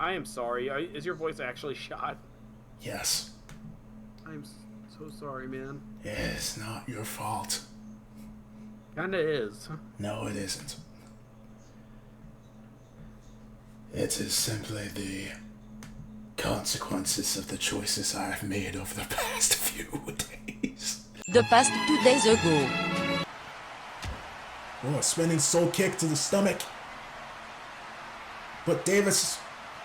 I am sorry. Is your voice actually shot? Yes. I'm so sorry, man. It's not your fault. Kinda is. No, it isn't. It is simply the consequences of the choices I have made over the past few days. The past 2 days ago. Oh, a spinning soul kick to the stomach. But Davis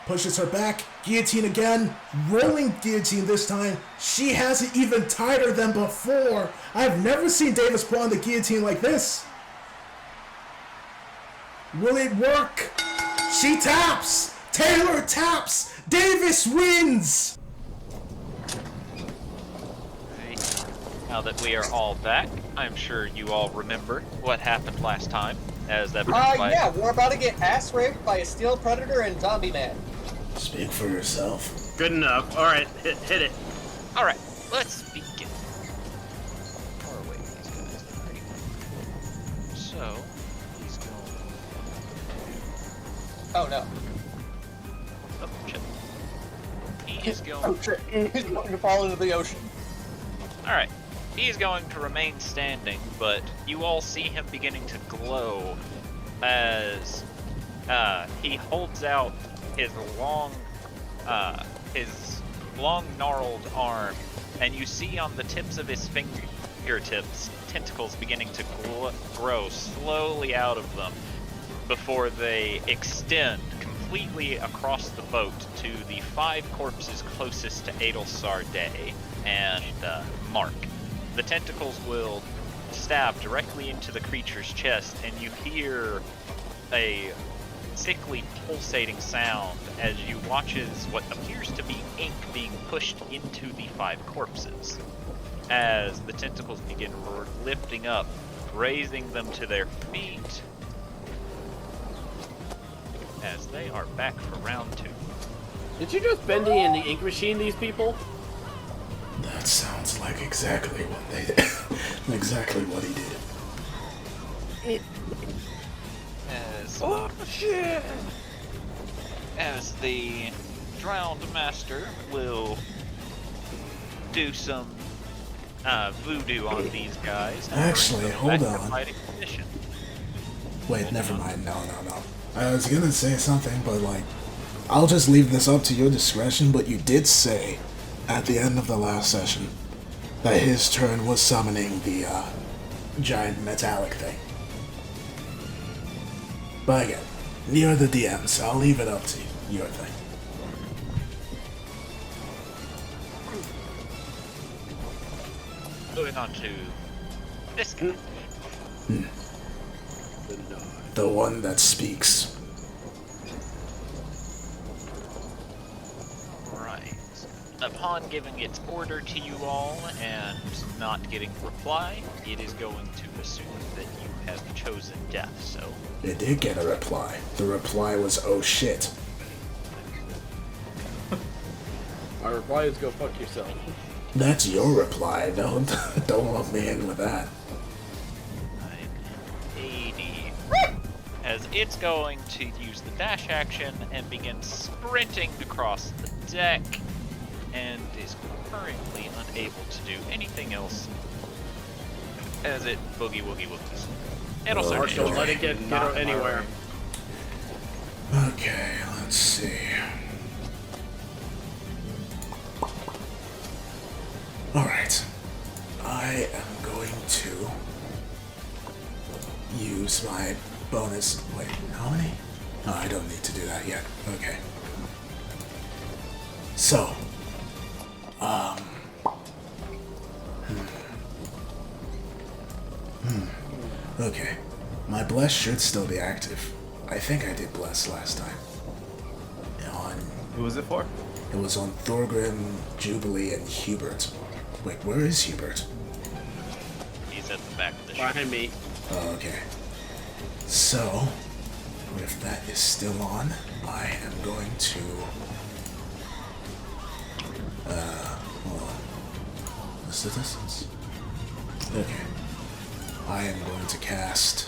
pushes her back. Guillotine again. Rolling guillotine this time. She has it even tighter than before. I've never seen Davis put on the guillotine like this. Will it work? She taps! Taylor taps! Davis wins! Right. Now that we are all back, I'm sure you all remember what happened last time. As that yeah, we're about to get ass raped by a steel predator and zombie man. Speak for yourself. Good enough. Alright, hit it. Alright, let's begin. Far away these guys. Right. So, he's going. Oh no. Oh, shit. He is going. Oh shit. He's going to fall into the ocean. Alright. He's going to remain standing, but you all see him beginning to glow as he holds out his long gnarled arm, and you see on the tips of his fingertips tentacles beginning to grow slowly out of them before they extend completely across the boat to the 5 corpses closest to Adelsar Day and Mark. The tentacles will stab directly into the creature's chest, and you hear a sickly pulsating sound as you watch as what appears to be ink being pushed into the 5 corpses. As the tentacles begin lifting up, raising them to their feet, as they are back for round 2. Did you just Bendy in the ink machine these people? That sounds like exactly what they did. Exactly what he did. Oh shit! As the drowned master will do some voodoo on these guys. Actually, hold on. Wait, never mind. No. I was gonna say something, but I'll just leave this up to your discretion, but you did say at the end of the last session that his turn was summoning the giant metallic thing. But again, you're the DM, so I'll leave it up to you. Your thing. Moving on to this guy. The one that speaks. Right. Upon giving its order to you all and not getting a reply, it is going to assume that you have chosen death, so... It did get a reply. The reply was, oh shit. My reply is go fuck yourself. That's your reply. Don't lump me in with that. 80. As it's going to use the dash action and begin sprinting across the deck, and is currently unable to do anything else as it boogie woogie woogies. It'll Mark, search don't let it get anywhere. Okay, let's see. Alright. I am going to use my bonus. Wait, how many? No, I don't need to do that yet. Okay. So, okay. My bless should still be active. I think I did bless last time. Who was it for? It was on Thorgrim, Jubilee, and Hubert. Wait, where is Hubert? He's at the back of the ship. Behind me. Oh, okay. So, if that is still on, I am going to... hold on. What's the distance? Okay. I am going to cast...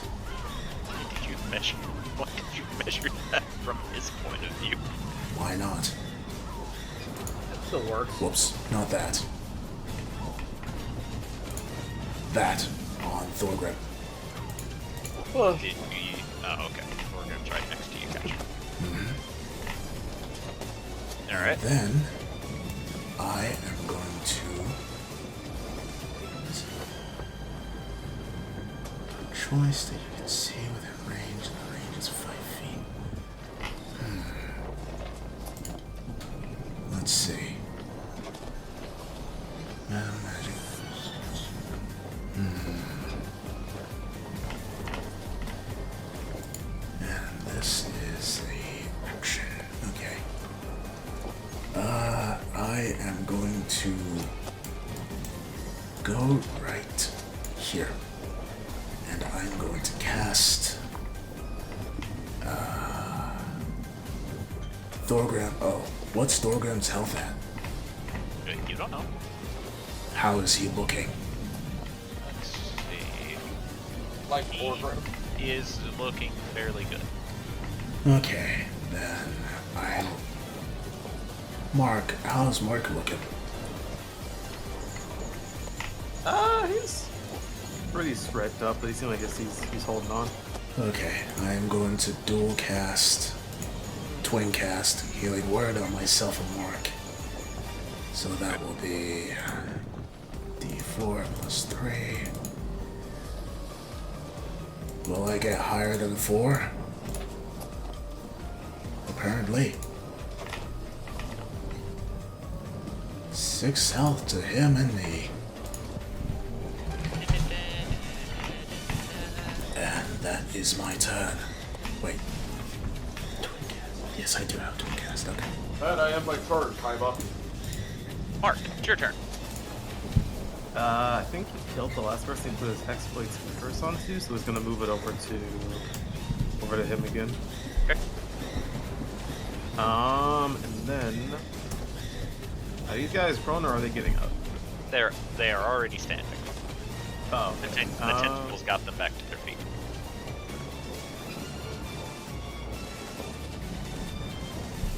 Why did you measure that from his point of view? Why not? That still works. Whoops, not that. That on Thorgrim. Well, Oh, okay. We're gonna try next to you, gotcha. Alright. Then I am going to choice that you can see within range, and the range is 5 feet. Let's see. Magic. And this is a action. Okay. I am going to go right here. And I'm going to cast Thorgrim. Oh, what's Thorgrim's health at? You don't know. How is he looking? Let's see. Like He Orgrim. is looking fairly good. Okay, then I'll... Mark, how's Mark looking? He's pretty scraped up, but he seems like he's holding on. Okay, I am going to dual cast, twin cast, healing word on myself and Mark. So that will be D4 plus 3. Will I get higher than 4? Apparently. 6 health to him and me. And that is my turn. Wait. Twin cast. Yes, I do have twin cast. Okay. And I have my turn, Kaiba. Mark, it's your turn. I think he killed the last person he put his Hexblade's curse onto, so he's gonna move it over to him again. Okay. And then are these guys prone or are they getting up? They are already standing. Oh, The, okay. the tentacles got them back to their feet.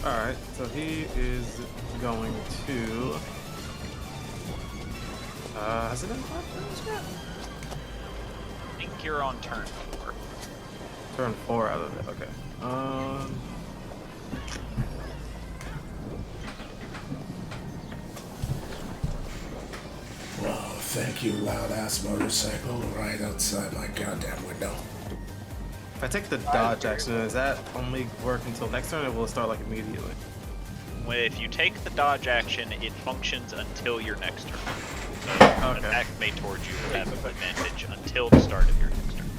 Alright, so he is going to has it been 5 turns yet? I think you're on turn 4. Turn 4 out of it, okay. Well, thank you, loud ass motorcycle right outside my goddamn window. If I take the dodge action, does that only work until next turn or will it start like immediately? If you take the dodge action, it functions until your next turn. So an Okay. attack made towards you will have advantage until the start of your next turn.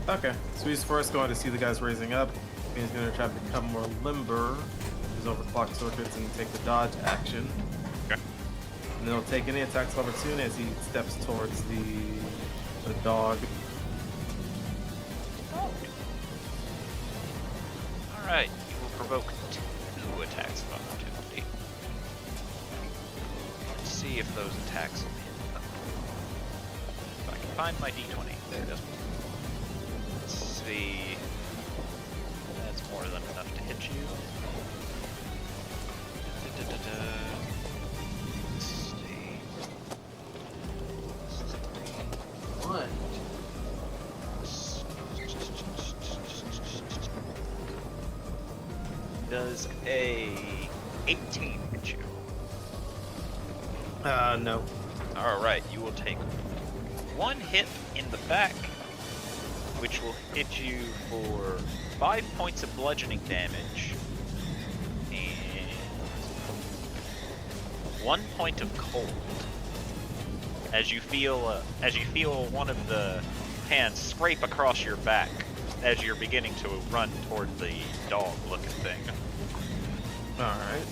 Okay, so he's first going to see the guys raising up. He's going to try to become more limber, his overclock circuits, and take the dodge action. Okay. And then he'll take any attacks of opportunity as he steps towards the dog. Alright, you will provoke 2 attacks of opportunity. Let's see if those attacks will hit them. If I can find my d20. There it is. Let's see. That's more than enough to hit you. Let's see. One. Does a 18 hit you? No. Alright, you will take 1 hit in the back, which will hit you for 5 points of bludgeoning damage, and 1 point of cold. As you feel one of the hands scrape across your back as you're beginning to run toward the dog-looking thing. Alright.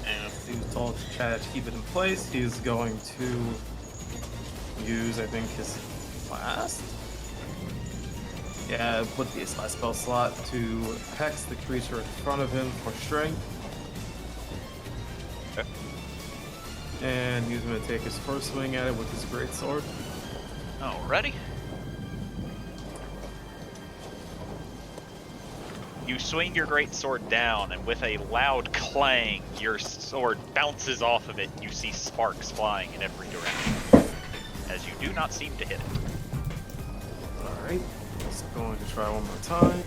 And if he was told to try to keep it in place, he's going to use, I think, his last? Yeah, put the last spell slot to hex the creature in front of him for strength. Okay. And he's going to take his first swing at it with his greatsword. Alrighty. You swing your great sword down, and with a loud clang, your sword bounces off of it. You see sparks flying in every direction, as you do not seem to hit it. Alright, just going to try one more time.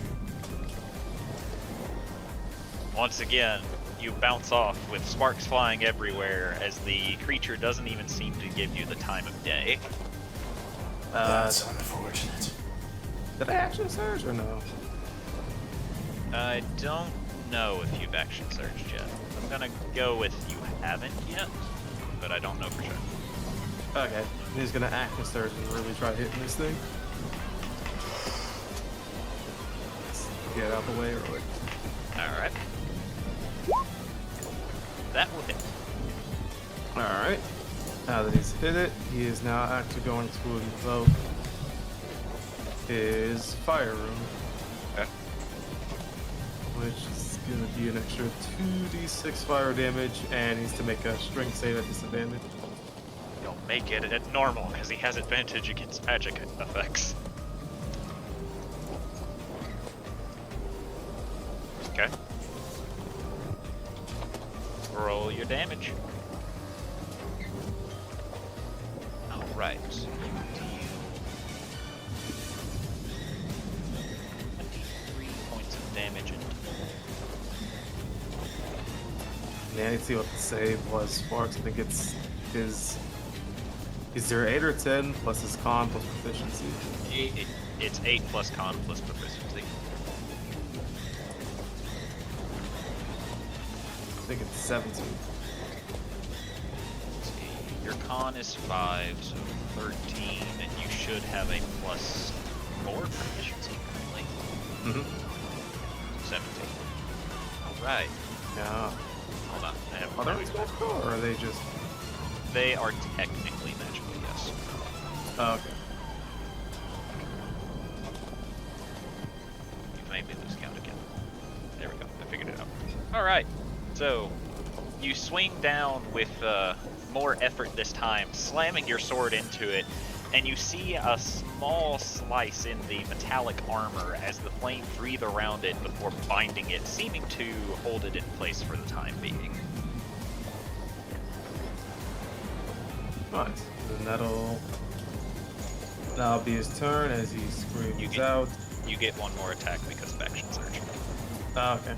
Once again, you bounce off with sparks flying everywhere, as the creature doesn't even seem to give you the time of day. That's unfortunate. Did I action surge or no? I don't know if you've action surged yet. I'm gonna go with you haven't yet, but I don't know for sure. Okay, he's gonna action surge and really try hitting this thing. Let's get out the way early. Alright. That will hit. Alright. Now that he's hit it, he is now actually going to invoke his fire room. Okay. Which is gonna be an extra 2d6 fire damage, and needs to make a strength save at disadvantage. He'll make it at normal, because he has advantage against magic effects. Okay. Roll your damage. Alright. So you deal 23 points of damage and Yeah, I need to see what the save was. Sparks, I think it's his. Is there 8 or 10 plus his con plus proficiency? it's 8 plus con plus proficiency. I think it's 17. Your con is 5, so 13, and you should have a plus 4 proficiency currently. Mm-hmm. 17. Alright. Yeah. Hold on. I have Are they magical, or are they just? They are technically magical, yes. Oh, okay. You made me lose count again. There we go. I figured it out. Alright. So, you swing down with more effort this time, slamming your sword into it, and you see a small slice in the metallic armor as the flames breathe around it before binding it, seeming to hold it in place for the time being. Nice. Then that'll be his turn as he screams out. You get one more attack because of action surge. Oh, okay.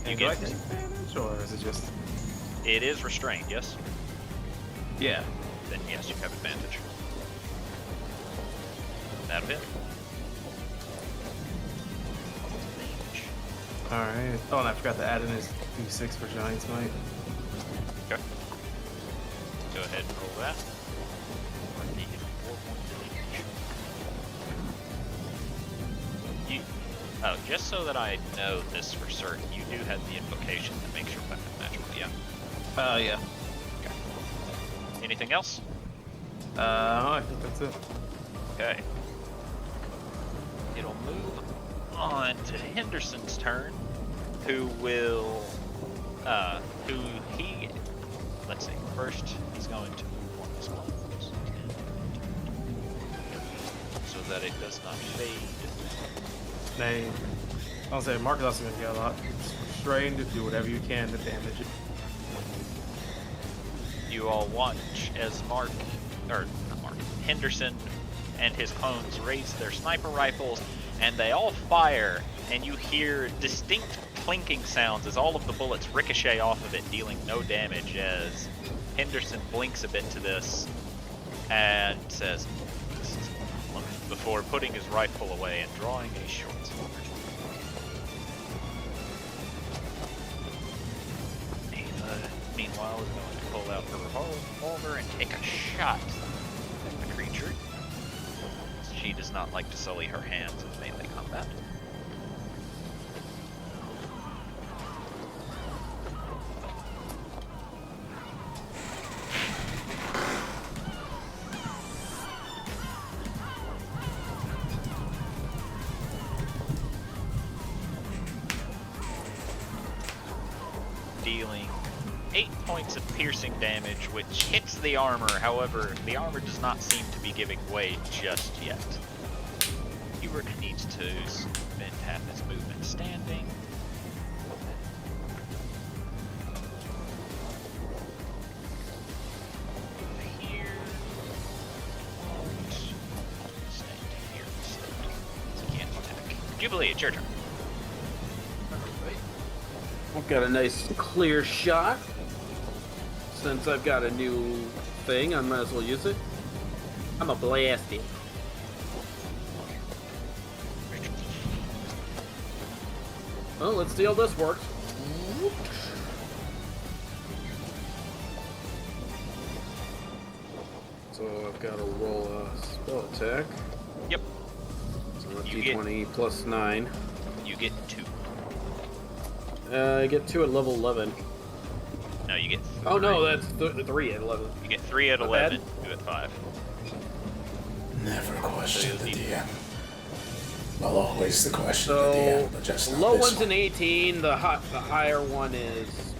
You And do I get- get advantage, or is it just? It is restrained, yes? Yeah. Then yes, you have advantage. That'll hit. Alright. Oh, and I forgot to add in his d6 for Giant's Might. Okay. Go ahead and roll that. He hit 4 points of damage. You, just so that I know this for certain, you do have the invocation that makes your weapon magical, yeah? Yeah. Okay. Anything else? I think that's it. Okay. It'll move on to Henderson's turn, who will, let's see, first he's going to move on his clothes so that it does not fade. I'll say Mark is also going to get a lot. It's restrained to do whatever you can to damage it. You all watch as Henderson and his clones raise their sniper rifles, and they all fire, and you hear distinct clinking sounds as all of the bullets ricochet off of it, dealing no damage, as Henderson blinks a bit to this and says, "This is a problem," before putting his rifle away and drawing a short sword. Ava, meanwhile, is going to pull out her revolver and take a shot at the creature. She does not like to sully her hands in melee combat. Dealing 8 points of piercing damage, which hits the armor. However, the armor does not seem to be giving way just yet. Hubert needs to spend half his movement standing. Jubilee, it's your turn. I've got a nice clear shot. Since I've got a new thing, I might as well use it. I'm a blasty. Well, let's see how this works. So I've got to roll a spell attack. Yep. So a You d20 plus 9. You get 2. I get 2 at level 11. No, you get 3. Oh no, that's 3 at 11. You get 3 at Not 11, bad. 2 at 5. Never question the DM. Well, always the question So the DM, but just the not low this one's one. an 18, the higher one is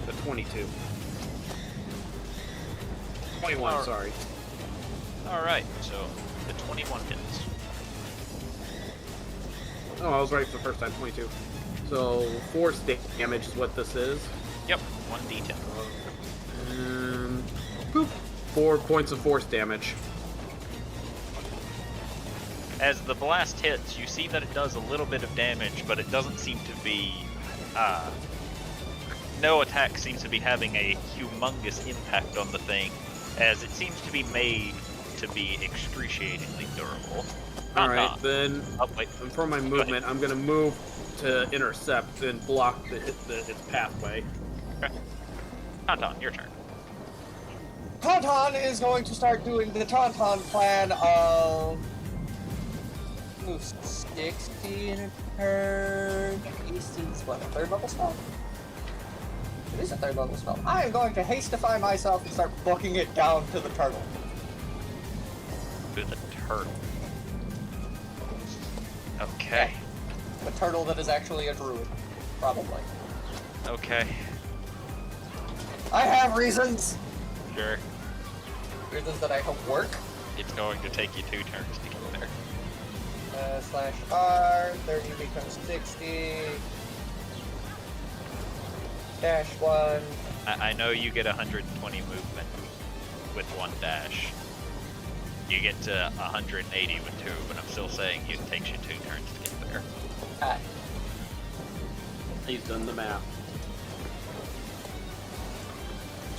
a 22. 21, Alright. sorry. Alright, so the 21 hits. Oh, I was right for the first time, 22. So force damage is what this is. Yep, 1d10. Boop. 4 points of force damage. As the blast hits, you see that it does a little bit of damage, but it doesn't seem to be... no attack seems to be having a humongous impact on the thing, as it seems to be made to be excruciatingly durable. Alright, then Oh, wait. for my movement, I'm going to move to intercept and block its pathway. Okay. Tauntaun, your turn. Tauntaun is going to start doing the Tauntaun plan of move 60 in a turn. Haste is what, a 3rd level spell? It is a 3rd level spell. I am going to hastify myself and start booking it down to the turtle. To the turtle. Okay. The turtle that is actually a druid. Probably. Okay. I have reasons! Sure. Reasons that I hope work. It's going to take you 2 turns to get there. Slash R, 30 becomes 60. Dash 1. I know you get 120 movement with 1 dash. You get to 180 with 2, but I'm still saying it takes you 2 turns to get there. Ah. He's done the math.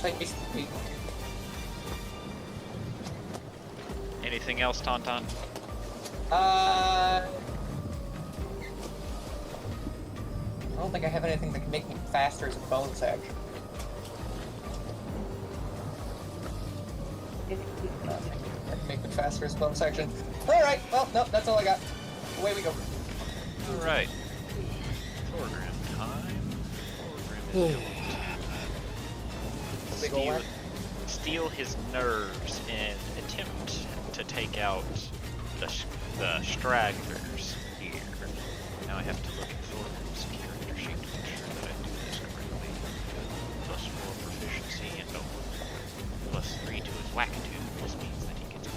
Tasty. Anything else, Tauntaun? I don't think I have anything that can make me faster as a bonus action. That can make me faster as a bonus action. Alright, well, nope, that's all I got. Away we go. Alright. Thorgrim time. Thorgrim is Big ol' going whack. to steal his nerves and attempt to take out the stragglers here. Now I have to look at Thorgrim's character sheet to make sure that I do this correctly. +4 proficiency and +3 to his wackitude. This means that he gets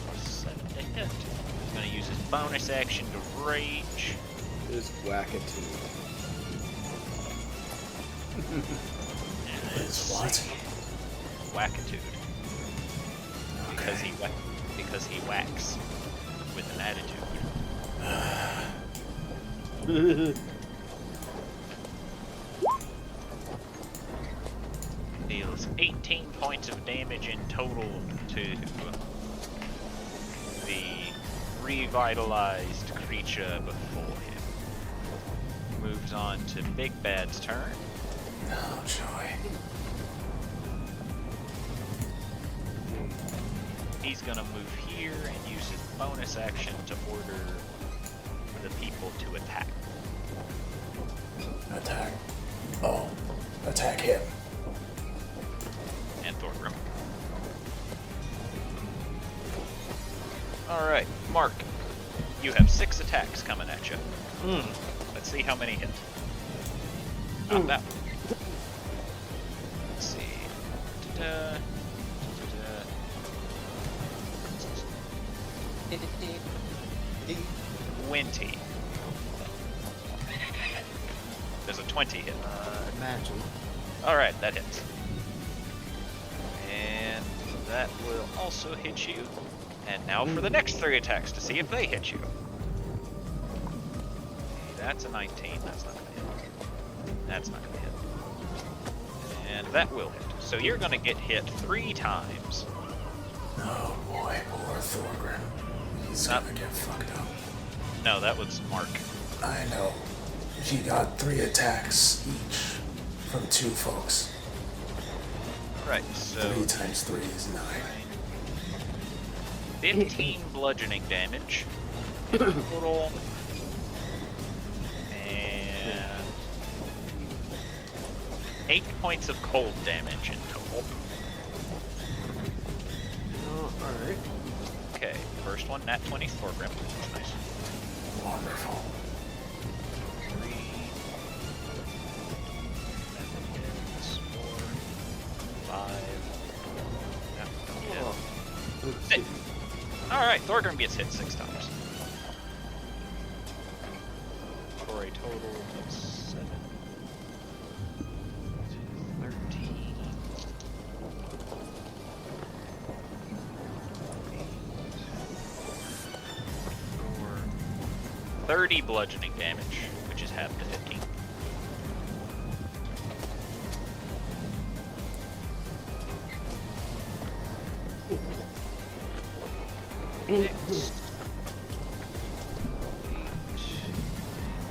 +7 to hit. He's going to use his bonus action to rage. Is wackitude. And Is what? Wackitude. Because he whacks with an attitude. Deals 18 points of damage in total to the revitalized creature before him. Moves on to Big Bad's turn. Oh, joy. He's gonna move here and use his bonus action to order the people to attack. Attack. Oh. Attack him. And Thorgrim. Alright, Mark. You have 6 attacks coming at you. Let's see how many hit. Not that one. Let's see. Da-da. 20. There's a 20 hit. Imagine. Alright, that hits. And that will also hit you. And now for the next 3 attacks to see if they hit you. That's a 19. That's not gonna hit. That's not gonna hit. And that will hit. So you're gonna get hit 3 times. Oh boy, poor Thorgrim. He's gonna get fucked up. No, that was Mark. I know. He got 3 attacks each from 2 folks. Right, so 3 times 3 is 9. 15 bludgeoning damage total. And 8 points of cold damage in total. Oh, alright. Okay, first one, nat 20 Thorgrim. Nice. Wonderful. 3, 4, 5. Yeah, 6. Alright, Thorgrim gets hit 6 times. For a total of 7, 13, 30 bludgeoning damage, which is half to 15. Six,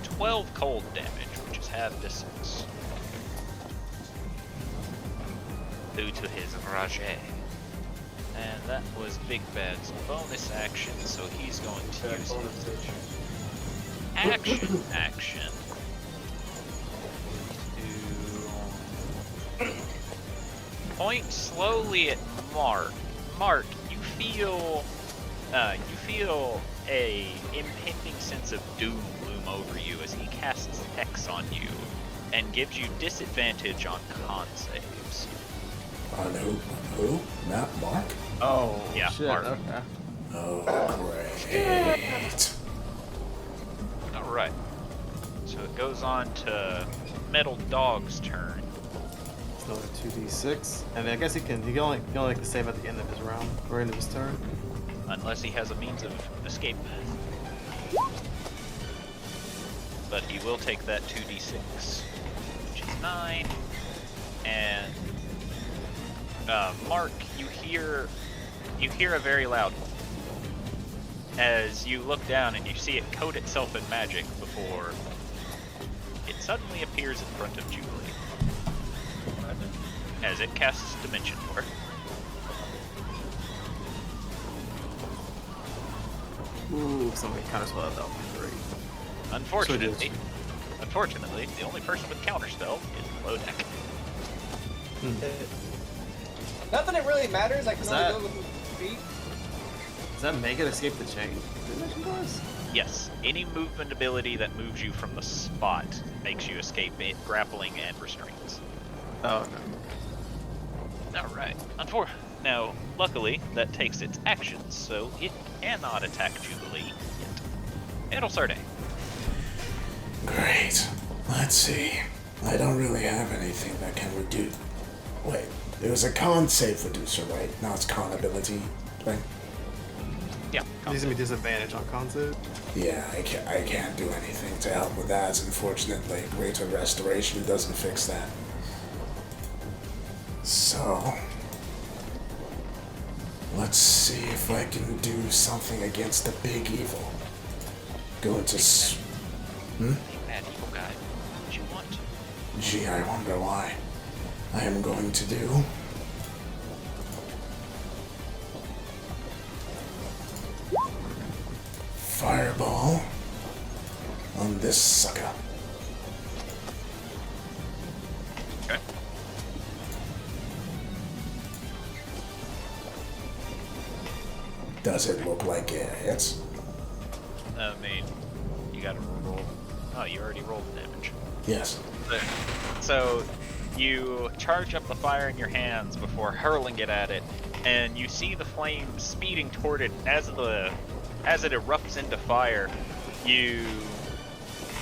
12 cold damage, which is half to 6. Due to his rage. And that was Big Bad's bonus action, so he's going to use his action to point slowly at Mark. Mark, you feel a impending sense of doom loom over you as he casts Hex on you and gives you disadvantage on con saves. On who? Not Mark? Oh, Yeah, shit, Mark. okay. Oh, great. Alright. So it goes on to Metal Dog's turn. It's another 2d6. And I guess he can only make the save at the end of his round, or end of his turn. Unless he has a means of escape. But he will take that 2d6, which is 9. And Mark, you hear a very loud as you look down and you see it coat itself in magic before it suddenly appears in front of Jubilee. As it casts Dimension Door. Ooh, somebody counterspell that would be great. Unfortunately, the only person with counterspell is below deck. Not that it really matters, I can Is only that- go with feet. Does that make it escape the chain? Dimension doors? Yes, any movement ability that moves you from the spot makes you escape it, grappling and restraints. Oh, okay. Alright. Now, luckily, that takes its actions, so it cannot attack Jubilee yet. It'll start A. Great. Let's see. I don't really have anything that can reduce. Wait, it was a con save reducer, right? Now it's con ability thing. Yeah. He's gonna be disadvantage on con save. Yeah, I can't do anything to help with that. Unfortunately, Greater Restoration doesn't fix that. So, let's see if I can do something against the big evil. Go into Big bad evil guy. What you want? Gee, I wonder why. I am going to do Fireball on this sucker. Okay. Does it look like it hits? I mean, you gotta roll. Oh, you already rolled damage. Yes. So you charge up the fire in your hands before hurling it at it, and you see the flames speeding toward it as it erupts into fire. You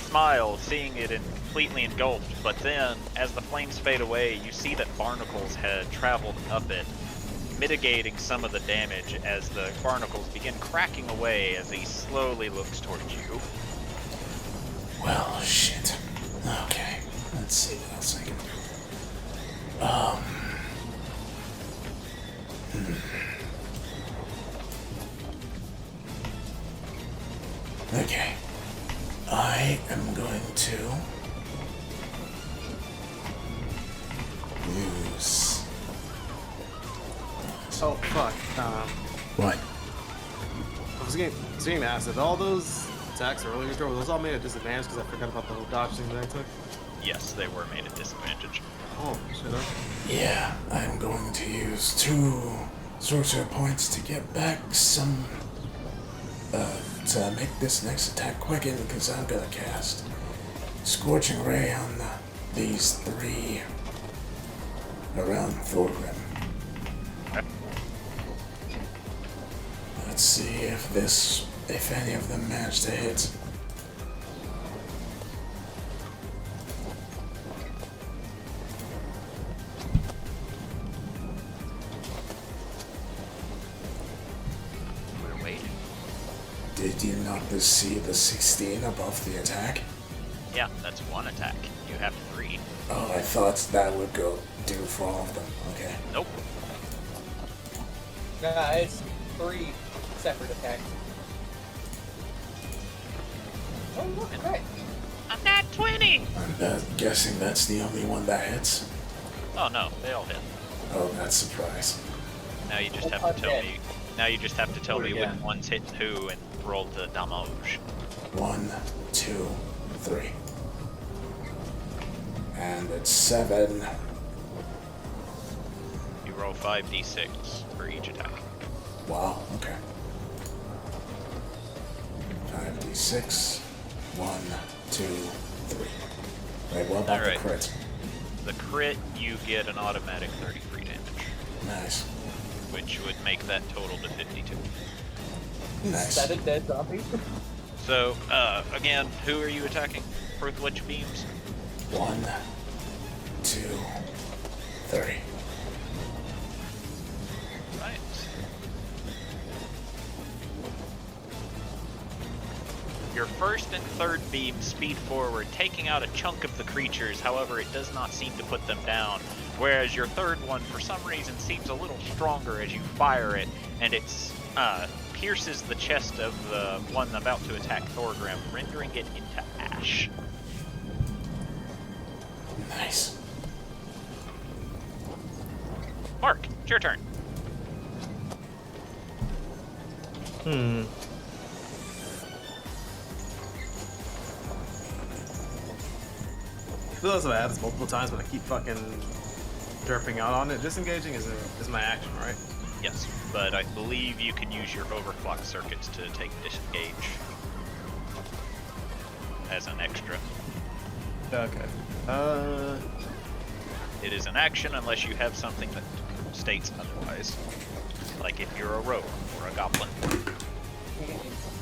smile, seeing it completely engulfed, but then, as the flames fade away, you see that barnacles had traveled up it, mitigating some of the damage as the barnacles begin cracking away as he slowly looks towards you. Well, shit. Okay, let's see what else I can do. Okay. I am going to use... Oh fuck. What? I was getting asked if all those attacks earlier, were those all made at disadvantage because I forgot about the whole dodge thing that I took? Yes, they were made at disadvantage. Oh, shit. Yeah, I'm going to use 2 sorcerer points to get back some... to make this next attack quicken, because I'm gonna cast Scorching Ray on these 3 around Thorgrim. Okay. Let's see if any of them manage to hit. We're waiting. Did you not see the 16 above the attack? Yeah, that's 1 attack. You have 3. Oh, I thought that would go do for all of them. Okay. Nope. Nah, it's 3 separate attacks. Oh, look, right. I'm not 20! I'm guessing that's the only one that hits. Oh no, they all hit. Oh, that's a surprise. Now you just have to tell me. Now you just have to tell me which ones hit who and roll the damage. 1, 2, 3. And it's 7. You roll 5d6 for each attack. Wow, okay. 5d6. 1, 2, 3. Wait, what about Alright. the crit? The crit, you get an automatic 33 damage, Nice. which would make that total to 52. Nice. Is that a dead zombie? So, again, who are you attacking? With which beams? 1, 2, 3. Right. Your first and third beam speed forward, taking out a chunk of the creatures. However, it does not seem to put them down. Whereas your third one, for some reason, seems a little stronger as you fire it, and it's pierces the chest of the one about to attack Thorgrim, rendering it into ash. Nice. Mark, it's your turn. I feel as if I had this multiple times, but I keep fucking derping out on it. Disengaging is my action, right? Yes, but I believe you can use your overclock circuits to take disengage as an extra. Okay. It is an action unless you have something that states otherwise. Like if you're a rogue or a goblin.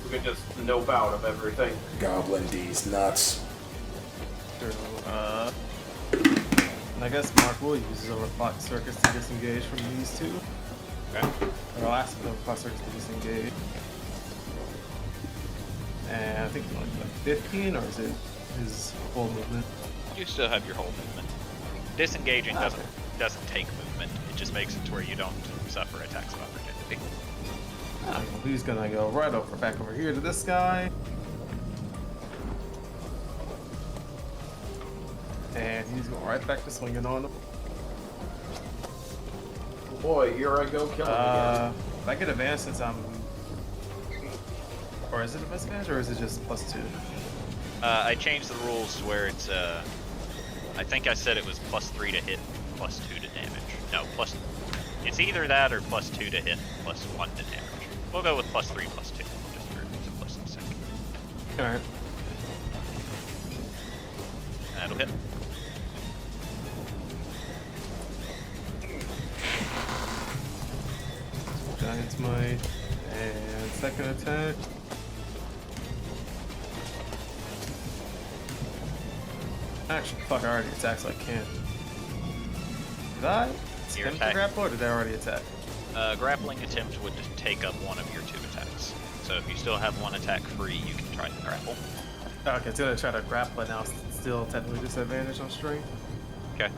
We could just nope out of everything. Goblin D's nuts. And I guess Mark will use his overclock circuits to disengage from these 2. Okay. Or I'll ask the overclock circuits to disengage. And I think it's only like 15, or is it his full movement? You still have your whole movement. Disengaging doesn't take movement. It just makes it to where you don't suffer attacks of opportunity. He's gonna go right over, back over here to this guy. And he's going right back to swinging on him. Boy, here I go killing again. If I get advantage since I'm... Or is it a disadvantage, or is it just +2? I changed the rules to where it's, I think I said it was +3 to hit, +2 to damage. No, it's either that or +2 to hit, +1 to damage. We'll go with +3, +2, just for simplistic's sake. Alright. That'll hit. Giant's Might. And second attack. Actually, fuck, I already attacked, so I can't. Did I attempt to grapple, or did I already attack? Grappling attempt would take up one of your 2 attacks. So if you still have 1 attack free, you can try to grapple. Okay, it's gonna try to grapple, but now it's still technically disadvantage on strength. Okay.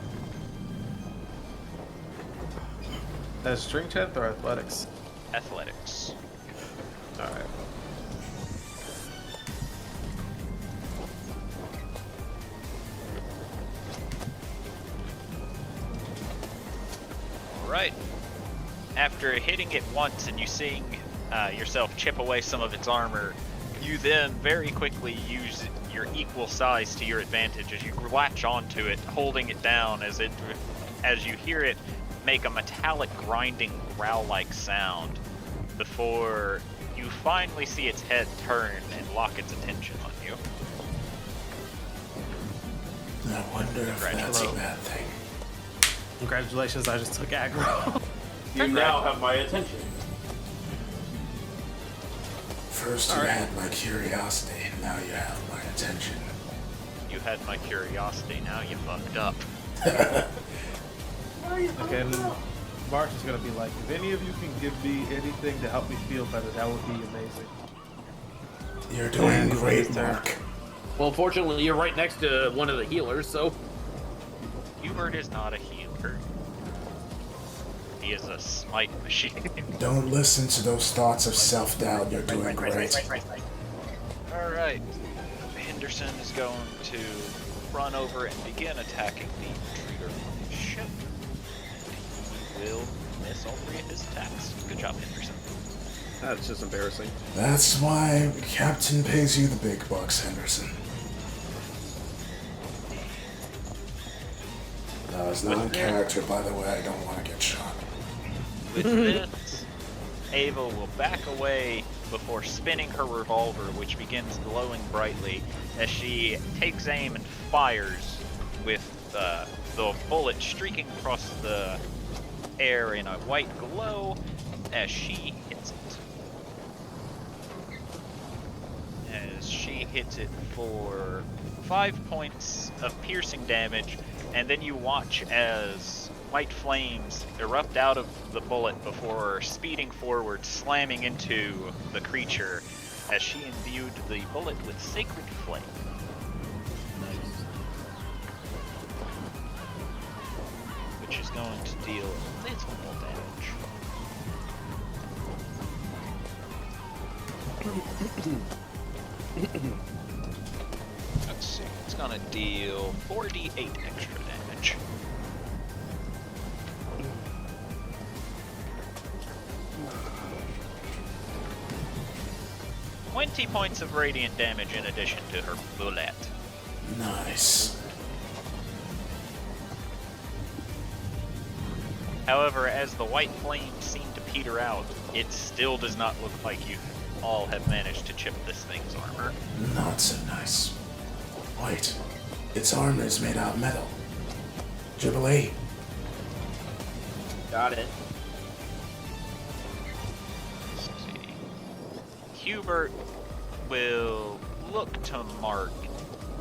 That's strength check or athletics? Athletics. Alright. Right. After hitting it once and you seeing yourself chip away some of its armor, you then very quickly use your equal size to your advantage as you latch onto it, holding it down as you hear it make a metallic grinding growl-like sound before you finally see its head turn and lock its attention on you. I wonder if that's a Hello. bad thing. Congratulations, I just took aggro. You now have my attention. First you had my curiosity, now you have my attention. You had my curiosity, now you fucked up. Okay, and Mark is gonna be like, if any of you can give me anything to help me feel better, that would be amazing. You're doing great, His turn. Mark. Well, fortunately, you're right next to one of the healers, so Hubert is not a healer. He is a smite machine. Don't listen to those thoughts of self-doubt. You're doing great. Alright. Henderson is going to run over and begin attacking the intruder on his ship. He will miss all three of his attacks. Good job, Henderson. that's just embarrassing. That's why Captain pays you the big bucks, Henderson. It's not in character, by the way. I don't want to get shot. With this, Ava will back away before spinning her revolver, which begins glowing brightly as she takes aim and fires with the bullet streaking across the air in a white glow as she hits it. As she hits it for 5 points of piercing damage, and then you watch as white flames erupt out of the bullet before speeding forward, slamming into the creature as she imbued the bullet with sacred flame. Which is going to deal little more damage. Let's see, it's gonna deal 4d8 extra damage. $20 points of radiant damage in addition to her bullet. Nice. However, as the white flames seem to peter out, it still does not look like you all have managed to chip this thing's armor. Not so nice. Wait, its armor is made out of metal. Jubilee. Got it. Let's see. Hubert will look to Mark,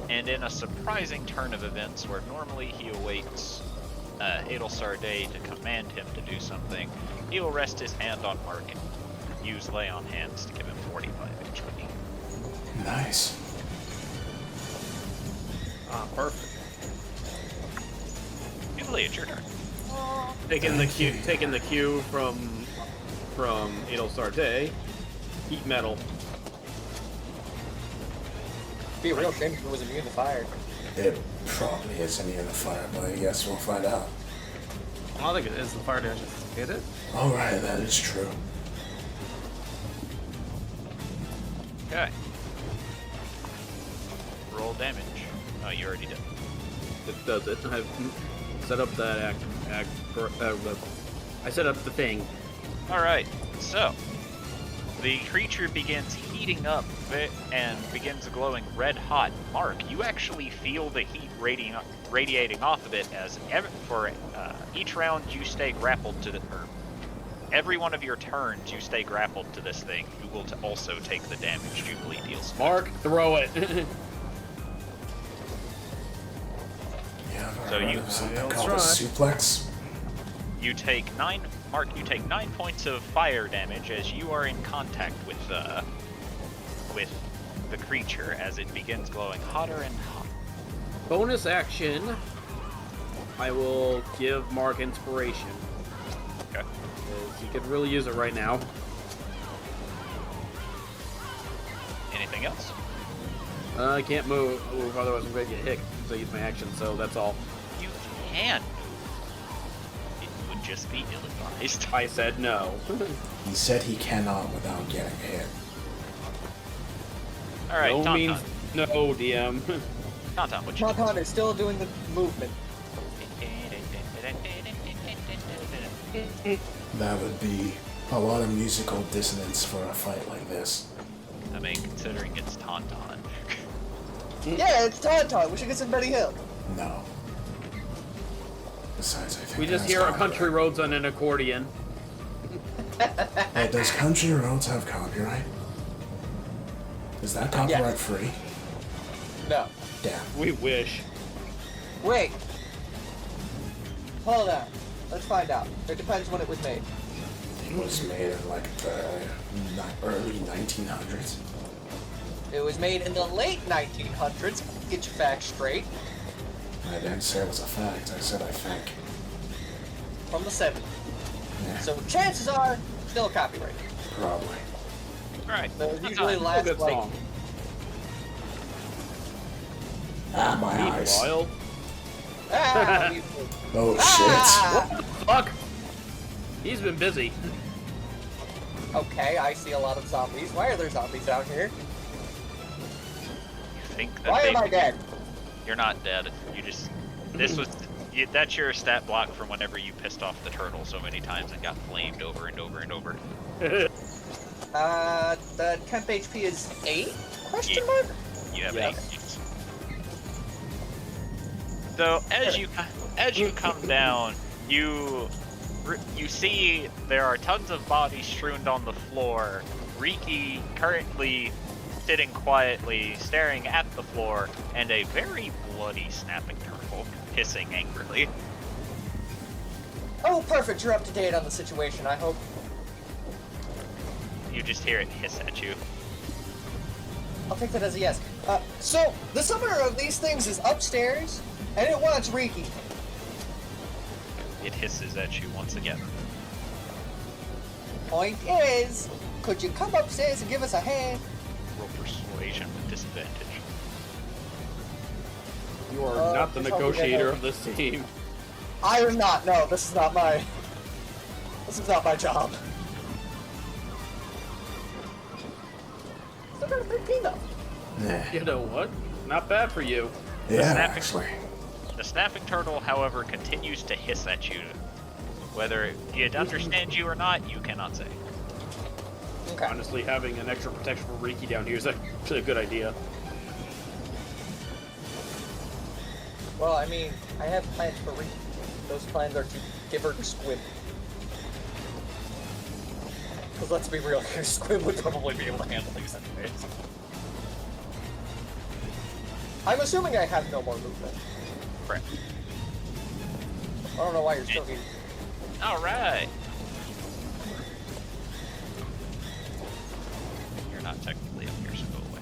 and in a surprising turn of events where normally he awaits Adelsar Day to command him to do something, he will rest his hand on Mark and use Lay on Hands to give him 45 HP. Nice. Ah, perfect. Jubilee, it's your turn. Taking the cue from Adelsar Day. Heat metal. Be a real shame if it was immune to fire. It probably isn't in the fire, but I guess we'll find out. I don't think it is the fire damage to hit it. Alright, that is true. Okay. Roll damage. Oh, you already did. It does it. I've set up that I set up the thing. Alright, so the creature begins heating up and begins glowing red hot. Mark, you actually feel the heat radiating off of it as for each round you stay grappled to every one of your turns you stay grappled to this thing. You will also take the damage Jubilee deals. Mark, throw it. Yeah, So you- something let's called a try. suplex. You take 9 points of fire damage as you are in contact with the creature as it begins glowing hotter and hotter. Bonus action. I will give Mark inspiration. Okay. 'Cause he could really use it right now. Anything else? I can't move, otherwise I'm going to get hit because I use my action, so that's all. You can move. It would just be ill-advised. I said no. He said he cannot without getting hit. Alright, No Tauntaun. means no, DM. Tauntaun, what you Tauntaun is still doing the movement. That would be a lot of musical dissonance for a fight like this. I mean, considering it's Tauntaun. Yeah, it's Tauntaun. We should get somebody hill. No. Besides, I think We just that's hear our copyright. country roads on an accordion. Hey, does Country Roads have copyright? Is that copyright free? No. Damn. We wish. Wait. Hold on. Let's find out. It depends when it was made. It was made in like the early 1900s. It was made in the late 1900s. Get your facts straight. I didn't say it was a fact. I said I think. From the 70s. Yeah, So chances are, still copyrighted. probably. Alright, Those usually A last good like... song. Ah, my eyes. Meanwhile, Ah, Oh ah! fuck! He's been busy. Okay, I see a lot of zombies. Why are there zombies out here? you think that Why they... am I dead? You're not dead. You just... This was... that's your stat block from whenever you pissed off the turtle so many times and got flamed over and over and over. The temp HP is 8? Question Yeah. mark? You have Yes. 8. So as you come down, you see there are tons of bodies strewn on the floor. Riki currently sitting quietly, staring at the floor, and a very bloody snapping turtle hissing angrily. Oh, perfect. You're up to date on the situation, I hope. You just hear it hiss at you. I'll take that as a yes. So, the summoner of these things is upstairs, and it wants Riki. It hisses at you once again. Point is, could you come upstairs and give us a hand? Roll persuasion with disadvantage. You are not the just hope we get negotiator help. of this team. I am not. No, this is not my... This is not my job. Still got a 13 though. Yeah, You know what? Not bad for you. yeah snapping- actually. The snapping turtle, however, continues to hiss at you. Whether it understands you or not, you cannot say. Okay. Honestly, having an extra protection for Riki down here is actually a good idea. Well, I mean, I have plans for Riki. Those plans are to give her to Squib. Because let's be real here, Squib would probably be able to handle these anyways. I'm assuming I have no more movement. Correct. I don't know why you're still here. Alright! You're not technically up here, so go away.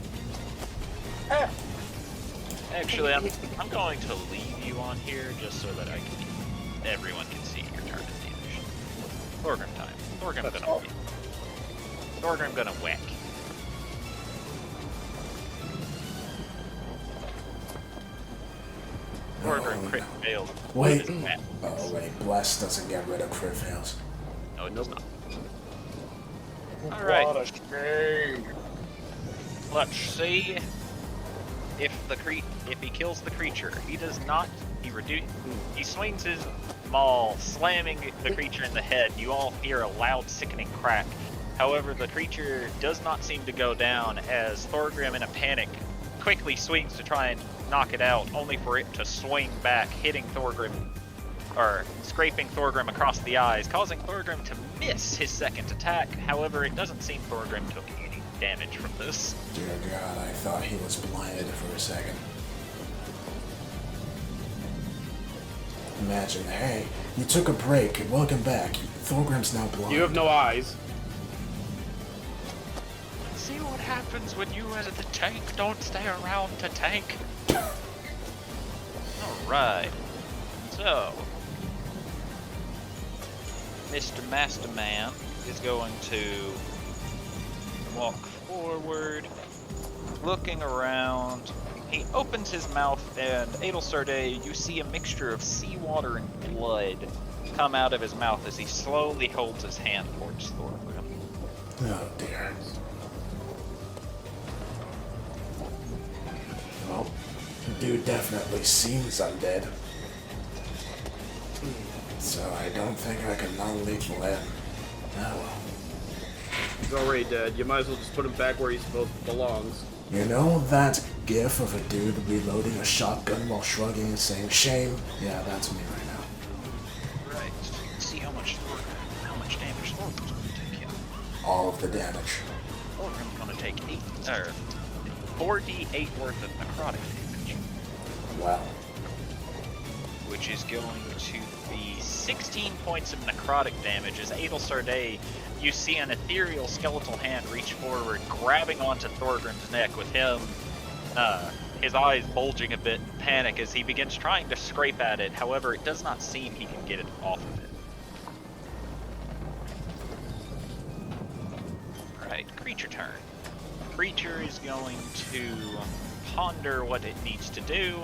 Ah! Actually, I'm going to leave you on here just so that everyone can see your turn at the end. Thorgrim time. Thorgrim gonna whack. Thorgrim crit failed. Wait. With his bat. Oh wait, Bless doesn't get rid of crit fails. No, it does not. What Alright, a shame. let's see if he kills the creature. He does not. He swings his maul, slamming the creature in the head. You all hear a loud, sickening crack. However, the creature does not seem to go down as Thorgrim, in a panic, quickly swings to try and knock it out, only for it to swing back, hitting Thorgrim, or scraping Thorgrim across the eyes, causing Thorgrim to miss his second attack. However, it doesn't seem Thorgrim took any damage from this. Dear God, I thought he was blinded for a second. Imagine, hey, you took a break, welcome back. Thorgrim's now blind. You have no eyes. Let's see what happens. happens when you as the tank don't stay around to tank. Alright. So, Mr. Masterman is going to walk forward, looking around. He opens his mouth, and Adelsarde, you see a mixture of seawater and blood come out of his mouth as he slowly holds his hand towards Thorgrim. Oh dear. Well, dude definitely seems undead. So I don't think I can non-lethal him. Oh well. He's already dead. You might as well just put him back where he belongs. You know that gif of a dude reloading a shotgun while shrugging and saying shame? Yeah, that's me right now. Right. See how much damage Thorgrim's going to take here. All of the damage. Thorgrim's going to take 4d8 worth of necrotic damage. Wow. Which is going to be 16 points of necrotic damage as Adelsarde, you see an ethereal skeletal hand reach forward, grabbing onto Thorgrim's neck with him, his eyes bulging a bit in panic as he begins trying to scrape at it. However, it does not seem he can get it off of it. Alright, creature turn. Creature is going to ponder what it needs to do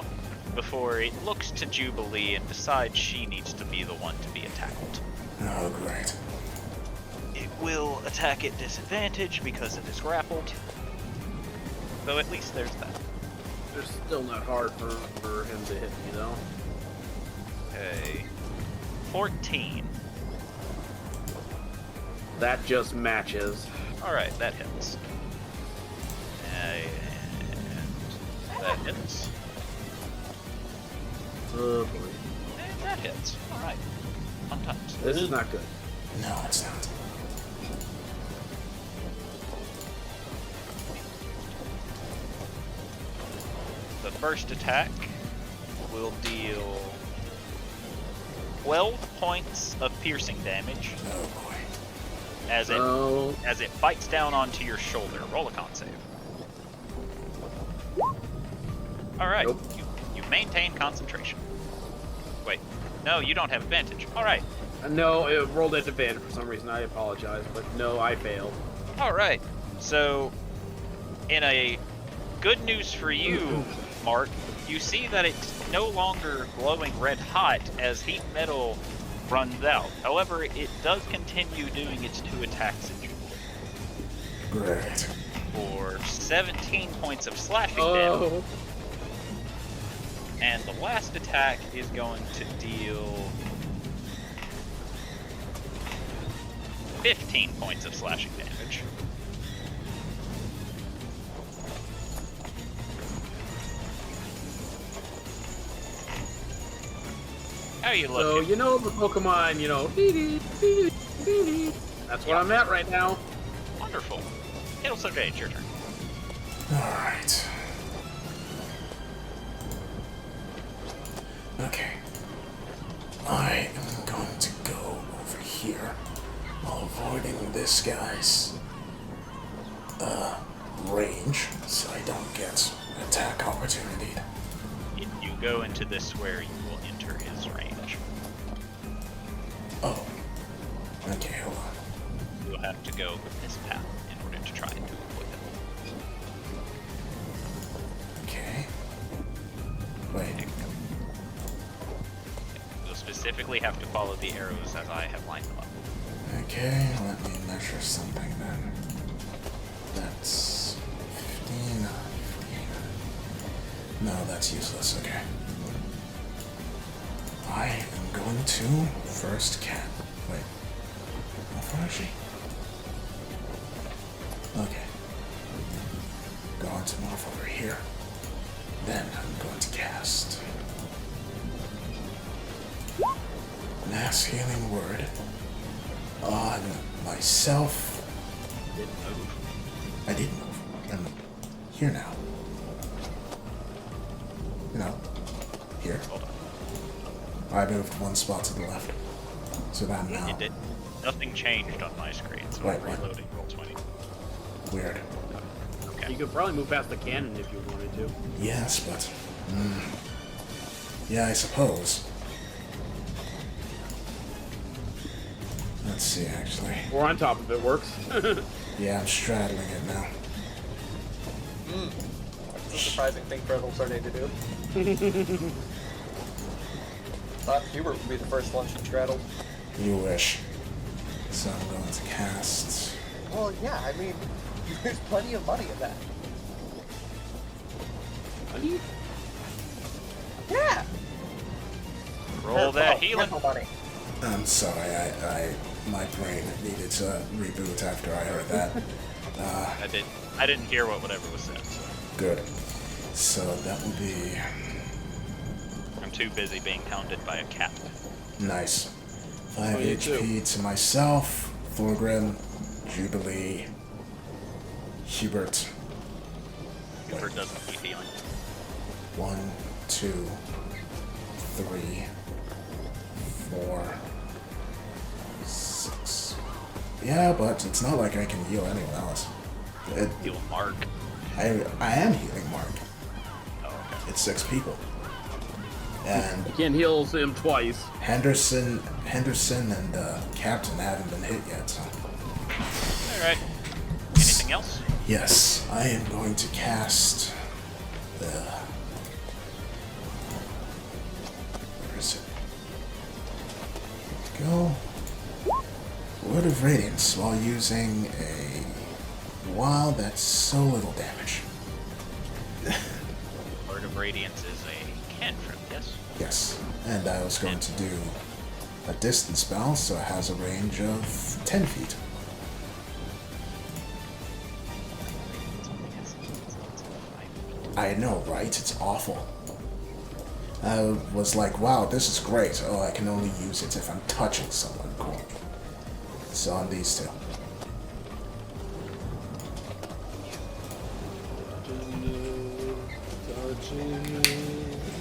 before it looks to Jubilee and decides she needs to be the one to be attacked. Oh, great. It will attack at disadvantage because it is grappled. So at least there's that. It's still not hard for him to hit me, though. Okay. 14. That just matches. Alright, that hits. And that hits. Oh boy. And that hits. Alright. Fun times. This is not good. No, it's not. The first attack will deal 12 points of piercing damage Oh boy. as it bites down onto your shoulder. Roll a con save. Alright, Nope. you maintain concentration. Wait, no, you don't have advantage. Alright, No, it rolled at advantage for some reason. I apologize, but no, I failed. alright. So, in a good news for you, Mark, you see that it's no longer glowing red hot as heat metal runs out. However, it does continue doing its 2 attacks at you Great. for 17 points of slashing damage. Oh, And the last attack is going to deal 15 points of slashing damage. How you so looking? you know the Pokemon, that's what I'm at right now. Wonderful. It'll survey, it's your turn. Alright. Okay. I am going to go over here while avoiding this guy's range so I don't get attack opportunity. If you go into this square, you will enter his range. Oh. Okay, hold on. You'll have to go this path in order to try and avoid it. Okay. Wait. You'll specifically have to follow the arrows as I have lined them up. Okay, let me measure something then. That's 15. No, that's useless, okay. I am going to first cat. Wait. How far is she? Okay. Going to morph over here. Then I'm going to cast Mass Healing Word on myself. Didn't move. I did move. I'm here now. No. Here. Hold on. I moved one spot to the left. So that now. It did. Nothing changed on my screen, so Wait, I'm what? reloading Roll20. Weird. You could probably move past the cannon if you wanted to. Yes, but... yeah, I suppose. Let's see, actually. Or on top of it works. Yeah, I'm straddling it now. That's a surprising thing for little Sarday to do. Thought Hubert would be the first one she straddled. You wish. So I'm going to cast... Well, yeah, I mean, there's plenty of money in that. Money? Yeah! Roll that healing. Mental money. I'm sorry, my brain needed to reboot after I heard that. I didn't hear whatever was said. So. Good. So that will be... I'm too busy being hounded by a cat. nice. 5 you HP to myself, Thorgrim, Jubilee, Hubert. Hubert doesn't need healing. 1, 2, 3, 4, 6. Yeah, but it's not like I can heal anyone else. Heal Mark. I am healing Mark. Oh, okay. It's 6 people. And You can't heal him twice. Henderson and Captain haven't been hit yet, so... Alright. Anything else? Yes, I am going to cast the... Where is it? Go. Word of Radiance while using a... Wow, that's so little damage. Word of Radiance is a cantrip, yes? Yes, and I was going to do a distance spell, so it has a range of 10 feet. I know, right? It's awful. I was like, wow, this is great. Oh, I can only use it if I'm touching someone. Cool. So on these two.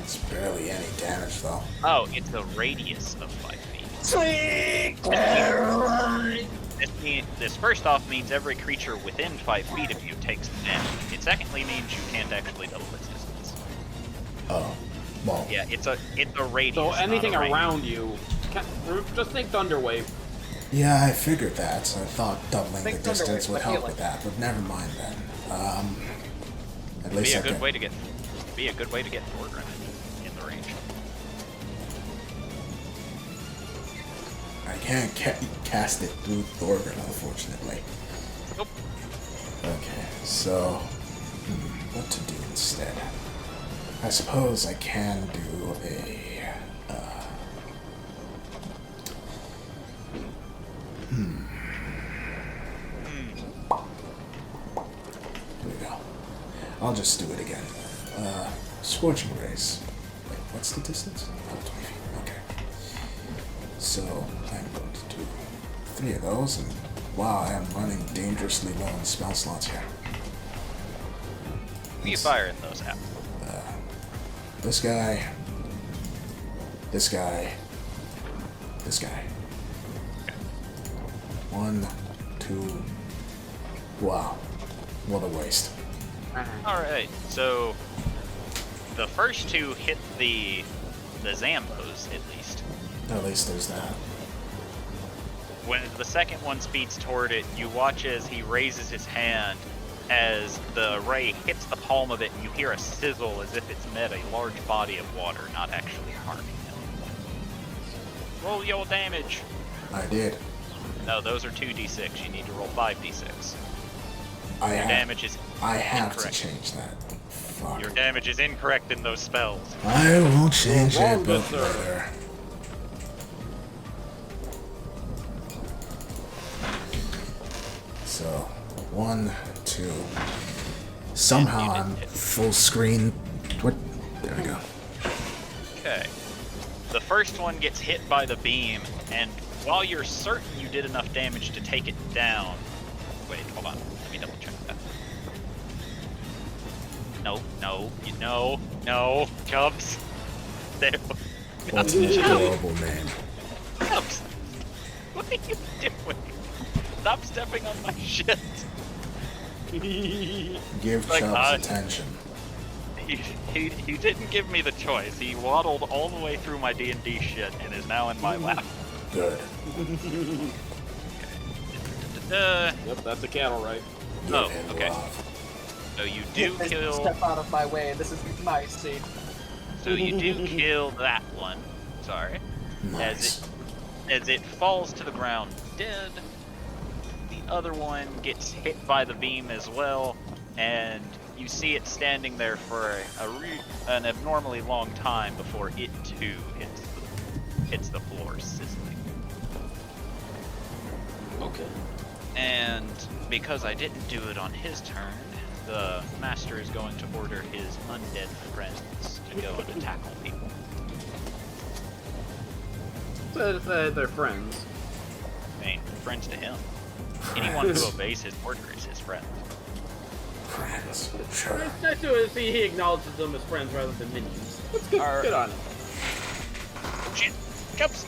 It's barely any damage, though. Oh, it's a radius of 5 feet. This first off means every creature within 5 feet of you takes the damage. It secondly means you can't actually double its distance. Oh, well. Yeah, it's a radius. So anything not a range. around you, just think Thunderwave. Yeah, I figured that. So I thought doubling the Think distance Thunderwave, would but help healing. with that, but never mind then. At Be least a I good can. way to get. Be a good way to get Thorgrim in the range. I can't cast it through Thorgrim, unfortunately. Nope. Okay, so what to do instead? I suppose I can do a. Here we go. I'll just do it again. Scorching Rays. Wait, what's the distance? Oh, 20 feet. Okay. So I'm going to do 3 of those, and wow, I am running dangerously low on spell slots here. You firing those out. This guy, this guy, this guy. 1, 2. Wow, what a waste. Alright, so the first 2 hit the Zambos, at least. At least there's that. When the second one speeds toward it, you watch as he raises his hand as the ray hits the palm of it, and you hear a sizzle as if it's met a large body of water, not actually harming him. Roll your damage. I did. No, those are 2d6. You need to roll 5d6. I Your have, damage is I have incorrect. to change that. Fuck. Your damage is incorrect in those spells. I won't change You're wrong, it, but good sir. later. So, 1, 2. Somehow And you I'm didn't hit. full screen. What? There we go. Okay. The first one gets hit by the beam, and while you're certain you did enough damage to take it down... Wait, hold on. Let me double check that. No, Cubs. There. What's an adorable name? Cubs. What are you doing? Stop stepping on my shit. Give Like, Chubbs attention. He didn't give me the choice. He waddled all the way through my D&D shit and is now in my lap. Good. Yep, that's a cattle, right? Give Oh, him okay. love. So you do kill. Step out of my way. This is my seat. So you do kill that one. Sorry. Nice. As it falls to the ground dead, the other one gets hit by the beam as well, and you see it standing there for an abnormally long time before it too hits the floor, sizzling. Okay. And because I didn't do it on his turn, the master is going to order his undead friends to go and tackle people. So they're friends. I mean, friends to him. Anyone who obeys his order is his friend. Friends. Sure. It's nice to see he acknowledges them as friends rather than minions. That's good. Our- Good on him. Shit! Jumps!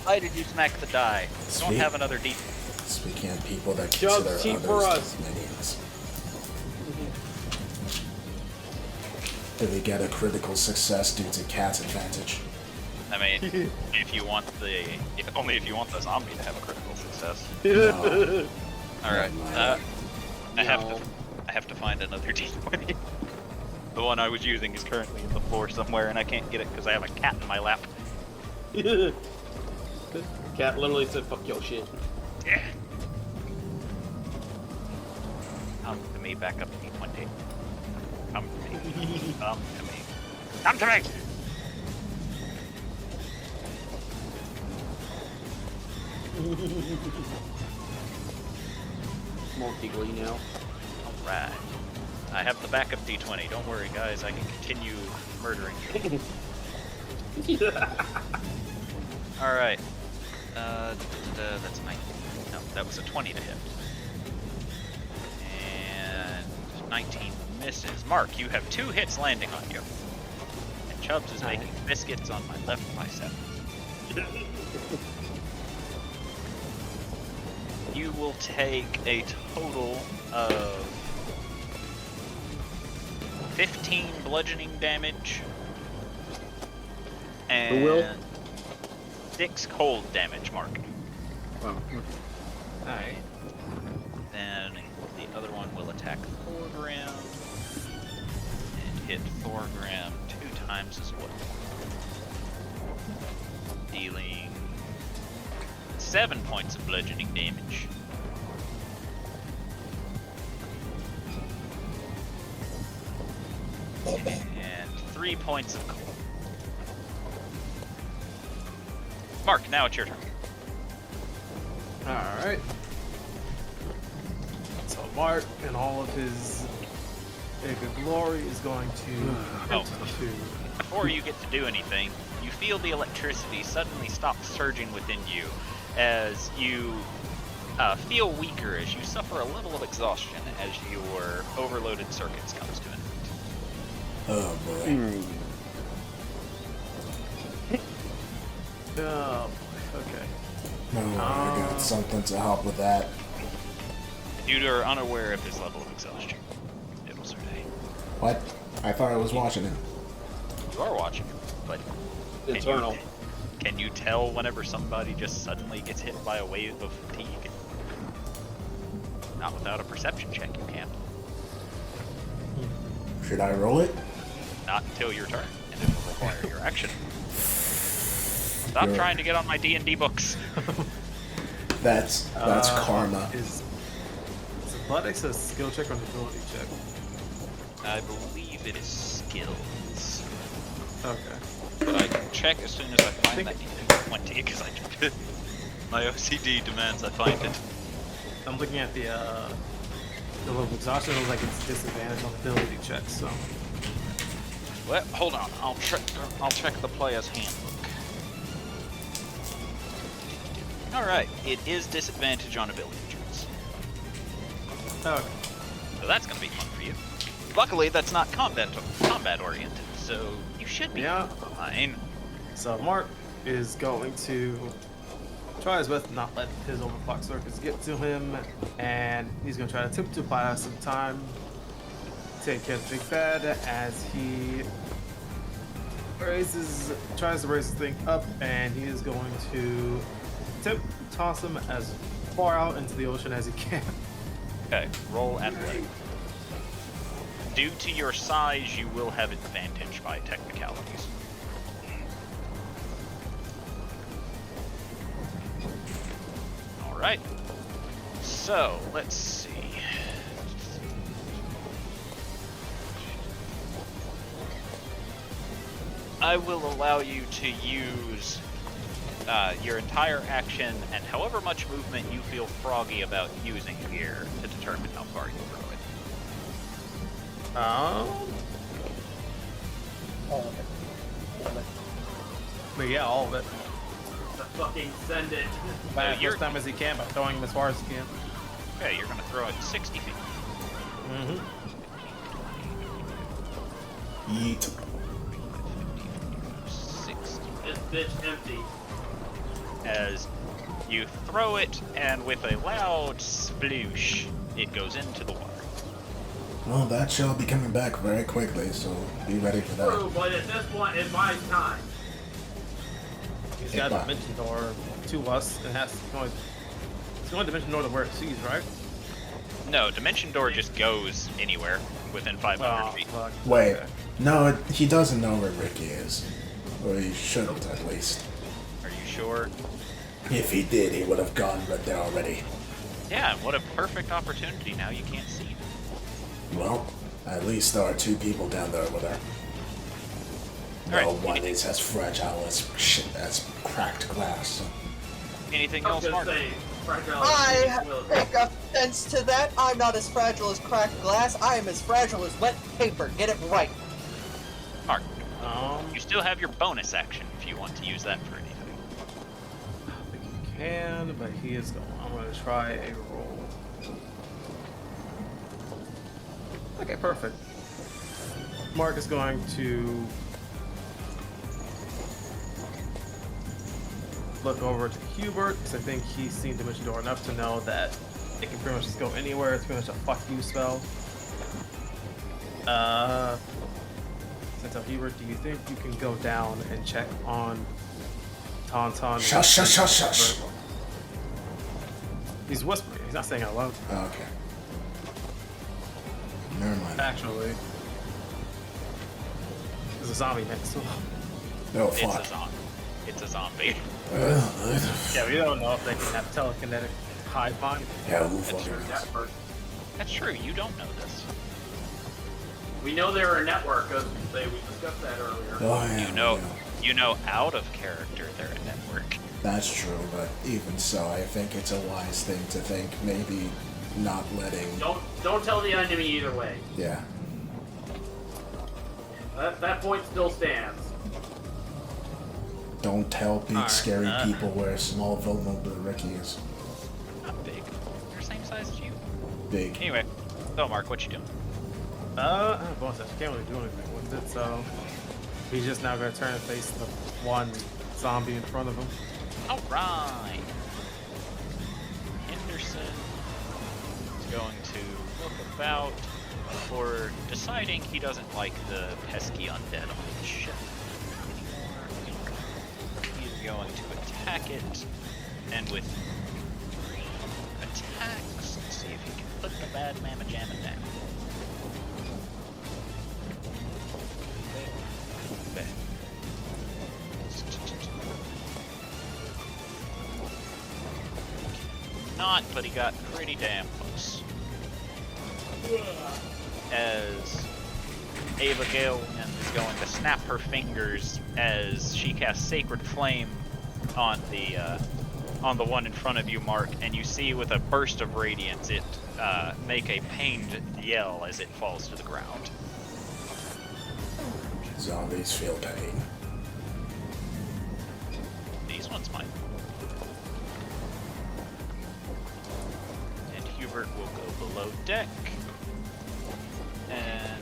Why did you smack the die? Don't Sweet. have another D. Speaking of people that Chubbs, consider cheat others for us. as minions. Did they get a critical success due to cat's advantage? I mean, only if you want the zombie to have a critical success. No. All right. No. I have to find another D20. The one I was using is currently in the floor somewhere, and I can't get it because I have a cat in my lap. Cat literally said, "Fuck your shit." Yeah. Come to me, back up D20. Come to me. Come to me. Come to me! More giggly now. Alright. I have the backup D20. Don't worry, guys. I can continue murdering you. Alright. That's 19. No, that was a 20 to hit. And 19 misses. Mark, you have 2 hits landing on you. And Chubbs is making biscuits on my left bicep. You will take a total of 15 bludgeoning damage and Who will? 6 cold damage, Mark. Wow. Alright. Then the other one will attack Thorgrim and hit Thorgrim 2 times as well, dealing 7 points of bludgeoning damage. And 3 points of cold. Mark, now it's your turn. Alright. So Mark and all of his big glory is going to Oh. to Before you get to do anything, you feel the electricity suddenly stop surging within you as you feel weaker, as you suffer a level of exhaustion as your overloaded circuits comes to an end. Oh boy. Oh, okay. No, I got something to help with that. You are unaware of his level of exhaustion. It will survey. What? I thought I was watching it. You are watching, but Eternal. can you tell whenever somebody just suddenly gets hit by a wave of fatigue? Not without a perception check, you can't. Should I roll it? Not until your turn, and it will require your action. Stop You're- trying to get on my D&D books. That's karma. Is athletics a skill check or an ability check? I believe it is skills. Okay. But I can check as soon as I find that D20, because my OCD demands I find it. I'm looking at the level of exhaustion. It looks like it's disadvantage on ability checks. So Well, hold on. I'll check the player's handbook. Alright, it is disadvantage on ability checks. okay. So that's going to be fun for you. Luckily, that's not combat oriented, so you should be Yeah. fine. So Mark is going to try his best to not let his overclock circuits get to him, and he's gonna try to tip to buy some time. Take care of Big Bad as he tries to raise his thing up, and he is going to toss him as far out into the ocean as he can. Okay, roll athletic. Due to your size, you will have advantage by technicalities. Alright. So, let's see. I will allow you to use your entire action and however much movement you feel froggy about using here to determine how far you throw it. All of it. But yeah, all of it. Fucking send it. By as you're- much time as he can, by throwing him as far as he can. Okay, you're gonna throw it 60 feet. Mm-hmm. Yeet. 60. This bitch empty. As you throw it, and with a loud sploosh, it goes into the water. Well, that shall be coming back very quickly, so be ready for True, that. but at this point, it buys time. He's Hey, got Bob. Dimension Door to us, and it's going Dimension Door to where it sees, right? No, Dimension Door just goes anywhere within 500 feet. fuck. Wait, Okay. no, he doesn't know where Ricky is. Or he shouldn't, at least. Are you sure? If he did, he would have gone right there already. Yeah, what a perfect opportunity. Now you can't see. Well, at least there are two people down there with her. No Alright, one is as fragile as cracked glass. Anything I was else, gonna Mark? say, fragile I will- take offense to that. I'm not as fragile as cracked glass. I am as fragile as wet paper. Get it right. Mark, Um, you still have your bonus action if you want to use that for anything. I think he can, but he is going. I'm going to try a roll. Okay, perfect. Mark is going to look over to Hubert, because I think he's seen Dimension Door enough to know that it can pretty much just go anywhere. It's pretty much a fuck you spell. So Hubert, do you think you can go down and check on Tauntaun? Shush. He's whispering. He's not saying out loud. Okay. Never mind. Actually, there's a zombie next to him. Oh, It's fuck. a zombie. It's a zombie. Yeah, we don't know if they can have telekinetic hive mind. Yeah, who fucking knows? Network. That's true. You don't know this. We know they're a network, because we discussed that earlier. Oh, yeah, You know out of character they're a network. That's true, but even so, I think it's a wise thing to think maybe not letting. Don't tell the enemy either way. Yeah. That point still stands. Don't tell big Alright, scary people where small vulnerable Ricky is. Not big. They're the same size as you. Big. Anyway, so Mark, what you doing? I have a bonus action. Can't really do anything with it, so he's just now gonna turn and face the one zombie in front of him. All right. Henderson is going to look about before deciding he doesn't like the pesky undead on the ship anymore. He's going to attack it, and with attacks, let's see if he can put the bad mamma jamma down. Not, but he got pretty damn close. As Ava Galeman is going to snap her fingers as she casts Sacred Flame on the one in front of you, Mark, and you see with a burst of radiance it make a pained yell as it falls to the ground. Zombies feel pain. These ones might. And Hubert will go below deck. And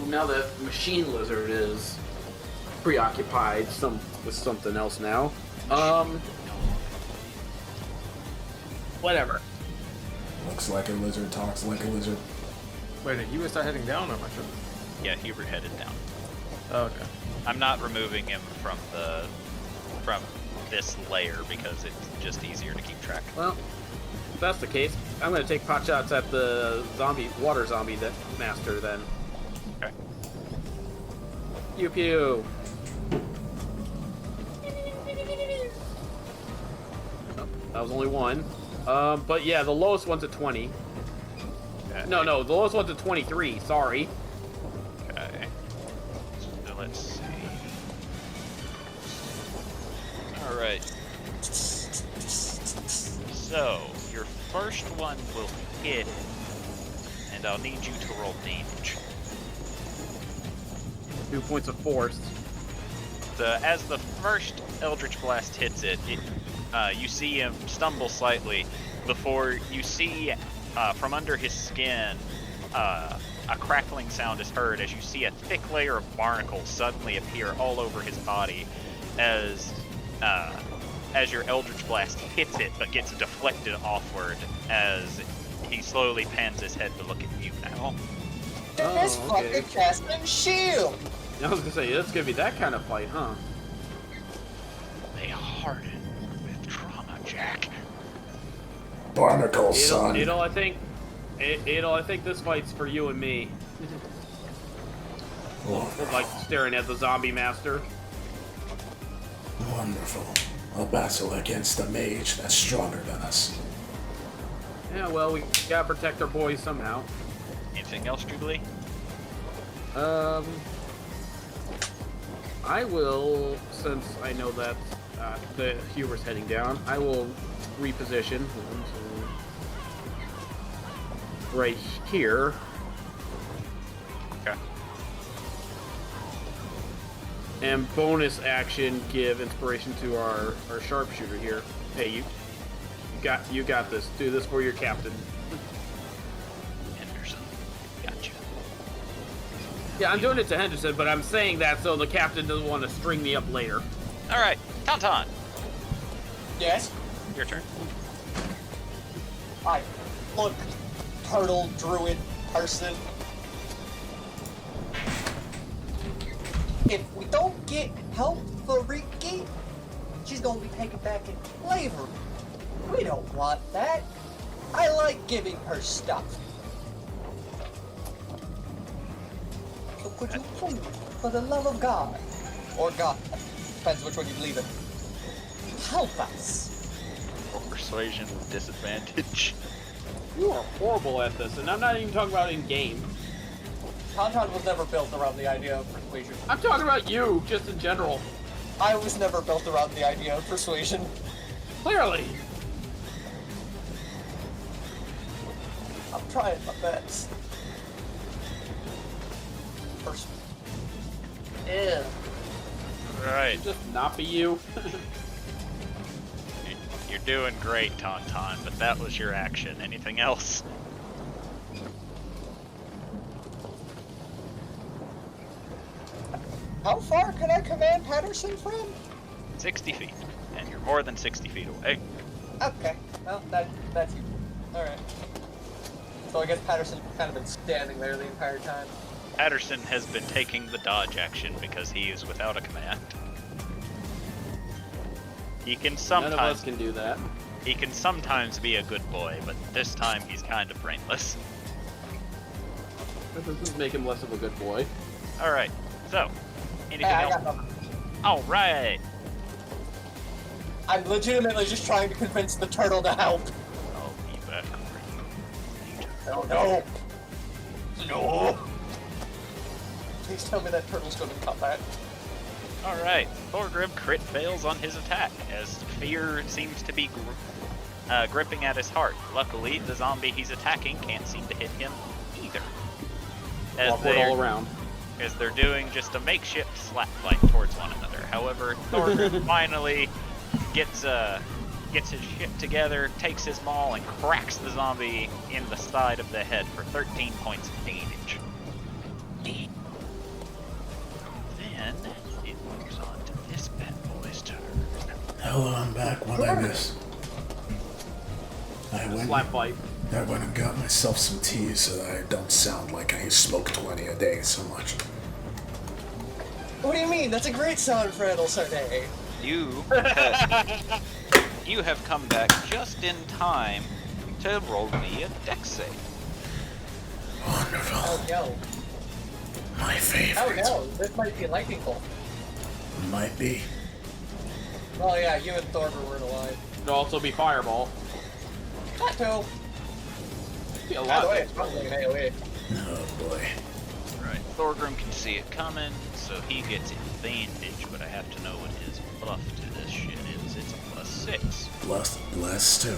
now that Machine Lizard is preoccupied with something else now. Whatever. Looks like a lizard, talks like a lizard. Wait, did Hubert start heading down or am I tripping? Yeah, Hubert headed down. Oh, okay. I'm not removing him from this layer because it's just easier to keep track. Well, if that's the case, I'm gonna take pot shots at the water zombie master then. Okay. Pew pew. Oh, that was only one. But yeah, the lowest one's at 20. Okay. No, the lowest one's at 23. Sorry. Okay. So let's see. Alright. So, your first one will hit, and I'll need you to roll damage. 2 points of force. As the first Eldritch Blast hits it, you see him stumble slightly before you see from under his skin a crackling sound is heard as you see a thick layer of barnacles suddenly appear all over his body as your Eldritch Blast hits it but gets deflected offward as he slowly pans his head to look at you now. This fucking casting shield! I was gonna say, it's gonna be that kind of fight, huh? They harden with trauma, Jack. Barnacles, son. Adel, I think this fight's for you and me. Like staring at the zombie master. Wonderful. A battle against a mage that's stronger than us. Yeah, well, we gotta protect our boys somehow. Anything else, Jubilee? I will, since I know that the Hubert's heading down, I will reposition right here. Okay. And bonus action, give inspiration to our sharpshooter here. Hey, you got this. Do this for your captain. Henderson. Gotcha. Yeah, I'm doing it to Henderson, but I'm saying that so the captain doesn't want to string me up later. Alright, Tauntaun, Yes? your turn. I look, turtle druid person. If we don't get help for Riki, she's gonna be taken back in slavery. We don't want that. I like giving her stuff. So could you please, for the love of God, or God, depends which one you believe in, help us? Or persuasion with disadvantage. You are horrible at this, and I'm not even talking about in game. Tauntaun was never built around the idea of persuasion. I'm talking about you, just in general. I was never built around the idea of persuasion. Clearly. I'm trying my best. Yeah. Right. Just not be you. You're doing great, Tauntaun, but that was your action. Anything else? How far can I command Patterson from? 60 feet. And you're more than 60 feet away. Okay. Well, that's you. Alright. So I guess Patterson's kind of been standing there the entire time. Patterson has been taking the dodge action because he is without a command. He can None of us sometimes can do that. he can sometimes be a good boy, but this time he's kind of brainless. That doesn't make him less of a good boy. Alright, so anything Hey, I else? got nothing. Alright. I'm legitimately just trying to convince the turtle to help. I'll be back. Oh no! No! Please tell me that turtle's going to come back. Alright, Thorgrim crit fails on his attack, as fear seems to be gripping at his heart. Luckily, the zombie he's attacking can't seem to hit him either. Walk it all around. As they're doing just a makeshift slap fight towards one another. However, Thorgrim finally gets his shit together, takes his maul, and cracks the zombie in the side of the head for 13 points of damage. Hello, I'm back. What I miss? I Slap pipe. went and got myself some tea so that I don't sound like I smoke 20 a day so much. What do you mean? That's a great sound for Edel Sarday. You have come back just in time to roll me a dex save. Wonderful. Oh no. My favorite. Oh no, this might be a lightning bolt. Might be. Oh yeah, you and Thorber weren't alive. Could also be fireball. That too. Be a By lot. the way, it's probably an AoE. Oh boy. Right. Thorgrim can see it coming, so he gets advantage, but I have to know what his buff to this shit is. It's a +6. Bless too.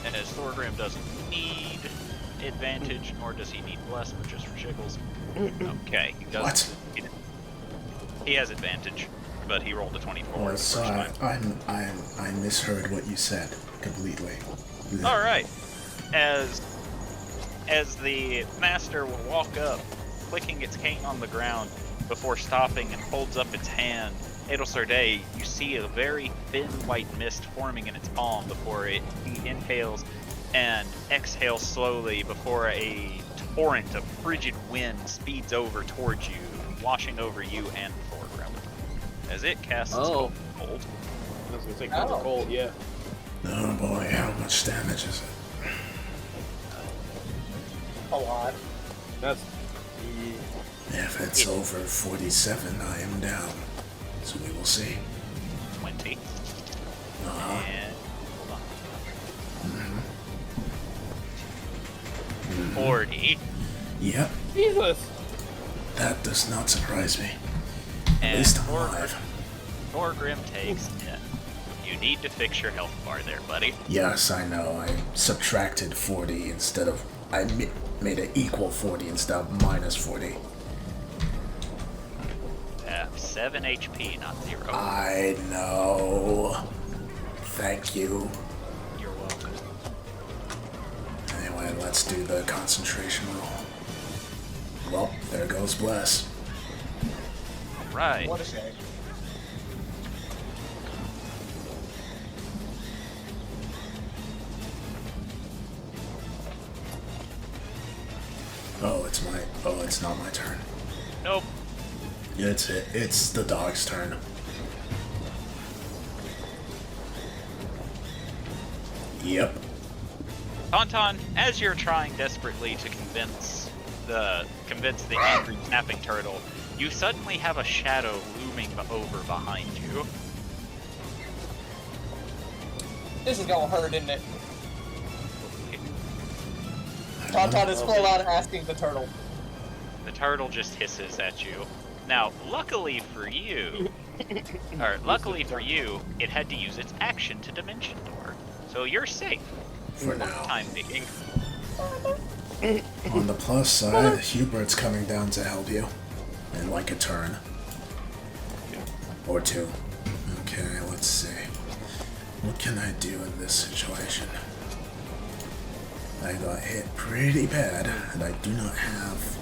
And as Thorgrim doesn't need advantage, nor does he need bless, but just for shiggles. Okay, he does. What? He has advantage, but he rolled a 24. Oh, the first sorry. time. I misheard what you said completely. All right. As the master will walk up, clicking its cane on the ground before stopping and holds up its hand, Adelsarday, you see a very thin white mist forming in its palm before he inhales and exhales slowly before a torrent of frigid wind speeds over towards you, washing over you and Thorgrim. As it casts its Oh. cold. I was gonna say cold, cold, yeah. Oh boy, how much damage is it? A lot. That's If it's over 47, I am down. So we will see. 20. Uh-huh. And hold on. 40. Yep, Jesus. that does not surprise me. At And least I'm alive. Thorgrim takes 10. You need to fix your health bar there, buddy. Yes, I know. I subtracted 40 instead of... I made it equal 40 instead of minus 40. 7 HP, not 0. I know. Thank you. You're welcome. Anyway, let's do the concentration roll. Well, there goes Bless. Right. What a shame. It's not my turn. Nope. It's the dog's turn. Yep. Tauntaun, as you're trying desperately to convince the angry snapping turtle, you suddenly have a shadow looming over behind you. This is gonna hurt, isn't it? Tauntaun is full on asking the turtle. The turtle just hisses at you. Now, luckily for you, it had to use its action to dimension door, so you're safe For for the now. time being. On the plus side, Hubert's coming down to help you. In like a turn. Or two. Okay, let's see. What can I do in this situation? I got hit pretty bad, and I do not have...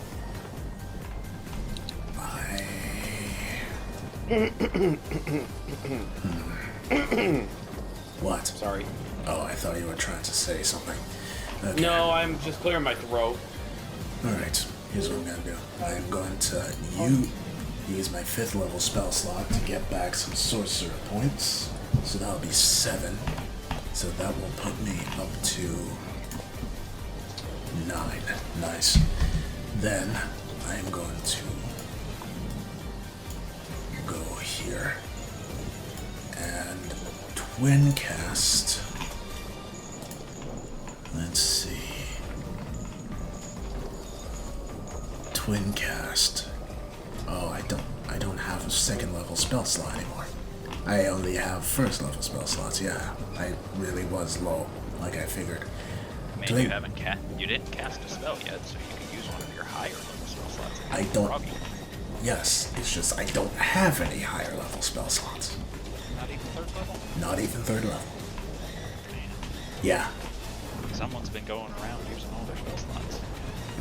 What? sorry. Oh, I thought you were trying to say something. Okay. No, I'm just clearing my throat. Alright, here's what I'm gonna do. I'm going to use my 5th level spell slot to get back some sorcerer points. So that'll be 7. So that will put me up to 9. Nice. Then I am going to go here and twin cast. Let's see. Twin cast. Oh, I don't have a 2nd level spell slot anymore. I only have 1st level spell slots. Yeah, I really was low, like I figured. Man, Do I- you didn't cast a spell yet, so you can use one of your higher level spell slots. I don't- Probably Yes, it's just I don't have any higher level spell slots. not even 3rd level. Not even 3rd level. Yeah. Someone's been going around using all their spell slots.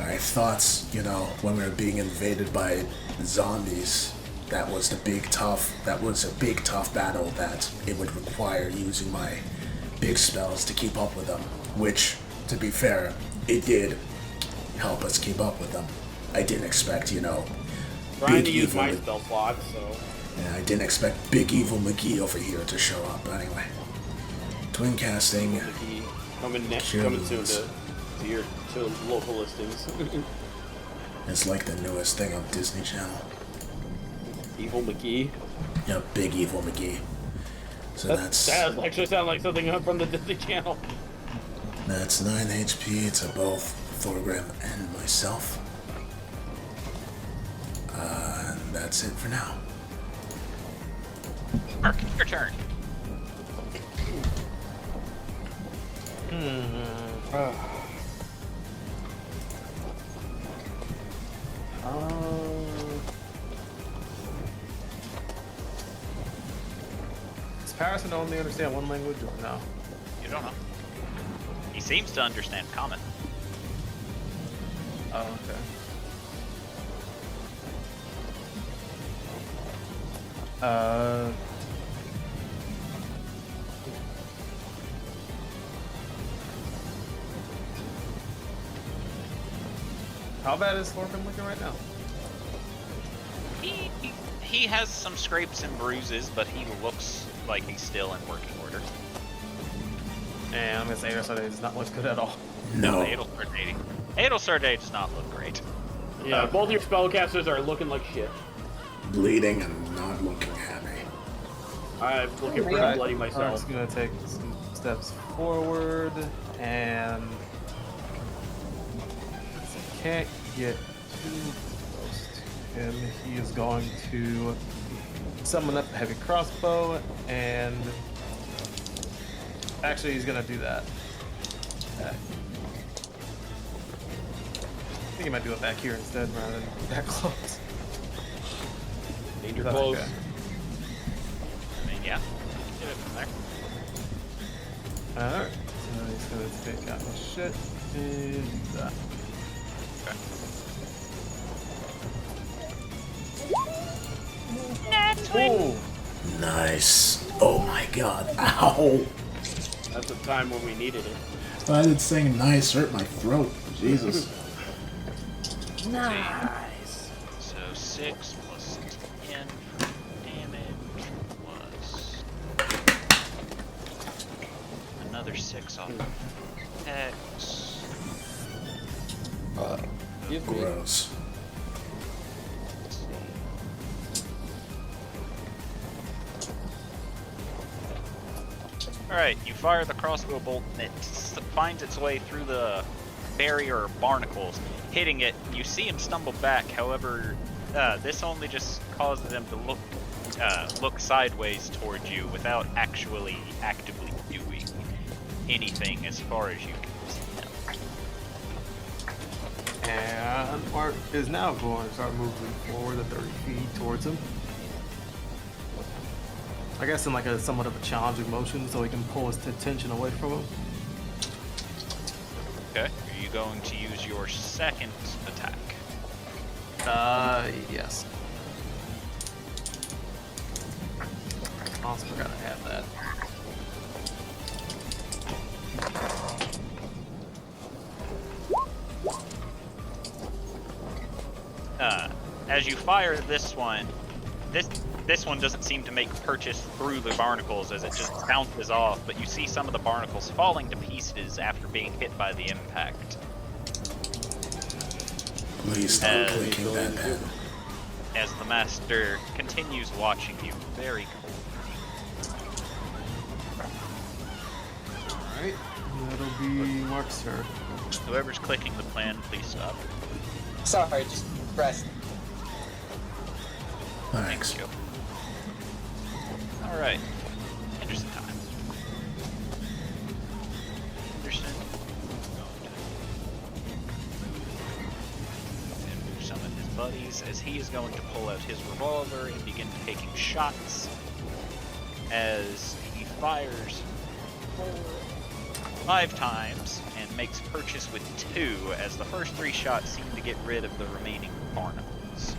I thought, you know, when we were being invaded by zombies, that was a big tough battle that it would require using my big spells to keep up with them, which, to be fair, it did help us keep up with them. I didn't expect, you know, Trying to use my spell slot, so... Yeah, I didn't expect Big Evil McGee over here to show up, but anyway. Twin casting. Coming soon to local listings. It's like the newest thing on Disney Channel. Evil McGee? Yep, Big Evil McGee. So That does actually sound like something from the Disney Channel. That's 9 HP to both Thorgrim and myself. And that's it for now. Mark, your turn. Does Parison only understand one language or no? You don't know. He seems to understand common. Oh, okay. How bad is Thorfinn looking right now? He has some scrapes and bruises, but he looks like he's still in working order. And I'm gonna say Aria does not look good at all. No. Adelsar Day does not look great. Yeah, both your spellcasters are looking like shit. Bleeding and not looking happy. I'm looking pretty bloody I'm myself. just gonna take some steps forward and since I can't get too close to him, he is going to summon up a heavy crossbow and actually he's gonna do that. I think he might do it back here instead rather than that close. Danger That's close. okay. I mean, yeah. Get it from there. Alright, so he's gonna take out my shit and do that. Oh! Nice. Oh my god. Ow. That's the time when we needed it. I did saying nice hurt my throat. Jesus. Nice. So 6 plus 10 for damage plus another 6 off X. Give me. Gross. Alright, you fire the crossbow bolt and it finds its way through the barrier of barnacles, hitting it. You see him stumble back, however, this only just causes him to look sideways towards you without actually actively doing anything as far as you can see him. And Mark is now going to start moving forward at 30 feet towards him. I guess in like a somewhat of a challenging motion so he can pull his attention away from him. Okay, are you going to use your second attack? Yes. Also forgot I had that. As you fire this one, this one doesn't seem to make purchase through the barnacles as it just bounces off, but you see some of the barnacles falling to pieces after being hit by the impact. Please stop clicking that pen. As the master continues watching you very coldly. Alright, that'll be Mark's turn. Whoever's clicking the plan, please stop. Sorry, just press. Thanks. Thank you. Alright. Henderson time. Henderson. And move some of his buddies as he is going to pull out his revolver and begin taking shots as he fires 4, 5 times and makes purchase with 2, as the first 3 shots seem to get rid of the remaining barnacles.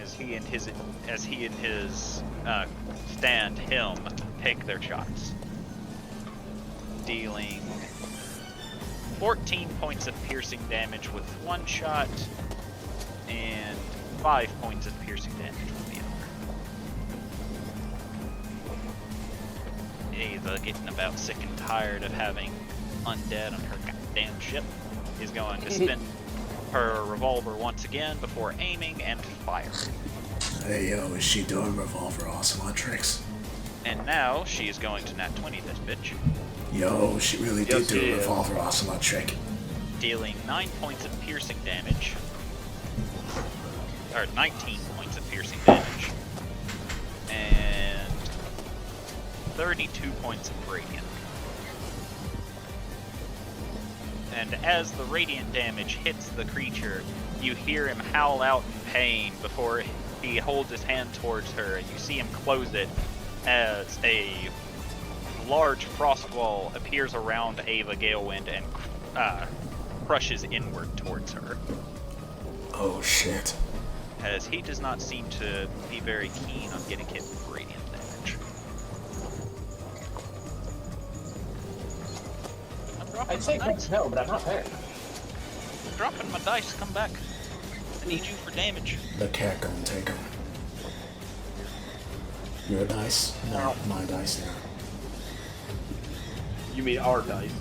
As he and his stand him take their shots, dealing 14 points of piercing damage with 1 shot and 5 points of piercing damage with the other. Ava, getting about sick and tired of having undead on her goddamn ship, is going to spin her revolver once again before aiming and firing. Hey, yo, is she doing revolver ocelot tricks? And now she is going to nat 20 this bitch, Yo, she really did do a revolver ocelot trick. dealing 9 points of piercing damage. Or 19 points of piercing damage. And 32 points of radiant. And as the radiant damage hits the creature, you hear him howl out in pain before he holds his hand towards her, and you see him close it as a large frost wall appears around Ava Galewind and crushes inward towards her. Oh shit. As he does not seem to be very keen on getting hit with radiant damage. I'm dropping I'd say my quick dice. no, but I'm not there. I'm dropping my dice. Come back. I need you for damage. The cat gonna take him. Your dice? No, my dice now. You mean our dice?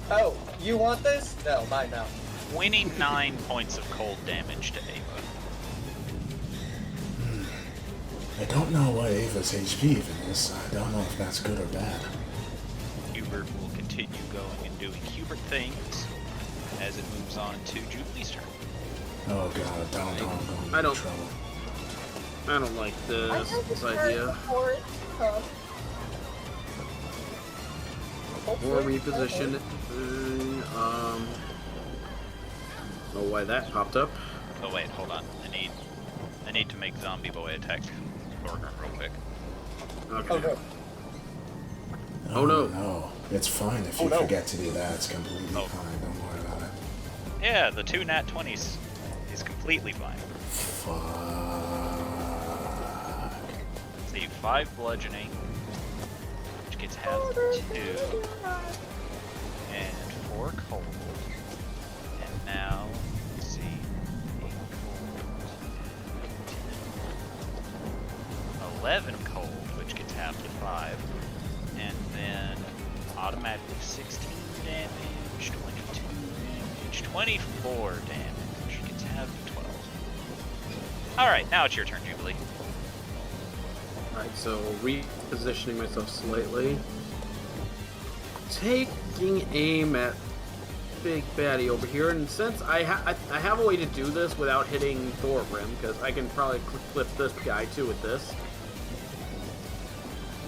Oh, you want this? No, mine now. 29 points of cold damage to Ava. I don't know what Ava's HP even is. I don't know if that's good or bad. Hubert will continue going and doing Hubert things as it moves on to Jubilee's turn. Oh god, don't I'm going I into don't- trouble. I don't like this idea. Or reposition it. Know why that popped up. Oh wait, hold on. I need to make Zombie Boy attack Thorgrim real quick. Okay. Oh, no. Oh, no. No, it's fine if you no. forget to do that. It's completely Oh. fine. Don't worry about it. Yeah, the 2 nat 20s is completely fine. Fuck. See, 5 bludgeoning, which gets half 2, and 4 cold, and now, let's see, 8 cold, 10, 11 cold, which gets half to 5, and then automatically 16 damage, 22 damage, 24 damage, gets half to 12. Alright, now it's your turn, Jubilee. Alright, so repositioning myself slightly. Taking aim at Big Baddie over here, and since I have a way to do this without hitting Thorgrim, because I can probably clip this guy too with this.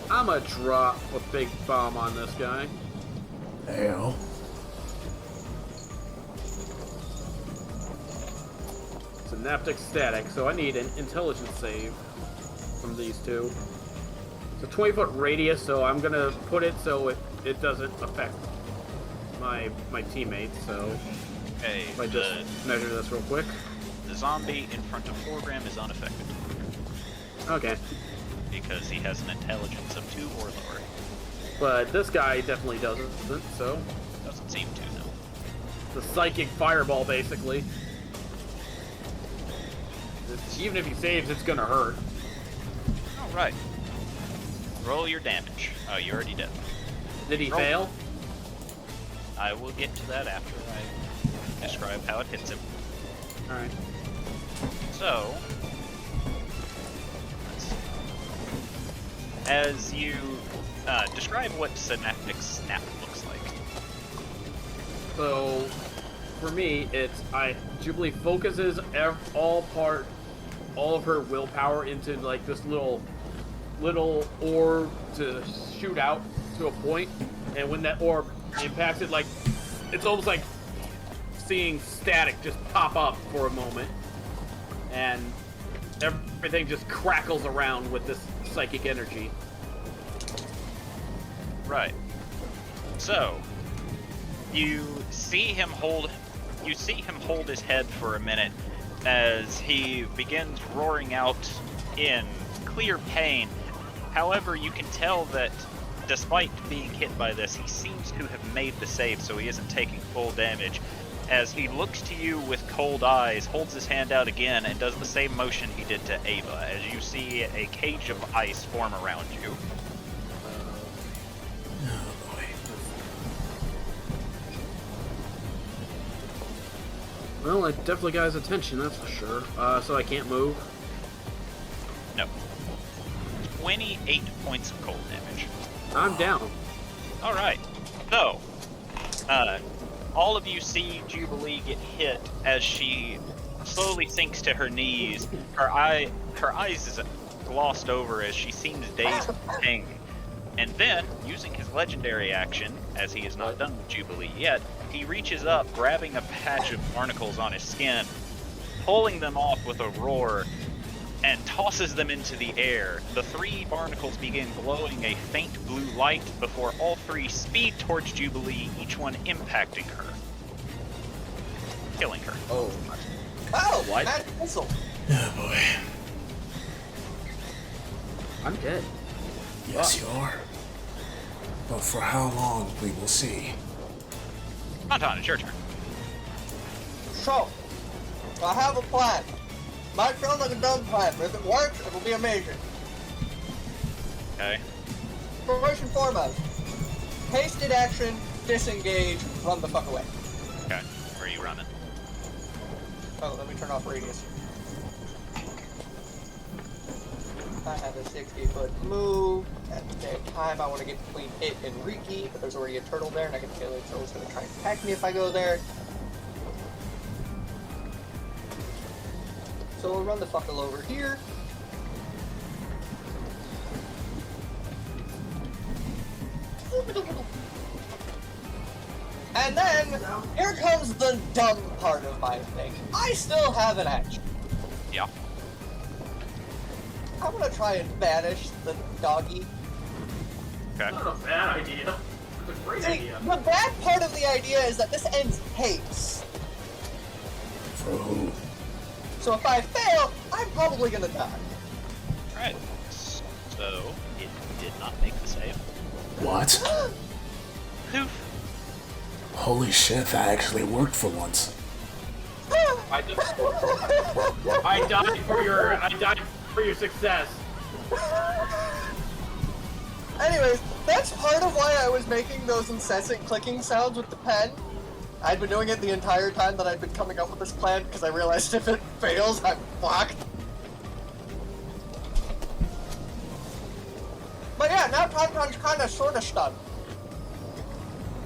I'm gonna drop a big bomb on this guy. Heyo. Synaptic static, so I need an intelligence save from these two. It's a 20-foot radius, so I'm gonna put it so it doesn't affect my teammates. So Okay, if I just measure this real quick. the zombie in front of Thorgrim is unaffected Okay, because he has an intelligence of 2 or lower. but this guy definitely doesn't. So Doesn't seem to, no. the psychic fireball, basically. Even if he saves, it's gonna hurt. Alright. Roll your damage. Oh, you already did. Did he Roll. fail? I will get to that after I describe how it hits him. All right. So, let's see. As you describe what synaptic snap looks like. So, for me, it's Jubilee focuses all of her willpower into like this little orb to shoot out to a point, and when that orb impacts it, like it's almost like seeing static just pop up for a moment, and everything just crackles around with this psychic energy. Right. So, you see him hold his head for a minute as he begins roaring out in clear pain. However, you can tell that despite being hit by this, he seems to have made the save, so he isn't taking full damage. As he looks to you with cold eyes, holds his hand out again, and does the same motion he did to Ava, as you see a cage of ice form around you. Oh boy. Well, I definitely got his attention, that's for sure. So I can't move. No. 28 points of cold damage. I'm down. Alright. So, all of you see Jubilee get hit as she slowly sinks to her knees. Her eyes is glossed over as she seems dazed with pain. And then, using his legendary action, as he is not done with Jubilee yet, he reaches up, grabbing a patch of barnacles on his skin, pulling them off with a roar, and tosses them into the air. The 3 barnacles begin glowing a faint blue light before all 3 speed towards Jubilee, each one impacting her. Killing her. Oh, oh, What? Mad missile. Oh boy. I'm dead. Yes, you are. But for how long, we will see. Anton, it's your turn. So, I have a plan. Might sound like a dumb plan, but if it works, it will be amazing. Okay. First and foremost, hasted action, disengage, run the fuck away. Okay. Where are you running? Oh, let me turn off radius. I have a 60-foot move. At the same time, I want to get between it and Riki, but there's already a turtle there, and I can feel it, so it's going to try and attack me if I go there. So we'll run the fuck all over here. And then, here comes the dumb part of my thing. I still have an action. Yeah. I'm gonna try and banish the doggy. Okay. Not a bad idea. It's a great See, idea. the bad part of the idea is that this ends haste. For who? So if I fail, I'm probably gonna die. Alright. So, it did not make the save. What? Poof. Holy shit, that actually worked for once. I died for your success. Anyways, that's part of why I was making those incessant clicking sounds with the pen. I'd been doing it the entire time that I'd been coming up with this plan because I realized if it fails, I'm fucked. But yeah, now Tonton's kinda sorta stunned.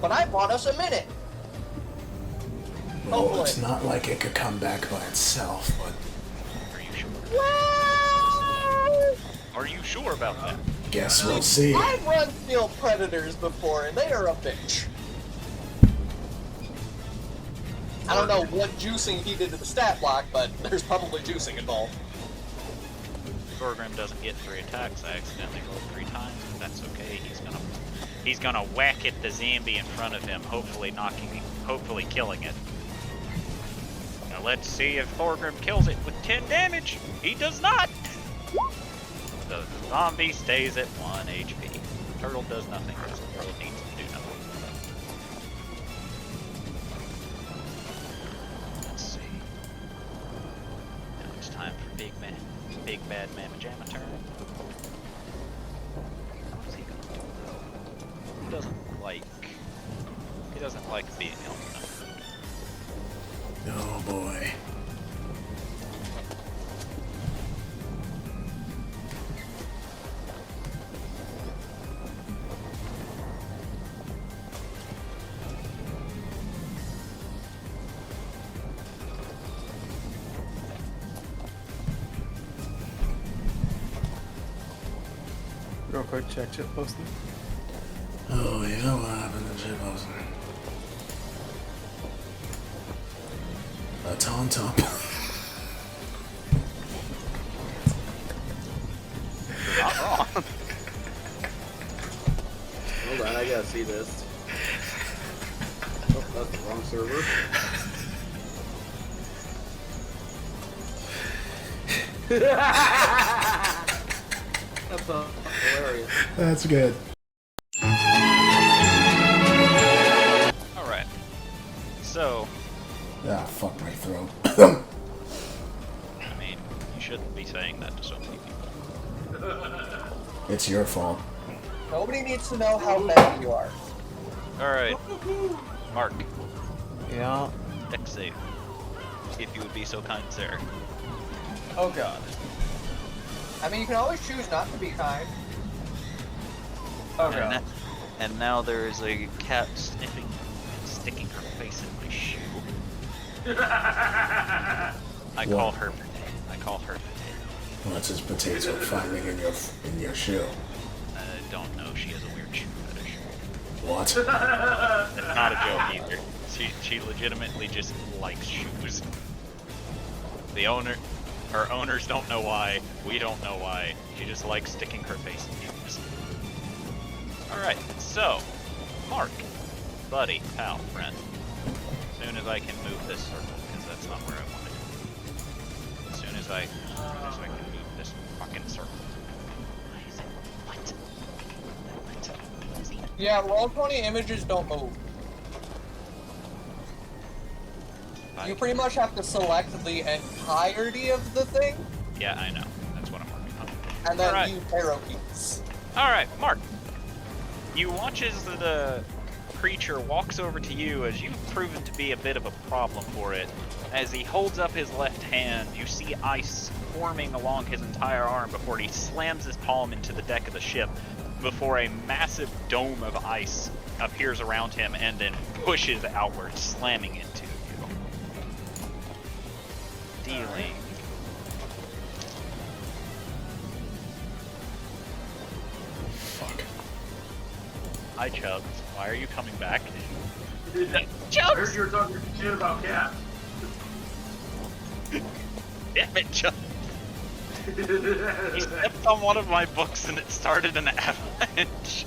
But I bought us a minute. Well, Hopefully. it's not like it could come back by itself, but Are you sure? Well, Are you sure about that? guess we'll see. I've run Steel Predators before, and they are a bitch. I don't know what juicing he did to the stat block, but there's probably juicing involved. Thorgrim doesn't get 3 attacks. I accidentally rolled 3 times, but that's okay. He's gonna whack at the zombie in front of him, hopefully killing it. Now let's see if Thorgrim kills it with 10 damage. He does not. The zombie stays at 1 HP. Turtle does nothing because the turtle needs to do nothing. Let's see. Now it's time for Big Bad Mamma Jamma turn. What's he gonna do though? He doesn't like being outnumbered. Oh boy. Real quick, check chip posting. Oh yeah, what happened to Chip Olsen? A Tauntaun. Not wrong. Hold on, I gotta see this. Oh, that's the wrong server. That's hilarious. That's good. Alright. So, Ah, fuck my throat. I mean, you shouldn't be saying that to so many people. It's your fault. Nobody needs to know how bad you are. Alright. Mark, Yeah. deck save. If you would be so kind, sir. Oh god. I mean, you can always choose not to be kind. Oh And, god. and now there is a cat sniffing, sticking her face in my shoe. I call her potato. I call her potato. What's this potato finding in your shoe? I don't know. She has a weird shoe fetish. What? It's not a joke either. She legitimately just likes shoes. Her owners don't know why. We don't know why. She just likes sticking her face in shoes. Alright, so, Mark, buddy, pal, friend. As soon as I can move this circle, because that's not where I want it. As soon as I can move this fucking circle. Why is it? What? What is he? Yeah, Roll20 images don't move. You pretty much have to select the entirety of the thing, Yeah, I know. That's what I'm working on. and then Alright. use arrow keys. Alright, Mark. You watch as the creature walks over to you as you've proven to be a bit of a problem for it. As he holds up his left hand, you see ice forming along his entire arm before he slams his palm into the deck of the ship before a massive dome of ice appears around him and then pushes outward, slamming into you. Dealing. Fuck. Hi, Chubbs. Why are you coming back? I heard you were talking shit about cats. Damn it, Chubbs. He stepped on one of my books and it started an avalanche.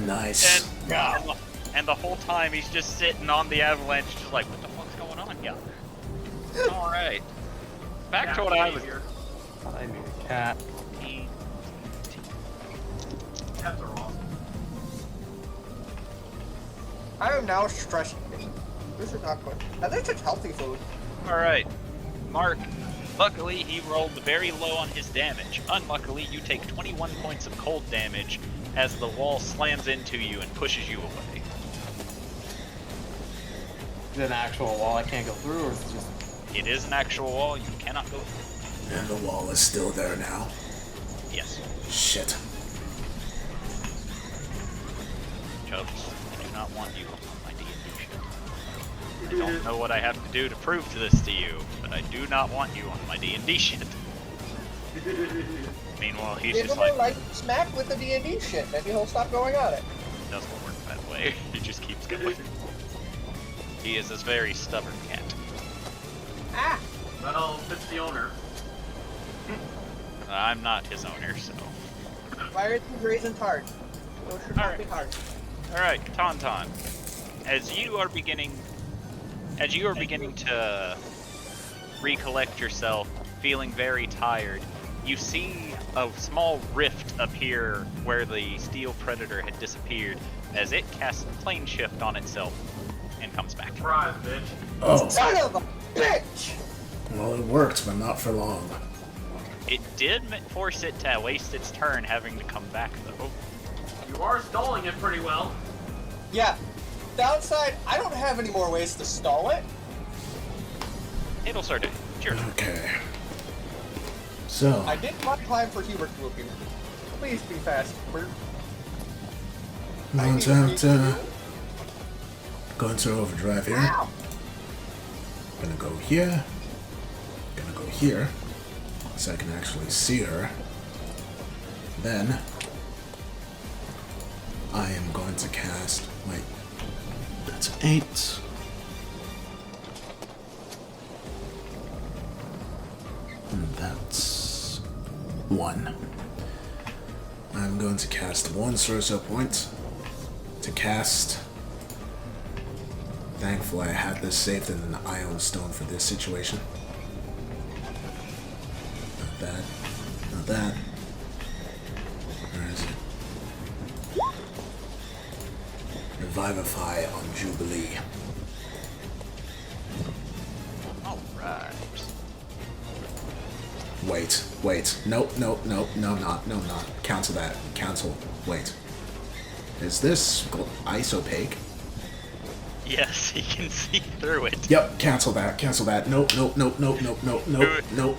Nice. And the whole time he's just sitting on the avalanche, just like, what the fuck's going on, yeah? Alright. Back to what I was. I need a cat. Cats are awesome. I am now stressed. This is not good. And this is healthy food. Alright. Mark, luckily he rolled very low on his damage. Unluckily, you take 21 points of cold damage as the wall slams into you and pushes you away. Is it an actual wall I can't go through, or is it just... It is an actual wall, you cannot go through. And the wall is still there now. Yes. Shit. Chubbs, I do not want you on my D&D ship. I don't know what I have to do to prove to this to you, but I do not want you on my D&D ship. Meanwhile, he's Give just him a like, light smack with the D&D shit. Maybe he'll stop going on it. it doesn't work that way. He just keeps going. He is a very stubborn cat. Ah! Well, it's the owner. I'm not his owner, so. Why are these raisins hard? Those should not be hard. Alright, Tauntaun. As you are beginning to recollect yourself, feeling very tired, you see a small rift appear where the steel predator had disappeared as it casts plane shift on itself and comes back. Surprise, bitch. Oh. Son of a bitch! Well, it worked, but not for long. It did force it to waste its turn having to come back, though. You are stalling it pretty well. Yeah. Downside, I don't have any more ways to stall it. It'll start doing. It's your turn. Okay. So, I didn't want time for Hubert to appear. Please be fast, Hubert. I'm going to go into overdrive here. Ow! Gonna go here. Gonna go here. So I can actually see her. Then I am going to cast. Wait. That's 8. And that's 1. I'm I'm going to cast one sorcerer point to cast. Thankfully, I had this saved in an ion stone for this situation. Not that. Not that. Where is it? Revivify on Jubilee. Alright. Wait. Nope, no, I'm not. Cancel that. Cancel. Wait. Is this ice opaque? Yes, he can see through it. Yep, cancel that. Nope.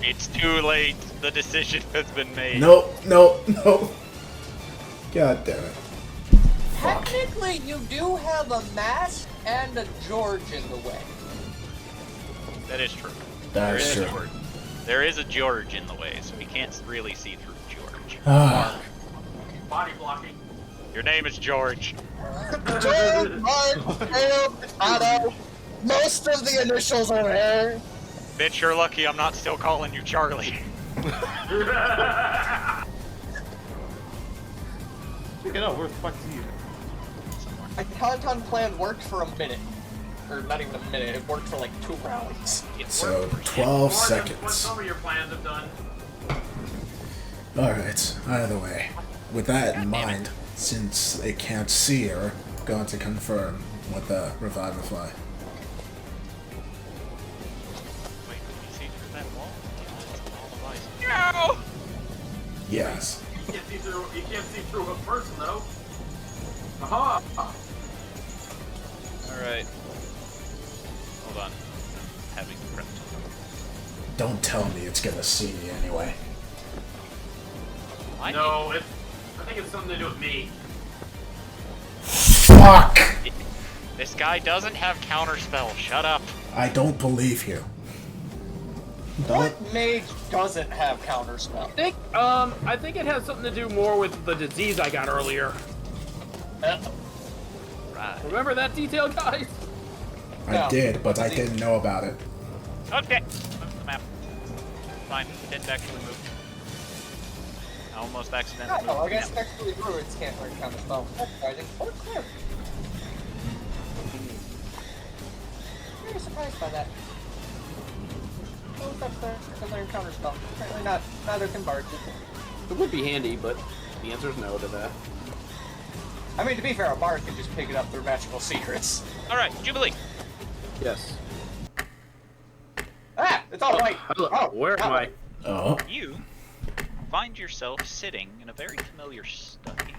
It's too late. The decision has been made. Nope. God damn it. Fuck. Technically, you do have a mask and a George in the way. That is true. That is There true. There is a George in the way, so he can't really see through George. Body blocking. Your name is George. George, Mark, Caleb, Otto. Most of the initials are there. Bitch, you're lucky I'm not still calling you Charlie. You know, where the fuck is you? My Tauntaun plan worked for a minute. Or not even a minute, it worked for like 2 rounds. So, 12 More than what seconds. some of your plans have done. Alright, either way. With that in mind, since it can't see her, I'm going to confirm with the Revivify. Wait, can you see through that wall? No! Yes. You can't see through a person though. Aha! Alright. Hold on. Having prepped. Don't tell me it's gonna see me anyway. No, I think it's something to do with me. Fuck! This guy doesn't have counterspell. Shut up. I don't believe you. What mage doesn't have counterspell? I think it has something to do more with the disease I got earlier. Right. Remember that detail, guys? I No. did, but I didn't know about it. Okay. Move the map. Fine. Didn't actually move. I almost accidentally moved. No, I the guess map. actually druids can't learn counterspell. That's surprising. Or cleric. Very surprised by that. Both up there can learn counterspell. Apparently not. Neither can bards. It would be handy, but the answer is no to that. I mean, to be fair, a bard can just pick it up through magical secrets. Alright, Jubilee. Yes. Ah! It's all white! Hello. Oh, Where am I? Oh. You find yourself sitting in a very familiar study.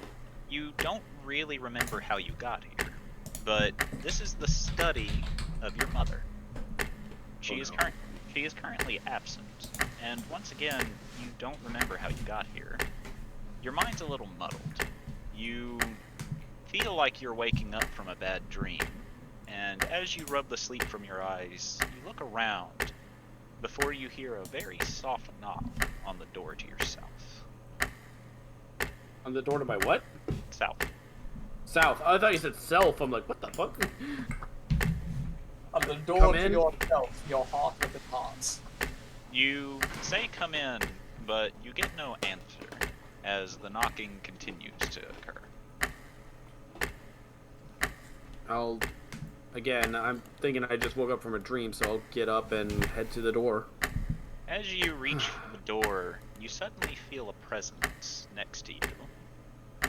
You don't really remember how you got here, but this is the study of your mother. She is currently absent, and once again, you don't remember how you got here. Your mind's a little muddled. You feel like you're waking up from a bad dream, and as you rub the sleep from your eyes, you look around before you hear a very soft knock on the door to your south. On the door to my what? South. South. I thought you said self. I'm like, what the fuck? On the door Come to in. yourself, your heart with the thoughts. You say come in, but you get no answer as the knocking continues to occur. Again, I'm thinking I just woke up from a dream, so I'll get up and head to the door. As you reach the door, you suddenly feel a presence next to you.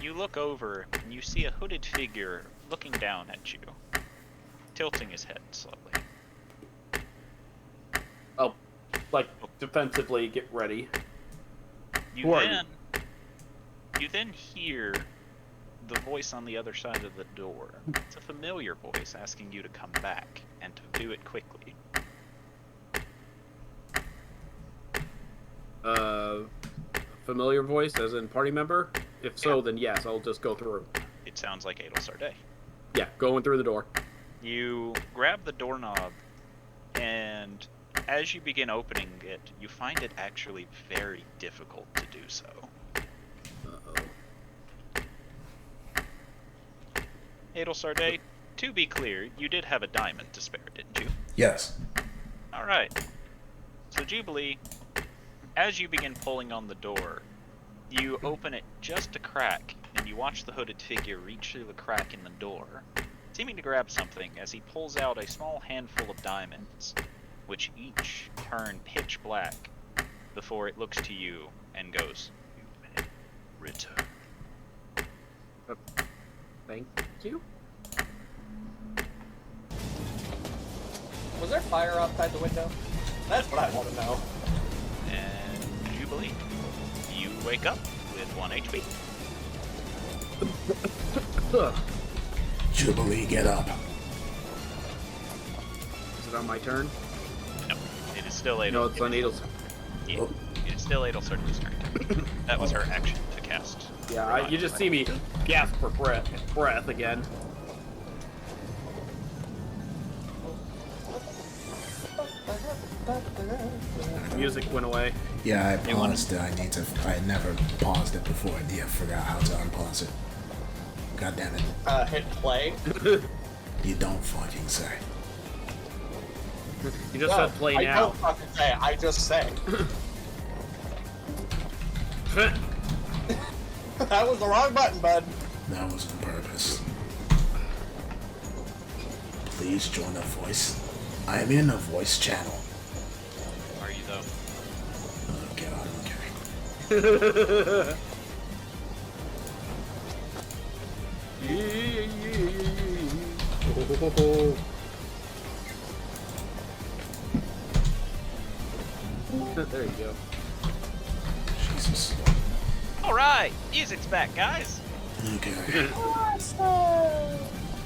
You look over and you see a hooded figure looking down at you, tilting his head slowly. I'll, like, defensively get ready. You Who are then hear the voice on the other side of the door. It's a familiar voice asking you to come back and to do it quickly. Familiar voice, as in party member? If so, then yes, I'll just go through. It sounds like Adel Sarday. Yeah, going through the door. You grab the doorknob, and as you begin opening it, you find it actually very difficult to do so. Uh-oh. Adel Sarday, to be clear, you did have a diamond to spare, didn't you? Yes. Alright. So Jubilee, as you begin pulling on the door, You open it just a crack, and you watch the hooded figure reach through the crack in the door, seeming to grab something as he pulls out a small handful of diamonds, which each turn pitch black before it looks to you and goes, "You may return." Thank you. Was there fire outside the window? That's what I want to know. And Jubilee, you wake up with 1 HP. Jubilee, get up. Is it on my turn? No, it is still Adel. No, it's on Adel's. Yeah, Oh. it is still Adel Surgeon's turn. That was her action to cast. Yeah, you just see me gasp for breath again. Music went away. Yeah, I paused it. I never paused it before. I forgot how to unpause it. God damn it. Hit play. You don't fucking say. You just said play I now. don't fucking say. I just say. That was the wrong button, bud. That was on purpose. Please join a voice. I am in a voice channel. Are you though? Oh god, okay. There you go. Jesus. Alright, music's back, guys. Okay.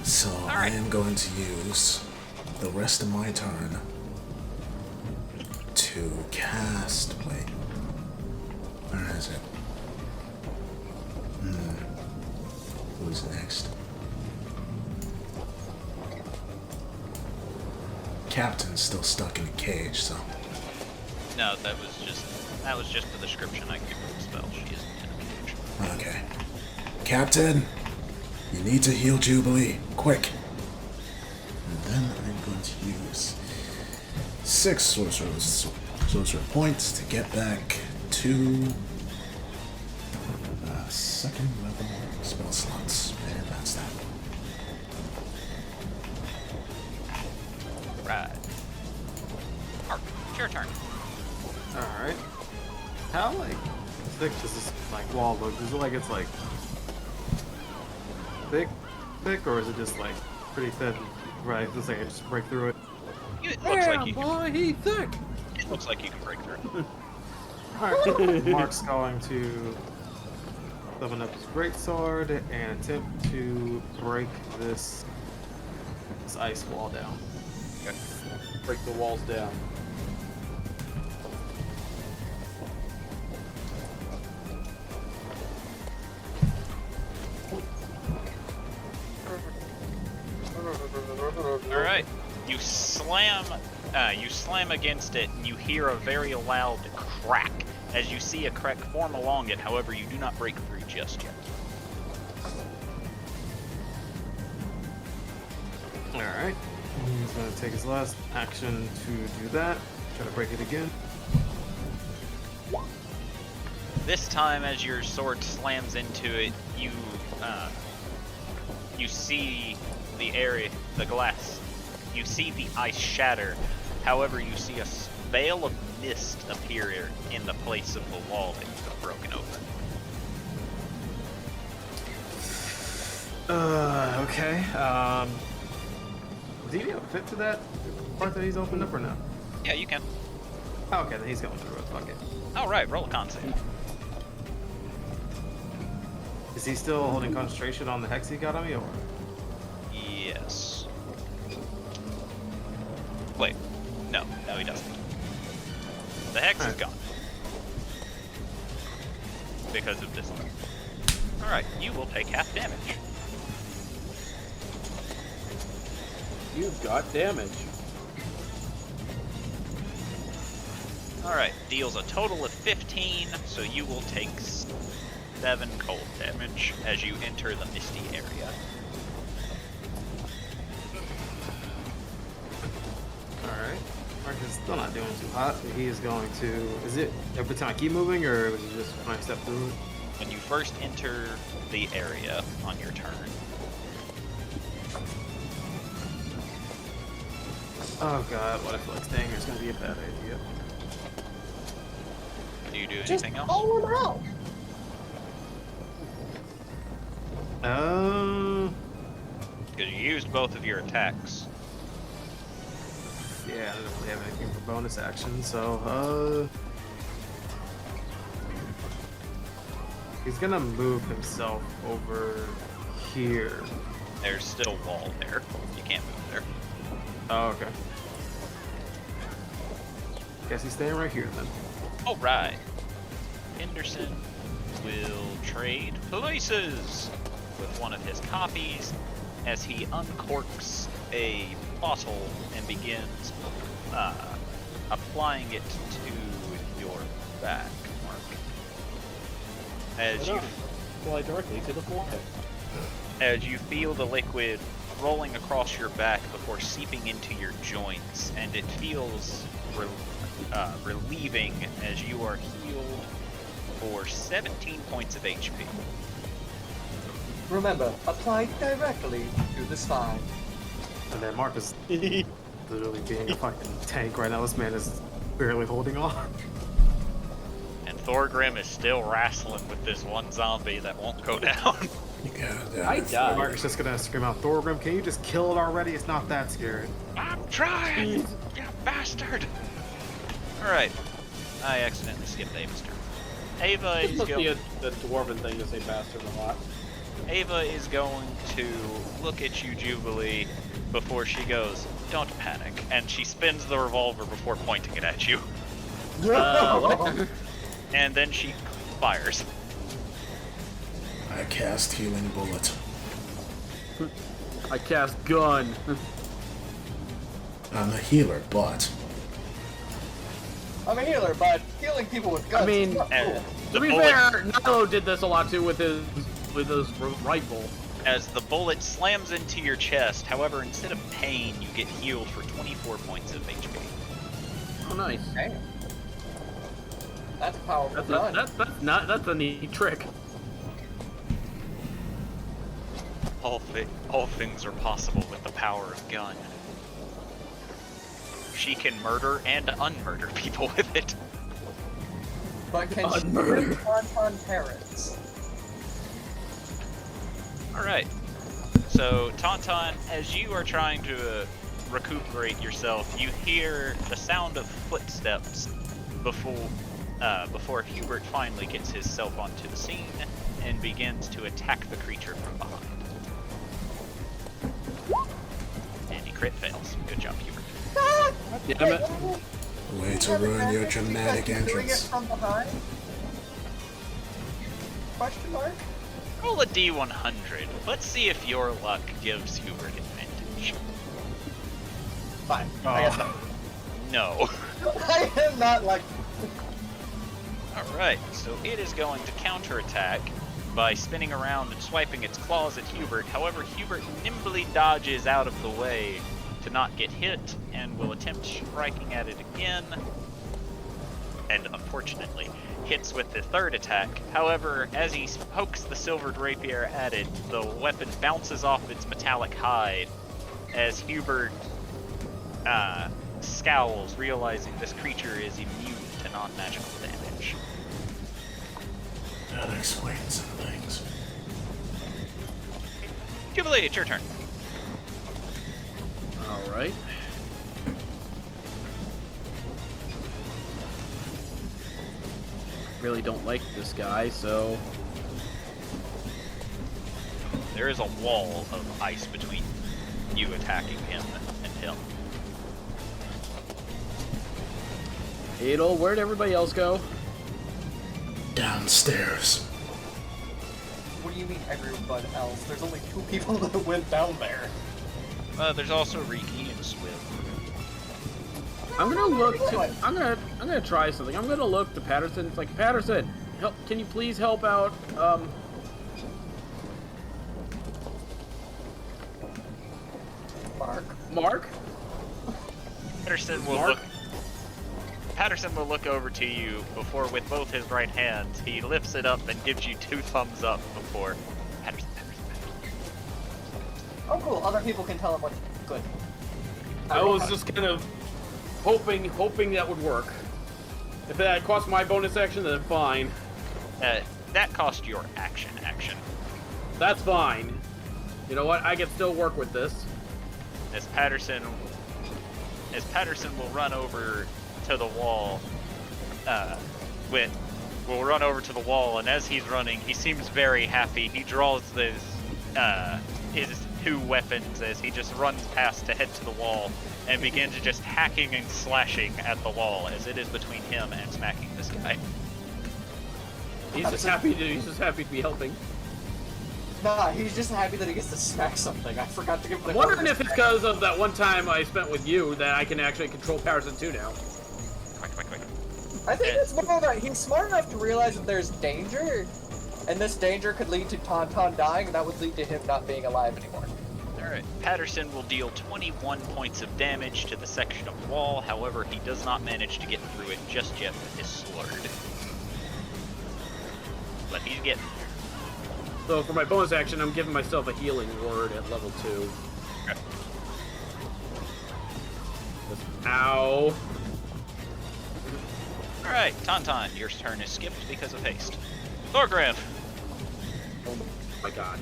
So I am going to use the rest of my turn to cast. Wait. Where is it? Who's next? Captain's still stuck in a cage, so. No, that was just the description I gave her the spell. She isn't in a cage. Okay. Captain, you need to heal Jubilee, quick. And then I'm going to use 6 sorcerer points to get back to second level spell slots, and that's that. Right. Mark, it's your turn. Alright. How, like, thick does this, like, wall look? Is it like it's, like, thick, or is it just, like, pretty thin? Right, it's like I just break through it. It looks like you can, boy, he thick. it looks like you can break through it. Alright, Mark's going to summon up his greatsword and attempt to break this ice wall down. Okay. Break the walls down. Alright. You slam against it, and you hear a very loud crack as you see a crack form along it. However, you do not break through just yet. Alright. He's going to take his last action to do that. Try to break it again. This time, as your sword slams into it, you see the area, the glass. You see the ice shatter. However, you see a veil of mist appear in the place of the wall that you have broken open. Okay. Does he be able to fit to that part that he's opened up or no? Yeah, you can. Okay, then he's going through it. Fuck it. Alright, roll a con save. Is he still holding concentration on the hex he got on me, or? Yes. Wait. No, he doesn't. The hex is gone. Because of this one. Alright, you will take half damage. You've got damage. Alright, deals a total of 15, so you will take 7 cold damage as you enter the misty area. Alright. Mark it's still not doing too hot. He is going to. Is it every time I keep moving, or is it just when I step through it? When you first enter the area on your turn, Oh god, what if like staying here is gonna be a bad idea? do you do Just anything else? call him out. Because you used both of your attacks. Yeah, I don't really have anything for bonus action, so he's gonna move himself over here. There's still a wall there. You can't move there. Oh, okay. Guess he's staying right here then. Alright. Henderson will trade places with one of his copies as he uncorks a bottle and begins applying it to your back, Mark. As you Fly directly to the forehead. as you feel the liquid rolling across your back before seeping into your joints, and it feels relieving as you are healed for 17 points of HP. Remember, apply directly to the spine. And then Mark is literally being a fucking tank right now. This man is barely holding on. And Thorgrim is still wrestling with this one zombie that won't go down. You got it. I died. Mark is just gonna scream out, Thorgrim, can you just kill it already? It's not that scary. I'm trying, you bastard! Alright, I accidentally skipped Ava's turn. Ava It is must be going. a dwarven thing to say bastard a lot. Ava is going to look at you, Jubilee, before she goes, "Don't panic," and she spins the revolver before pointing it at you. And then she fires. I cast Healing Bullet. I cast gun. I'm a healer, but I'm a healer, but healing people with guns I mean, is not cool. The To be bullet- fair, Nalo did this a lot too with his rifle. As the bullet slams into your chest, however, instead of pain, you get healed for 24 points of HP. Oh, nice. Damn. That's a powerful gun. That's a neat trick. All things are possible with the power of gun. She can murder and unmurder people with it. But can she Murder. bring Tauntaun parents? Alright. So, Tauntaun, as you are trying to recuperate yourself, you hear the sound of footsteps before Hubert finally gets himself onto the scene and begins to attack the creature from behind. And he crit fails. Good job, Hubert. Damn it. way to ruin your dramatic Doing it entrance. from behind? Question mark? Roll a D100. Let's see if your luck gives Hubert advantage. Fine. I guess not. No. I am not like. Alright, so it is going to counterattack by spinning around and swiping its claws at Hubert. However, Hubert nimbly dodges out of the way to not get hit and will attempt striking at it again. And unfortunately, hits with the third attack. However, as he pokes the silvered rapier at it, the weapon bounces off its metallic hide as Hubert scowls, realizing this creature is immune to non-magical damage. That explains some things. Jubilee, it's your turn. Alright. Really don't like this guy, so There is a wall of ice between you attacking him and him. Adel, where'd everybody else go? Downstairs. What do you mean everyone else? There's only 2 people that went down there. There's also Riki and Swift. I'm gonna look to, I'm gonna try something. I'm gonna look to Patterson. It's like, Patterson, help, can you please help out Mark. Mark? Patterson will Mark? look. Patterson will look over to you before, with both his right hands, he lifts it up and gives you 2 thumbs up before. Patterson. Oh, cool. Other people can tell him what's good. I was just kind of hoping that would work. If that cost my bonus action, then fine. That cost your action. That's fine. You know what? I can still work with this. As Patterson will run over to the wall, will run over to the wall, and as he's running, he seems very happy. He draws his 2 weapons as he just runs past to head to the wall and begins just hacking and slashing at the wall as it is between him and smacking this guy. He's just happy to be helping. Nah, he's just happy that he gets to smack something. I forgot to give him I'm wondering if it's because of that one time I spent with you that I can actually control Patterson 2 now. Quick. I think it's more that he's smart enough to realize that there's danger, and this danger could lead to Tauntaun dying, and that would lead to him not being alive anymore. Alright, Patterson will deal 21 points of damage to the section of wall, however, he does not manage to get through it just yet with his sword. But he's getting there. So for my bonus action, I'm giving myself a healing word at level 2. Okay. Ow. Alright, Tauntaun, your turn is skipped because of haste. Thorgrim! Oh my god.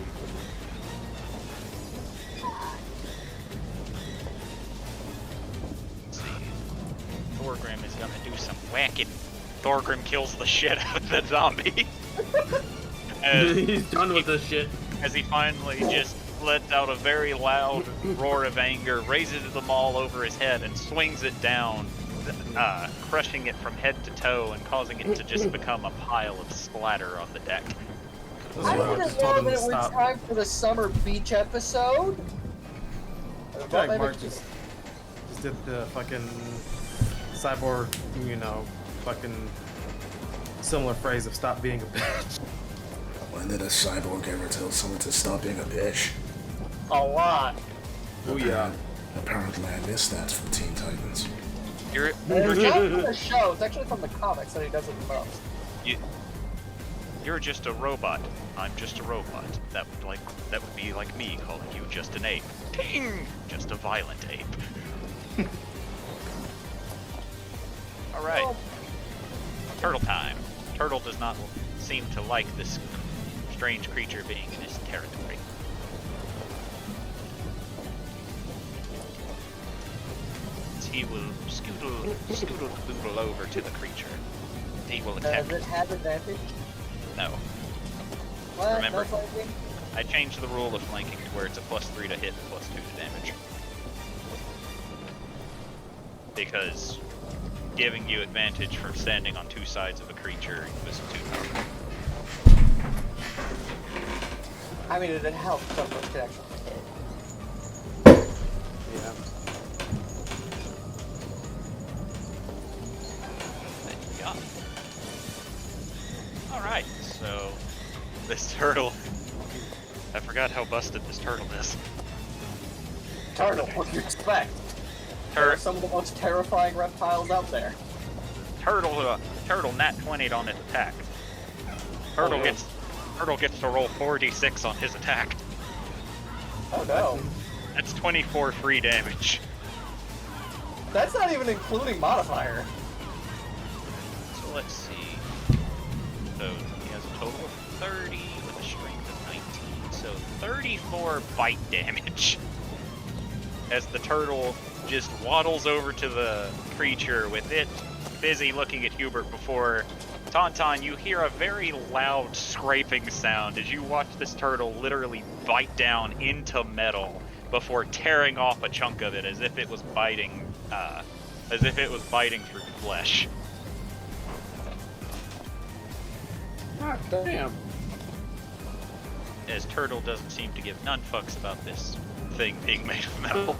Let's see. Thorgrim is gonna do some whacking. Thorgrim kills the shit out of the zombie. He's done with this shit. As he finally just lets out a very loud roar of anger, raises the maul over his head and swings it down, crushing it from head to toe and causing it to just become a pile of splatter on the deck. I didn't know that it was time for the summer beach episode. I feel like Mark just did the fucking cyborg, fucking similar phrase of "stop being a bitch." When did a cyborg ever tell someone to stop being a bitch? A lot. Oh yeah. Apparently I missed that from Teen Titans. It's not from the show, it's actually from the comics that he does it the most. You're just a robot. I'm just a robot. That would be like me calling you just an ape. Ting! Just a violent ape. Alright. Oh. Turtle time. Turtle does not seem to like this strange creature being in his territory. He will scoodle over to the creature. He will attempt. Does it have advantage? No. What? Remember, No flanking? I changed the rule of flanking to where it's a +3 to hit and +2 to damage. Because giving you advantage for standing on 2 sides of a creature was too powerful. I mean, it helped so much could actually hit. Yeah. Yeah. Alright, so this turtle. I forgot how busted this turtle is. Turtle, what do you expect? They're some of the most terrifying reptiles out there. Turtle nat 20'd on his attack. Turtle gets to roll 4d6 on his attack. Oh no. That's 24 free damage. That's not even including modifier. So let's see. So he has a total of 30 with a strength of 19. So 34 bite damage. As the turtle just waddles over to the creature with it busy looking at Hubert before Tauntaun, you hear a very loud scraping sound as you watch this turtle literally bite down into metal before tearing off a chunk of it as if it was biting through flesh. Ah, damn. As Turtle doesn't seem to give none fucks about this thing being made of metal.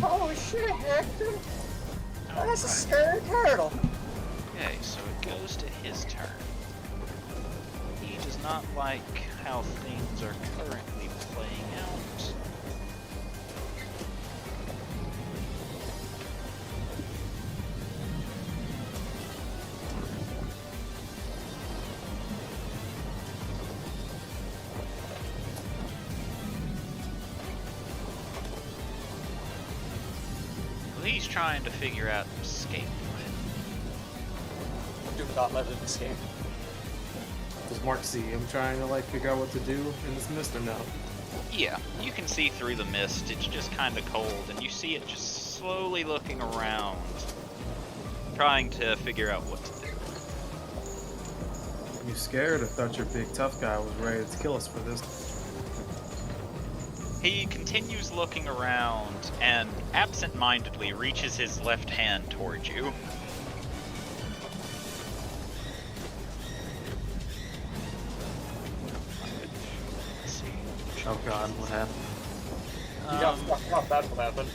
Oh shit, Hector! That's a scary turtle. Okay, so it goes to his turn. He does not like how things are currently playing out. he's trying to figure out an escape plan. Do not let it escape. Does Mark see him trying to like figure out what to do in this mist or no? Yeah, you can see through the mist. It's just kind of cold, and you see it just slowly looking around, trying to figure out what to do. You scared? I thought your big tough guy was ready to kill us for this. He continues looking around and absent-mindedly reaches his left hand towards you. Let's see. Oh god, what happened? You got fucked up, that's what happened.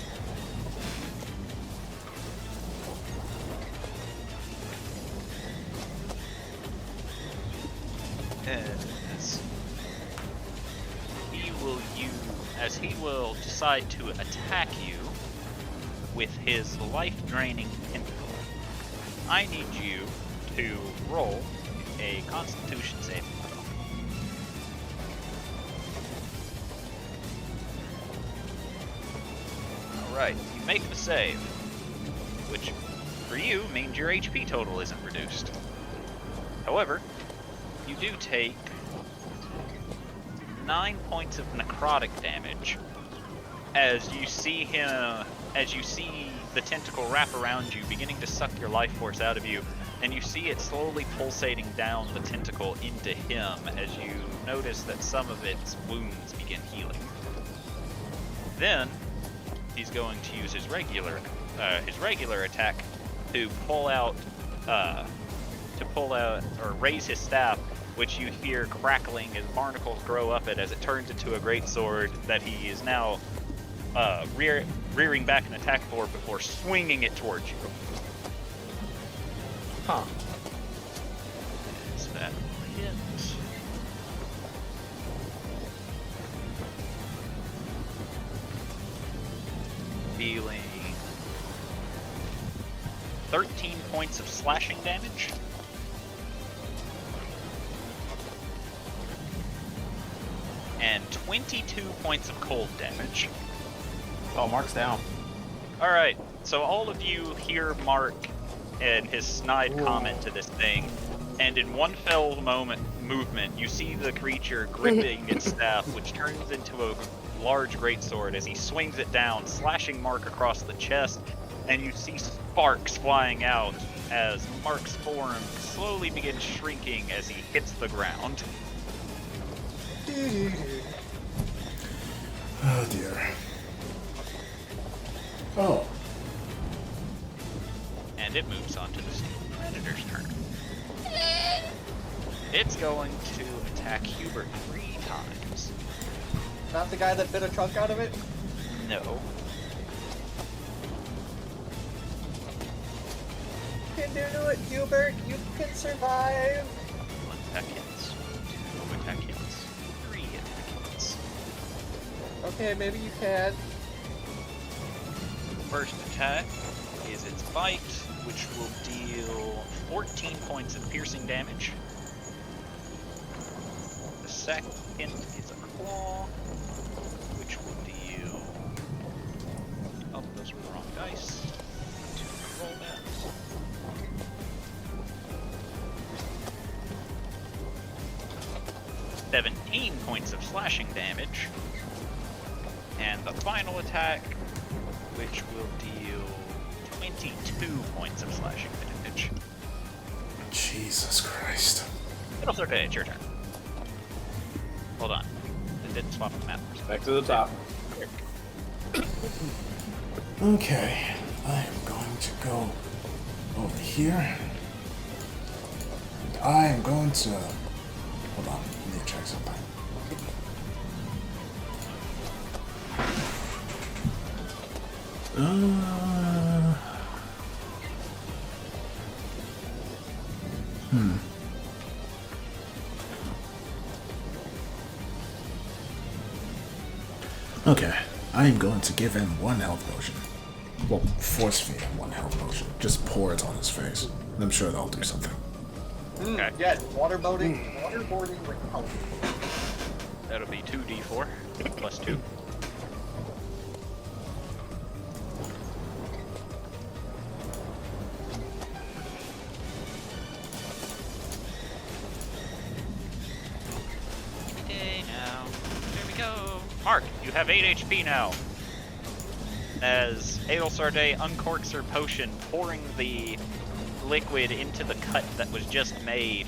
He will decide to attack you with his life-draining tentacle. I need you to roll a Constitution saving throw. Alright, you make the save, which for you means your HP total isn't reduced. However, you do take 9 points of necrotic damage as you see the tentacle wrap around you, beginning to suck your life force out of you, and you see it slowly pulsating down the tentacle into him as you notice that some of its wounds begin healing. Then he's going to use his regular attack to pull out or raise his staff, which you hear crackling as barnacles grow up it as it turns into a great sword that he is now rearing back an attack for before swinging it towards you. Huh. Is that hit? Dealing 13 points of slashing damage. And 22 points of cold damage. Oh, Mark's down. Alright, so all of you hear Mark and his snide comment to this thing, and in one fell movement, you see the creature gripping its staff, which turns into a large greatsword as he swings it down, slashing Mark across the chest, and you see sparks flying out as Mark's form slowly begins shrinking as he hits the ground. Oh dear. Oh. And it moves on to the Steel Predator's turn. It's going to attack Hubert 3 times. Not the guy that bit a chunk out of it? No. You can do it, Hubert. You can survive. 1 attack hits. 2 attack hits. 3 attack hits. Okay, maybe you can. First attack is its bite, which will deal 14 points of piercing damage. The second is a claw, which will deal... Oh, those were the wrong dice. To roll that. $17 points of slashing damage. And the final attack, which will deal 22 points of slashing damage. Jesus Christ. It's okay, it's your turn. Hold on. It didn't swap the map. Back to the top. Okay, I am going to go over here. And I am going to... Hold on, I need to check something. Okay, I am going to give him 1 health potion. Well, force feed him 1 health potion. Just pour it on his face. I'm sure that'll do something. Okay. Yeah, waterboarding repellent. That'll be 2d4 plus 2. Mark, you have 8 HP now. As Adelsarday uncorks her potion, pouring the liquid into the cut that was just made,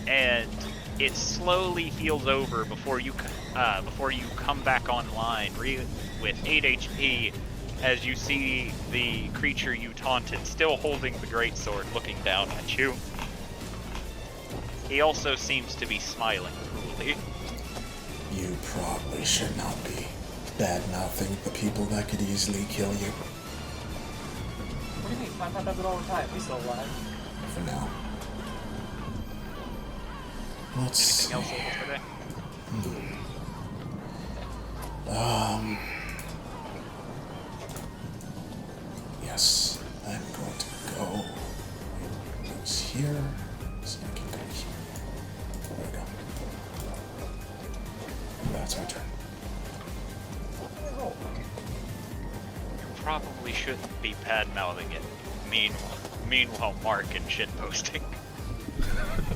and it slowly heals over before you come back online with 8 HP. As you see the creature you taunted still holding the greatsword, looking down at you. He also seems to be smiling cruelly. You probably should not be bad-mouthing the people that could easily kill you. What do you mean? Tom does it all the time. He's still alive. For now. Let's see. Anything else over there? Yes, I'm going to go. It's here, so I can go here. There we go. That's my turn. Probably shouldn't be bad-mouthing it. Meanwhile, Mark and shitposting.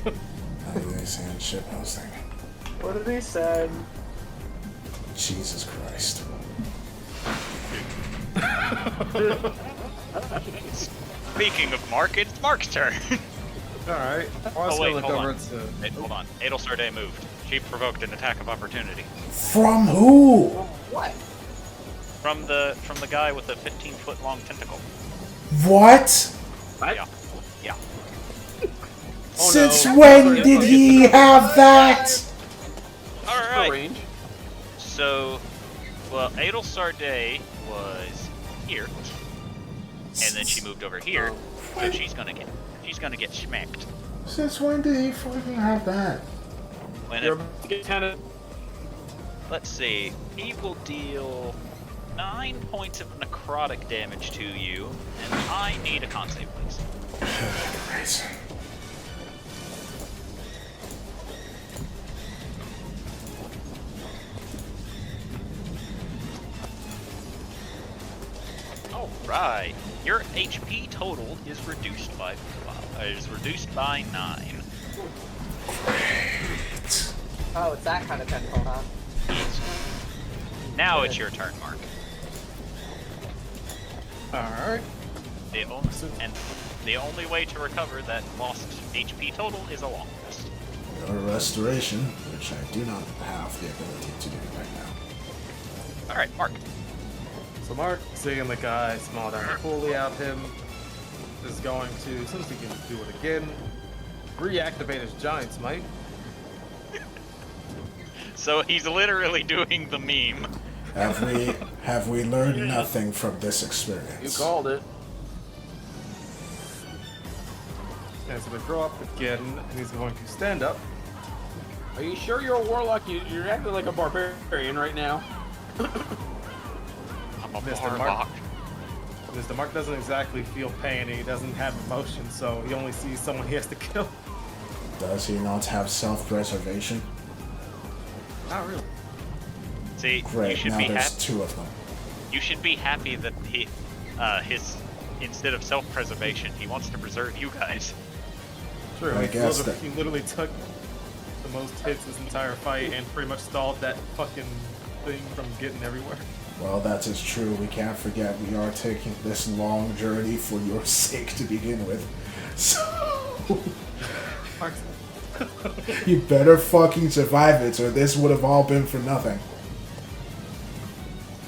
How do they say in shitposting? What did he say? Jesus Christ. Speaking of Mark, it's Mark's turn. Alright. Oh wait, hold on. Wait, hold on. Adelsarday moved. She provoked an attack of opportunity. From who? What? From the guy with the 15-foot long tentacle. What? Yeah. Yeah. Since when did he have that? Alright. Range. So, well, Adelsarday was here, and then she moved over here, so she's gonna get smacked. Since when did he fucking have that? Whenever, Kind of. let's see, he will deal 9 points of necrotic damage to you, and I need a con save, please. Right. Alright, your HP total is reduced by 9. Oh, it's that kind of tentacle, huh? Now it's your turn, Mark. Alright. The only way to recover that lost HP total is a long rest. Or restoration, which I do not have the ability to do right now. Alright, Mark. So Mark, seeing the guy smile down fully at him, is going to, since he can do it again, reactivate his giant smite. So he's literally doing the meme. Have we learned nothing from this You experience? called it. And so they grow up again, and he's going to stand up. Are you sure you're a warlock? You're acting like a barbarian right now. I'm a Mr. Mark. Mr. Mark doesn't exactly feel pain, and he doesn't have emotion, so he only sees someone he has to kill. Does he not have self-preservation? Not really. See, you Great, should now be there's happy. 2 of them. You should be happy that his instead of self-preservation, he wants to preserve you guys. True. I guess He literally took the most hits this entire fight and pretty much stalled that fucking thing from getting everywhere. Well, that is true. We can't forget we are taking this long journey for your sake to begin with. So you better fucking survive it, or this would have all been for nothing.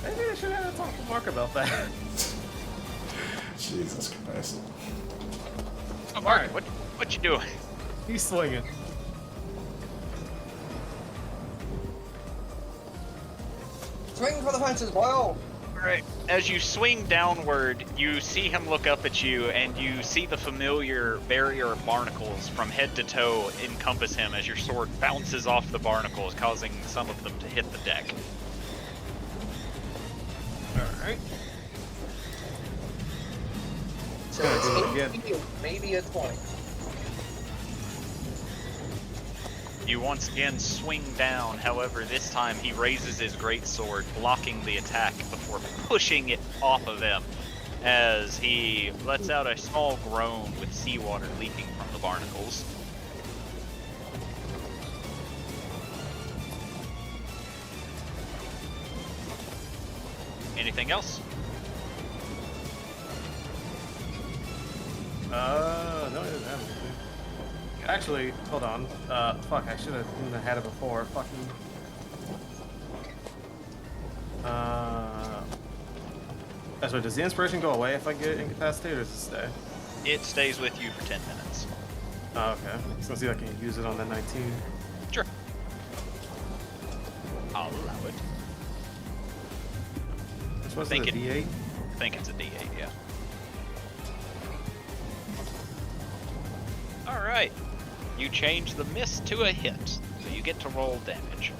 Maybe I should have talked to Mark about that. Jesus Christ. Oh, Mark, what you doing? He's swinging. Swing for the fences, boy! Alright, as you swing downward, you see him look up at you, and you see the familiar barrier of barnacles from head to toe encompass him as your sword bounces off the barnacles, causing some of them to hit the deck. Alright. So Gonna do it it's again. maybe a 20. You once again swing down, however, this time he raises his greatsword, blocking the attack before pushing it off of him, as he lets out a small groan with seawater leaking from the barnacles. Anything else? No, he doesn't have anything. Actually, hold on. Fuck, I should have had it before. Fucking. That's right. Does the inspiration go away if I get incapacitated, or does it stay? It stays with you for 10 minutes. Oh, okay. So let's see if I can use it on the 19. Sure. I'll allow it. Which was Think it, a D8? I think it's a D8, yeah. Alright. You change the miss to a hit, so you get to roll damage.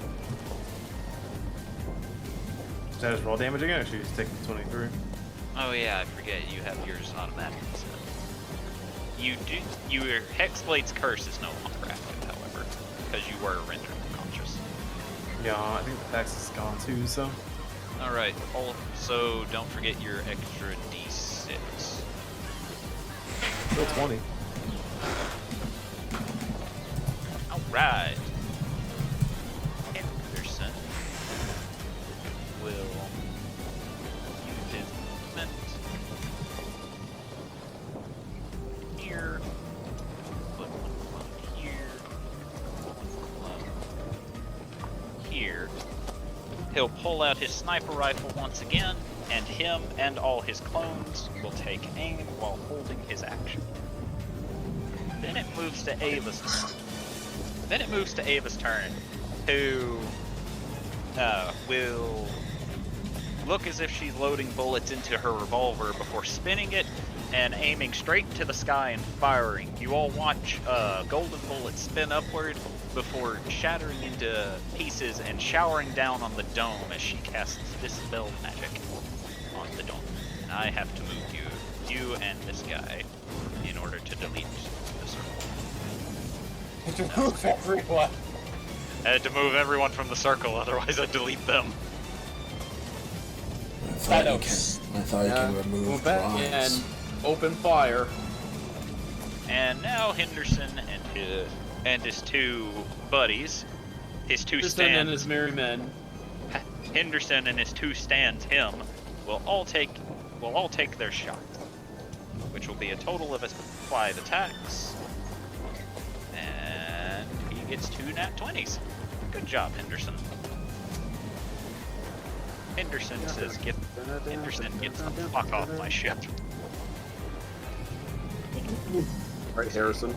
Should I just roll damage again, or should you just take the 23? Oh yeah, I forget, you have yours automatic. So. Your Hexblade's curse is no longer active, however, because you were rendered unconscious. Yeah, I think the tax is gone too, so. Alright, so don't forget your extra D6. Still 20. Alright. Henderson will use his movement here. Put one here. One here. He'll pull out his sniper rifle once again, and him and all his clones will take aim while holding his action. Then it moves to Ava's turn. Who will look as if she's loading bullets into her revolver before spinning it and aiming straight to the sky and firing. You all watch golden bullets spin upward before shattering into pieces and showering down on the dome as she casts Dispel Magic on the dome. And I have to move you and this guy in order to delete the circle. To move everyone. I had to move everyone from the circle, otherwise I'd delete them. I thought you can remove move back drawings. and open fire. And now Henderson and his two buddies, his two Henderson and his stands, merry men. Henderson and his two stands, him, will all take their shot, which will be a total of 5 attacks. And he gets 2 nat 20s. Good job, Henderson. Henderson says, Henderson gets the fuck off my ship. Right, Harrison.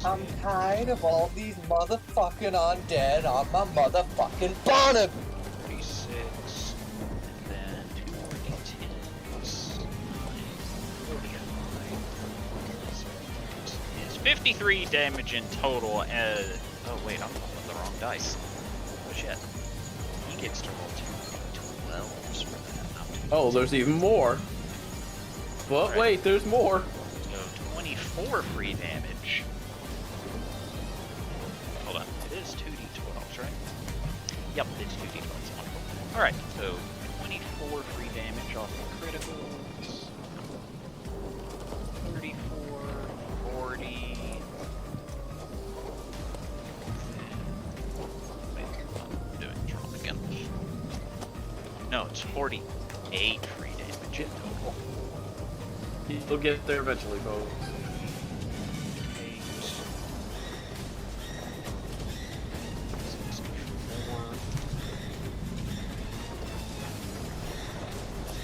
I'm tired of all these motherfucking undead on my motherfucking bottom. 36, and then 2 more d10s. 45 is 53 damage in total. Oh wait, I'm rolling the wrong dice. Oh shit. He gets to roll 2 12s for that. Not 2. Oh, there's even more. But Right. wait, there's more. So 24 free damage. Hold on, it is 2d12s, right? Yep, it's 2d12s. Wonderful. Alright, so 24 free damage off the criticals. 34, 40. Wait, I'm doing this wrong again. No, it's 48 free damage in total. You'll get there eventually, folks.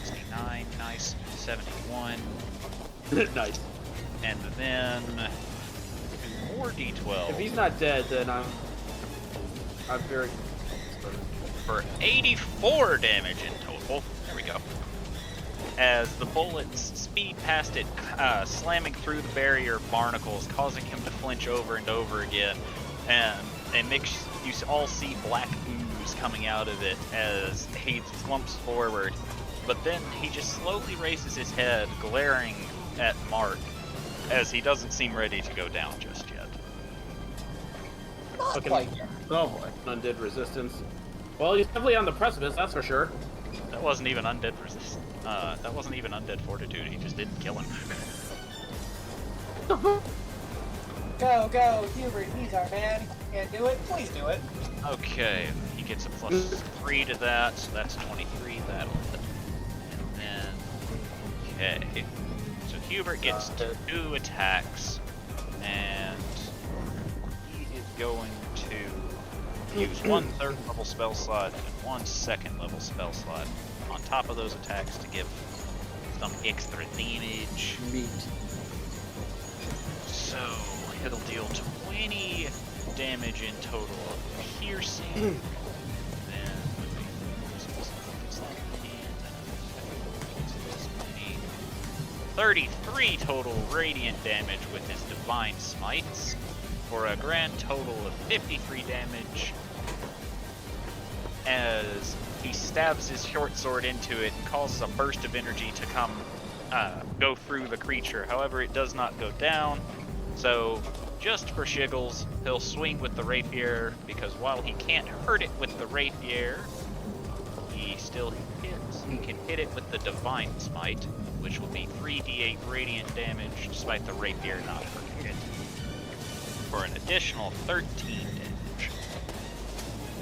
69, nice. 71. Nice. And then 2 more d12 If he's not dead, then I'm very. for 84 damage in total. There we go. As the bullets speed past it, slamming through the barrier barnacles, causing him to flinch over and over again. And you all see black ooze coming out of it as he slumps forward. But then he just slowly raises his head, glaring at Mark, as he doesn't seem ready to go down just yet. Not Okay. quite yet. Oh boy. Undead resistance. Well, he's definitely on the precipice, that's for sure. That wasn't even undead resist. That wasn't even undead fortitude. He just didn't kill him. Go, Hubert, he's our man. Can't do it? Please do it. Okay, he gets a +3 to that, so that's 23. That'll hit. And then, okay. So Hubert gets 2 attacks, and he is going to use 1 3rd level spell slot and 1 2nd level spell slot on top of those attacks to give some extra damage. Meat. So it'll deal 20 damage in total of piercing. Then 33 total radiant damage with his divine smites, for a grand total of 53 damage as he stabs his short sword into it and causes a burst of energy to go through the creature. However, it does not go down, so just for shiggles, he'll swing with the rapier, because while he can't hurt it with the rapier, he still hits. He can hit it with the divine smite, which will be 3d8 radiant damage, despite the rapier not hurting it, for an additional 13 damage.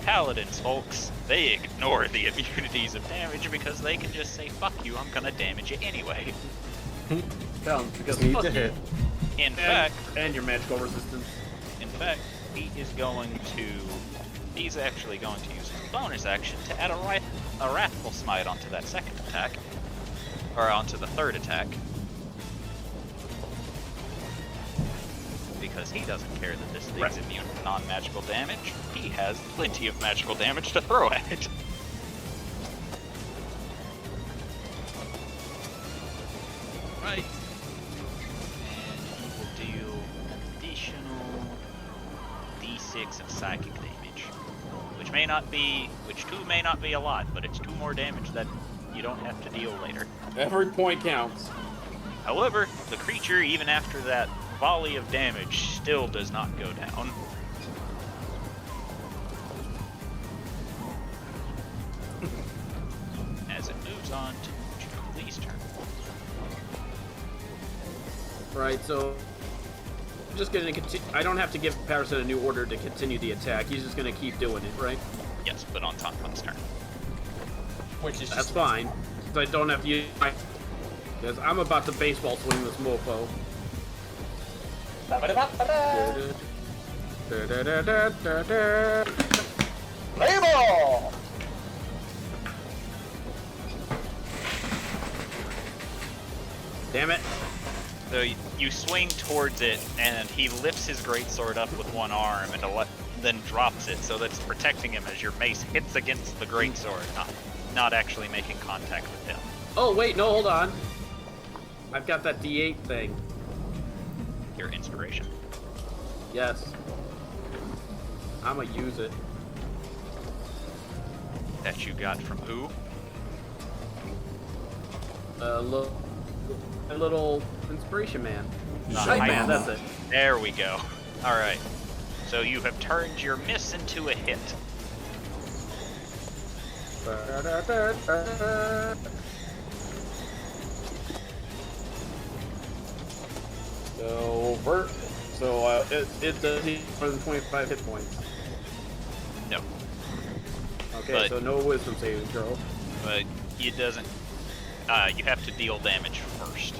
Paladins, folks, they ignore the immunities of damage because they can just say, fuck you, I'm gonna damage you anyway. Because Need fuck to you. hit. In fact, And your magical resistance. he's actually going to use his bonus action to add a Wrathful Smite onto that second attack, or onto the third attack. Because he doesn't care that this thing's immune to non-magical damage. He has plenty of magical damage to throw at it. Right. And he will deal an additional d6 of psychic damage. Which too may not be a lot, but it's 2 more damage that you don't have to deal later. Every point counts. However, the creature, even after that volley of damage, still does not go down. As it moves on to Lee's turn. Right, so I'm just gonna continue. I don't have to give Parasite a new order to continue the attack. He's just gonna keep doing it, right? Yes, but on Tonton's turn. Which is That's fine. So I don't have to use my. Because I'm about to baseball swing this mofo. Label! Damn it. So you swing towards it, and he lifts his greatsword up with one arm and then drops it, so that's protecting him as your mace hits against the greatsword, not actually making contact with him. Oh, wait, no, hold on. I've got that D8 thing. Your inspiration. Yes. I'ma use it. That you got from who? Look. A little inspiration man. Not Hype man, Mama. that's it. There we go. Alright. So you have turned your miss into a hit. So it does need more than 25 hit points. No. Okay, But- so no wisdom saving throw. But it doesn't. You have to deal damage first.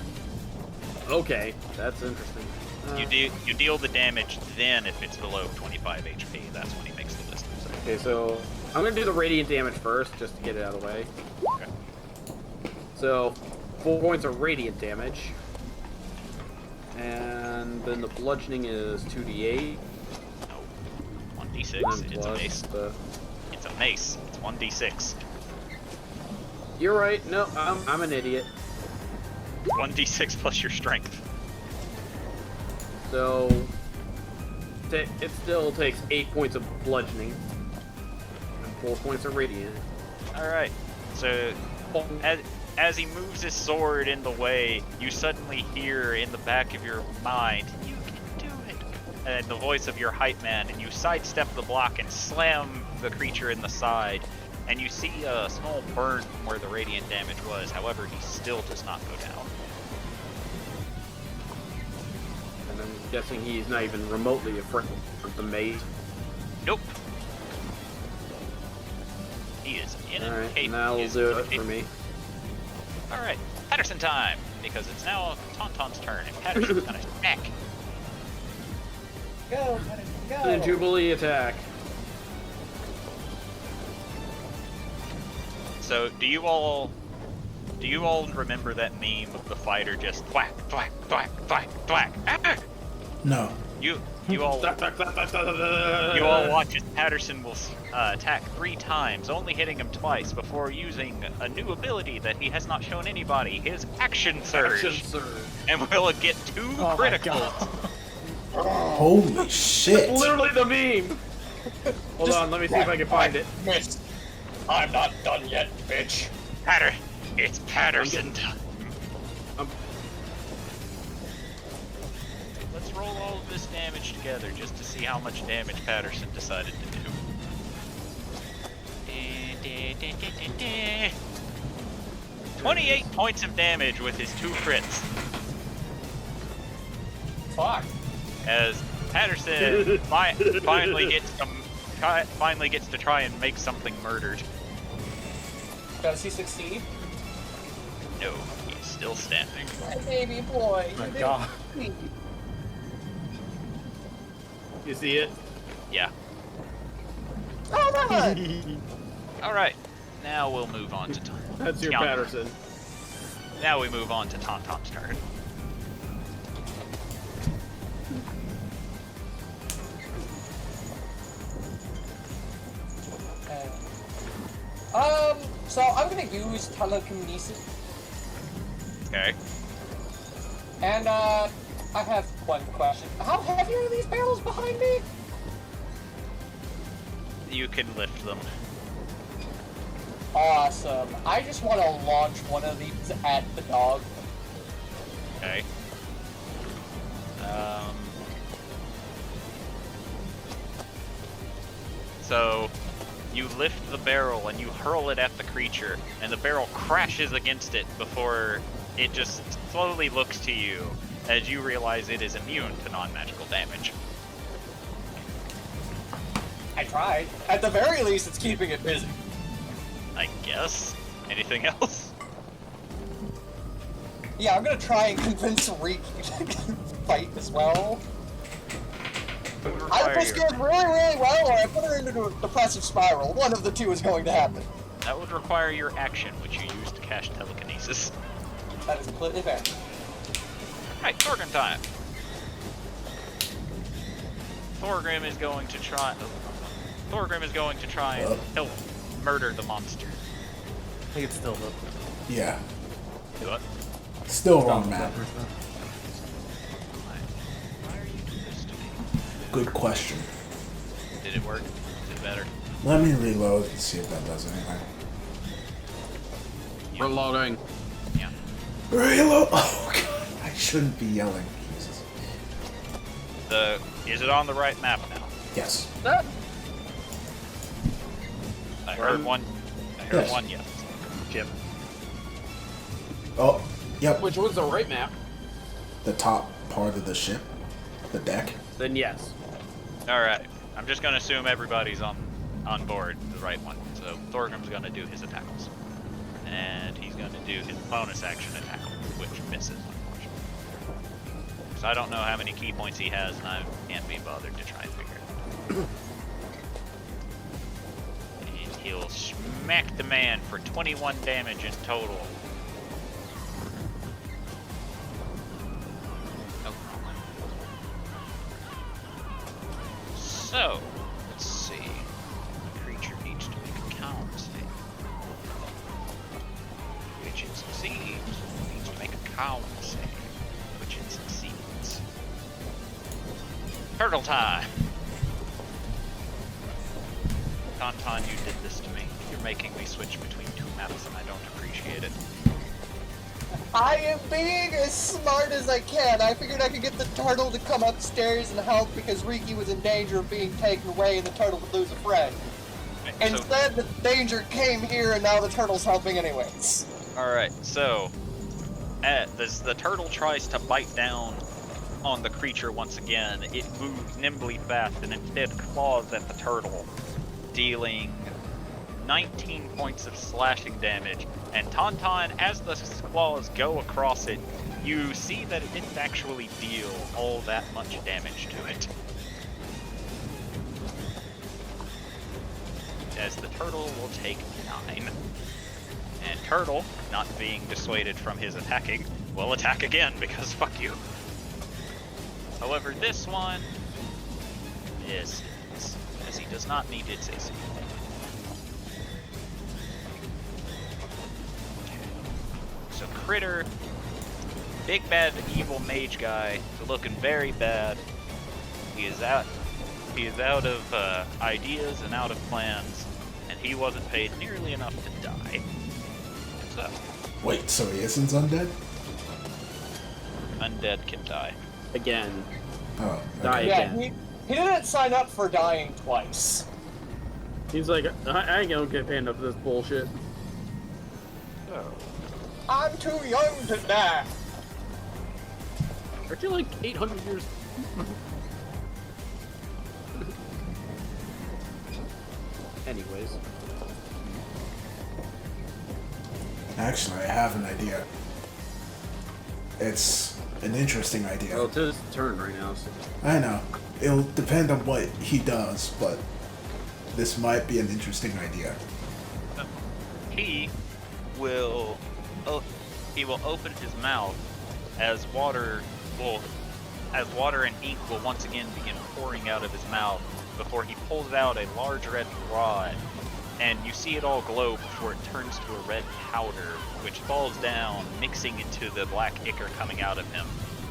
Okay, that's interesting. You deal the damage, then if it's below 25 HP, that's when he makes the wisdom save. Okay, so I'm gonna do the radiant damage first, just to get it out of the way. Okay. So 4 points of radiant damage, and then the bludgeoning is 2d8. No. 1d6. And It's a plus mace. the. It's a mace. It's 1d6. You're right. No, I'm an idiot. 1d6 plus your strength. So it still takes 8 points of bludgeoning and 4 points of radiant. Alright. So as he moves his sword in the way, you suddenly hear in the back of your mind, "You can do it!" And the voice of your hype man, and you sidestep the block and slam the creature in the side. And you see a small burn from where the radiant damage was. However, he still does not go down. And I'm guessing he's not even remotely afraid of the maze. Nope. He is Alright, incapable. now He we'll is do it incapable. for me. Alright, Patterson time! Because it's now Tauntaun's turn, and Patterson's gonna snack. Go, go. The Jubilee attack. So, do you all remember that meme of the fighter just thwack, thwack, thwack, thwack, thwack? Ah! No. You all watch as Patterson will attack 3 times, only hitting him twice before using a new ability that he has not shown anybody, his Action Surge. Action surge. And will get 2 criticals. Holy shit. Literally the meme. Hold on, let me see if I can find it. Missed. I'm not done yet, bitch. It's Patterson time. Let's roll all of this damage together just to see how much damage Patterson decided to do. 28 points of damage with his 2 crits. Fuck. As Patterson finally gets to try and make something murdered. Does he succeed? No, he's still standing. My baby boy. My God. You see it? Yeah. Hold on. Alright, now we'll move on to That's your Yonder. Patterson. Now we move on to Tauntaun's turn. So I'm gonna use telekinesis, Okay. and I have one question. How heavy are these barrels behind me? You can lift them. Awesome. I just want to launch one of these at the dog. Okay. So, you lift the barrel and you hurl it at the creature, and the barrel crashes against it before it just slowly looks to you as you realize it is immune to non-magical damage. I tried. At the very least, it's keeping it busy. I guess. Anything else? Yeah, I'm gonna try and convince Riki to fight as well. It would I require was your- doing really, really well, or I put her into a depressive spiral. One of the two is going to happen. That would require your action, which you use to cast telekinesis. That is completely fair. Right, Thorgrim time. Thorgrim is going to try. Thorgrim is going to try and help murder the monster. I think it's still the Yeah. Do it. Still wrong map. Why are you doing this to me? Good question. Did it work? Is it better? Let me reload and see if that does anything. Reloading. Yeah. Reload! Oh, God. I shouldn't be yelling. Jesus. Is it on the right map now? Yes. I heard one. I heard Yes. one. Yes. Chip. Oh, yep. Which one's the right map? The top part of the ship. The deck. Then yes. All right. I'm just gonna assume everybody's on board, the right one. So Thorgrim's gonna do his attackles, and he's gonna do his bonus action attack, which misses, unfortunately. Because I don't know how many key points he has, and I can't be bothered to try and figure it out. And he'll smack the man for 21 damage in total. Oh. So, let's see. The creature needs to make a count save. Which it succeeds. It needs to make a count save. Which it succeeds. Turtle time! Tauntaun, you did this to me. You're making me switch between 2 maps and I don't appreciate it. I am being as smart as I can. I figured I could get the turtle to come upstairs and help because Riki was in danger of being taken away and the turtle would lose a friend. So, Instead, the danger came here and now the turtle's helping anyways. alright, so as the turtle tries to bite down on the creature once again. It moves nimbly fast and instead claws at the turtle, dealing 19 points of slashing damage. And Tauntaun, as the claws go across it, you see that it didn't actually deal all that much damage to it. As the turtle will take 9. And Turtle, not being dissuaded from his attacking, will attack again because fuck you. However, this one misses, as he does not need its AC. So Critter, big bad evil mage guy, looking very bad. He is out of ideas and out of plans, and he wasn't paid nearly enough to die. So, Wait, so he isn't undead? undead can die. Again. Oh, Die okay. Yeah, again. he didn't sign up for dying twice. He's like, I ain't gonna get paid enough for this bullshit. I'm too young to die. Aren't you like 800 years? Anyways. Actually, I have an idea. It's an interesting idea. Well, it's his turn right now, so. I know. It'll depend on what he does, but this might be an interesting idea. He will open his mouth as water and ink will once again begin pouring out of his mouth before he pulls out a large red rod, and you see it all glow before it turns to a red powder, which falls down, mixing into the black ichor coming out of him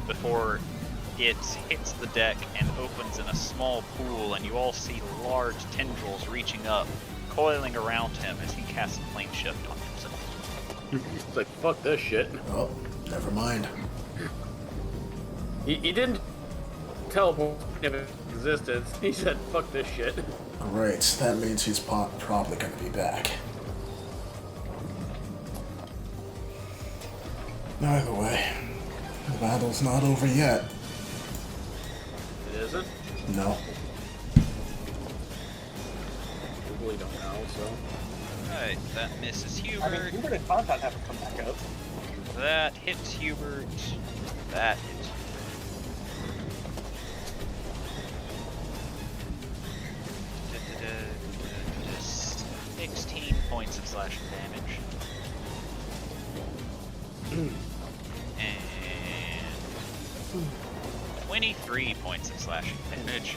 before it hits the deck and opens in a small pool, and you all see large tendrils reaching up, coiling around him as he casts plane shift on himself. It's like, fuck this shit. Oh, never mind. He didn't teleport of existence. He said, fuck this shit. Great, that means he's probably gonna be back. Either way, the battle's not over yet. It isn't? No. We really don't know, so. Alright, that misses I mean, Hubert. Hubert and Tauntaun haven't come back up. That hits Hubert. That hits. 16 points of slashing damage. And 23 points of slashing damage.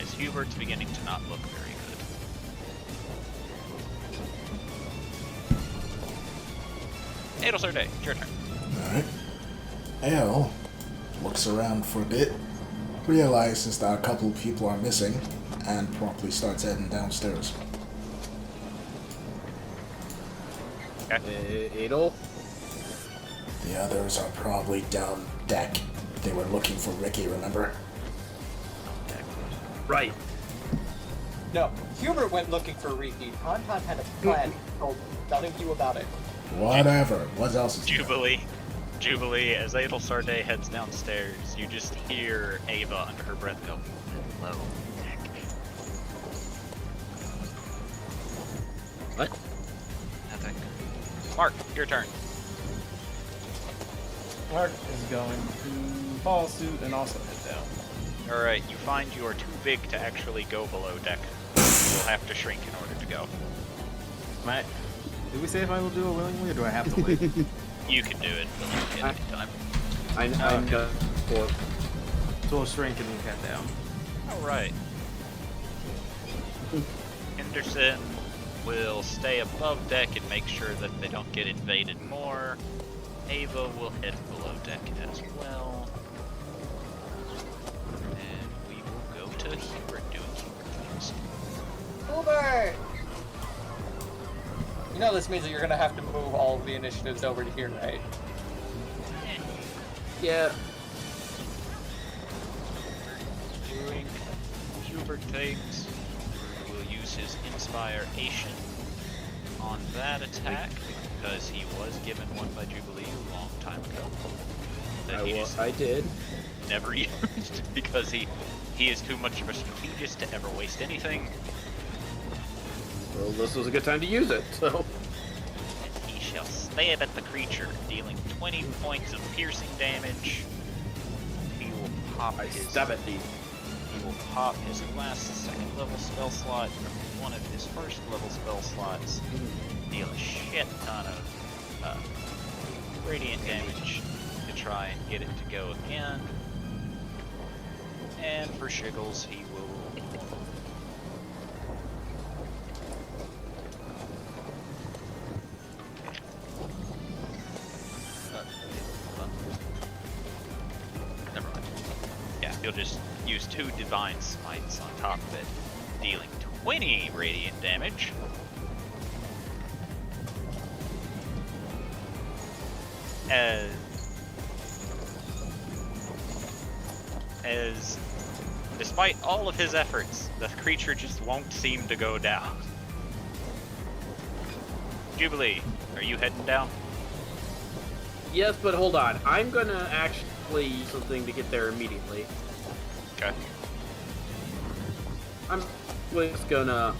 As Hubert's beginning to not look very good. Adelsarday, it's your turn. Alright. Ale looks around for a bit, realizes that a couple of people are missing, and promptly starts heading downstairs. Adel? The others are probably down deck. They were looking for Ricky, remember? Right. No, Hubert went looking for Ricky. Tauntaun had a plan. Told none of you about it. Whatever. What else is there? Jubilee, as Adelsarday heads downstairs, you just hear Ava under her breath go, hello, Nick. What? Nothing. Mark, your turn. Mark is going to follow suit and also head down. Alright, you find you are too big to actually go below deck. You'll have to shrink in order to go. Did we say if I will do it willingly, or do I have to wait? You can do it at any time. I know. Well, So we'll shrink and then head down. Alright. Henderson will stay above deck and make sure that they don't get invaded more. Ava will head below deck as well. And we will go to Hubert doing Hubert things. Hubert! You know this means that you're gonna have to move all of the initiatives over to here, right? yeah. Doing Hubert things. We will use his Inspiration on that attack because he was given one by Jubilee a long time ago. that he just I did. never used because he is too much of a strategist to ever waste anything. Well, this was a good time to use it, so. And he shall stab at the creature, dealing 20 points of piercing damage. He will pop I his stab at thee. He will pop his last second level spell slot from one of his first level spell slots. Deal a shit ton of radiant damage to try and get it to go again. And for shiggles, he will. Never mind. Yeah, he'll just use 2 divine smites on top of it, dealing 20 radiant damage. As despite all of his efforts, the creature just won't seem to go down. Jubilee, are you heading down? Yes, but hold on. I'm gonna actually use something to get there immediately. Okay. I'm just gonna.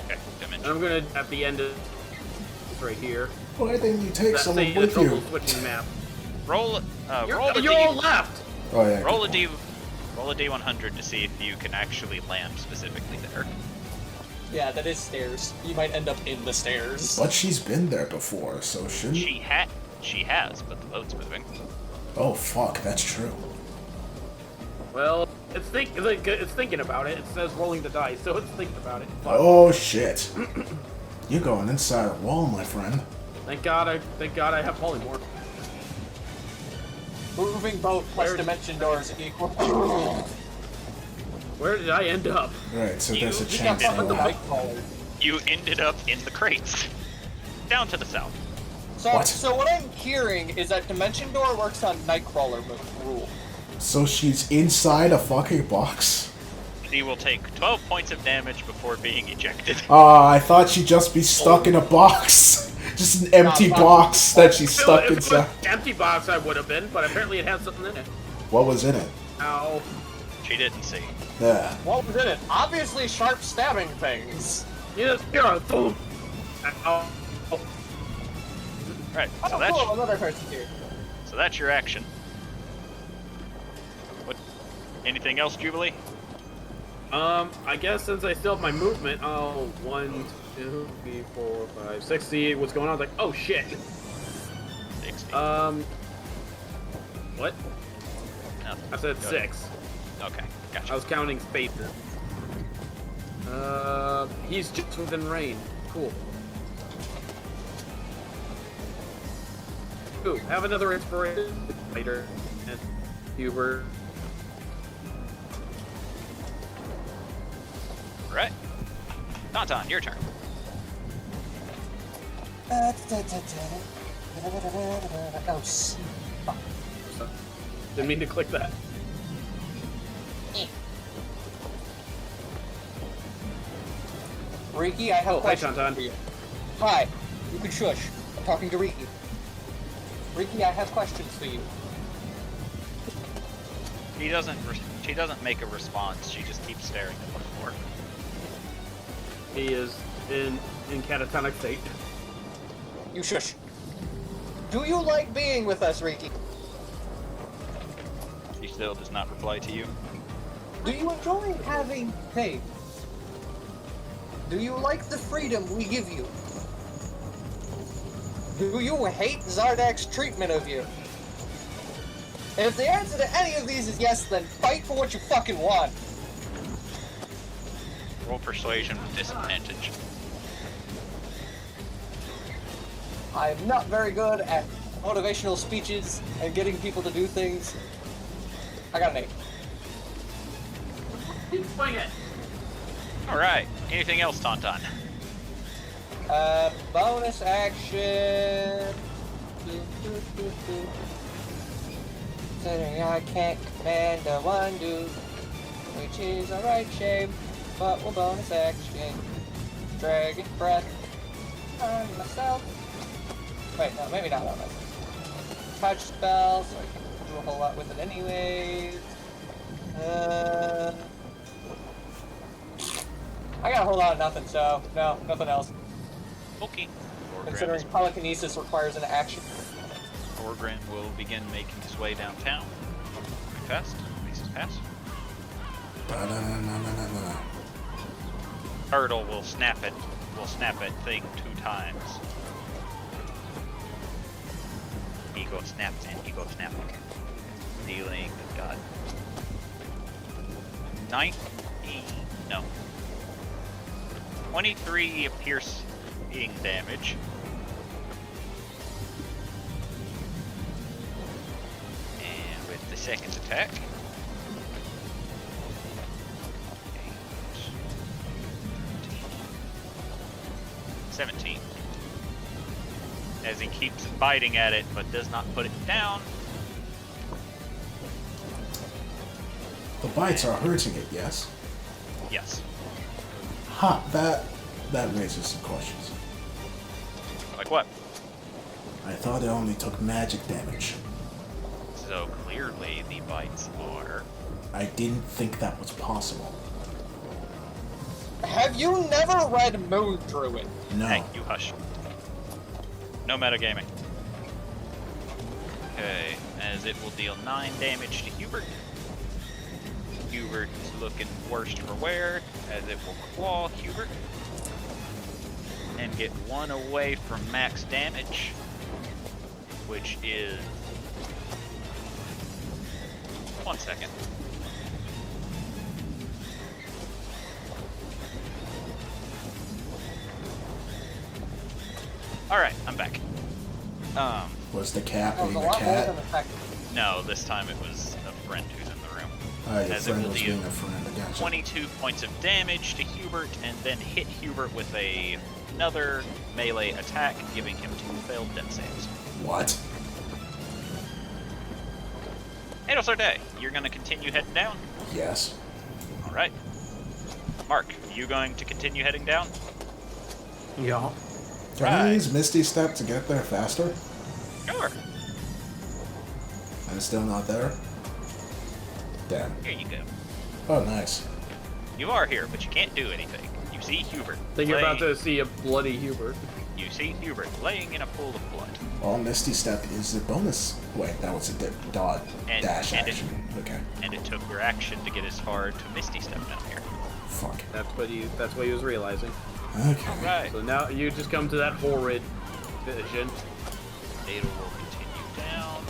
Okay, dimension. I'm gonna at the end of this right here. Why didn't you take That's someone the with total you? switching map. Roll You're a all D. left. Oh yeah. Roll a D100 to see if you can actually land specifically there. Yeah, that is stairs. You might end up in the stairs. But she's been there before, so shouldn't. She has, but the boat's moving. Oh fuck, that's true. Well, it's thinking about it. It says rolling the dice, so it's thinking about it. Fuck. Oh shit. You're going inside a wall, my friend. Thank God I have polymorph. Moving boat plus Where- dimension doors equal. Where did I end up? Right, so there's a You You got chance fucking that the will big collar. You ended up in the crates. Down to the south. So, What? so what I'm hearing is that dimension door works on Nightcrawler rule. So she's inside a fucking box? He will take 12 points of damage before being ejected. I thought she'd just be stuck in a box. Just an empty Nah, box that she's Still, stuck if it was inside. an empty box, I would have been, but apparently it had something in it. What was in it? Ow. She didn't see. Yeah. What was in it? Obviously sharp stabbing things. Yes, you're a boom. Ow. Right, Oh, so that's cool, another person here. so that's your action. What? Anything else, Jubilee? I guess since I still have my movement, 1, 2, 3, 4, 5, 6. See what's going on. I was like, oh shit. 60. What? Nothing. I said Go 6. ahead. Okay, I gotcha. was counting spaces. He's just within range. Cool. Ooh, have another inspiration later. And Hubert. Right. Danton, your turn. Oh, shit. Didn't mean to click that. Riki, I have Oh, a hi, question Tantan. for you. Hi, you can shush. I'm talking to Riki. Riki, I have questions for you. She doesn't make a response. She just keeps staring at the floor. He is in catatonic state. You shush. Do you like being with us, Riki? She still does not reply to you. Do you enjoy having pain? Do you like the freedom we give you? Do you hate Zardak's treatment of you? And if the answer to any of these is yes, then fight for what you fucking want. Roll persuasion with disadvantage. I'm not very good at motivational speeches and getting people to do things. I got an 8. Swing it. All right. Anything else, Tauntaun? Bonus action. Considering I can't command a one dude, which is a right shame, but we'll bonus action. Dragon breath on myself. Wait, no, maybe not on myself. touch spell, so I can't do a whole lot with it anyways. I got a whole lot of nothing, so no, nothing else. Okay. Considering telekinesis requires an action. Orgrim will begin making his way downtown. Pretty fast. Pieces pass. Ba-da-na-na-na-na-na. Turtle will snap it. Will snap it thing 2 times. Ego snap and ego snap. Dealing, god. 19. No. 23 piercing damage. And with the second attack. 17. As he keeps biting at it, but does not put it down. The bites are hurting it, yes? Yes. Ha, that raises some questions. Like what? I thought it only took magic damage. So clearly the bites are. I didn't think that was possible. Have you never read Moon Druid? No. Hey, you hush. No metagaming. Okay, as it will deal 9 damage to Hubert. Hubert is looking worst for wear, as it will claw Hubert. And get 1 away from max damage, which is... 1 second. Alright, I'm back. Was the cat That was being a a lot more than cat? effective. No, this time it was a friend who's in the room. Your As it friend will was deal being a friend, I gotcha. 22 points of damage to Hubert, and then hit Hubert with another melee attack, giving him 2 failed death saves. What? Adelsarte, you're going to continue heading down? Yes. Alright. Mark, you going to continue heading down? Yeah. Can I Right. use Misty Step to get there faster? Sure. I'm still not there? Damn. Here you go. Oh, nice. You are here, but you can't do anything. You see Hubert. Think you're about laying- to see a bloody Hubert. You see Hubert laying in a pool of blood. All Misty Step is a bonus. Wait, that was a dot And- dash and it- action. Okay. And it took your action to get as hard to Misty Step down here. Fuck. That's what he was realizing. Okay. Alright. So now you just come to that horrid vision. Data will continue down.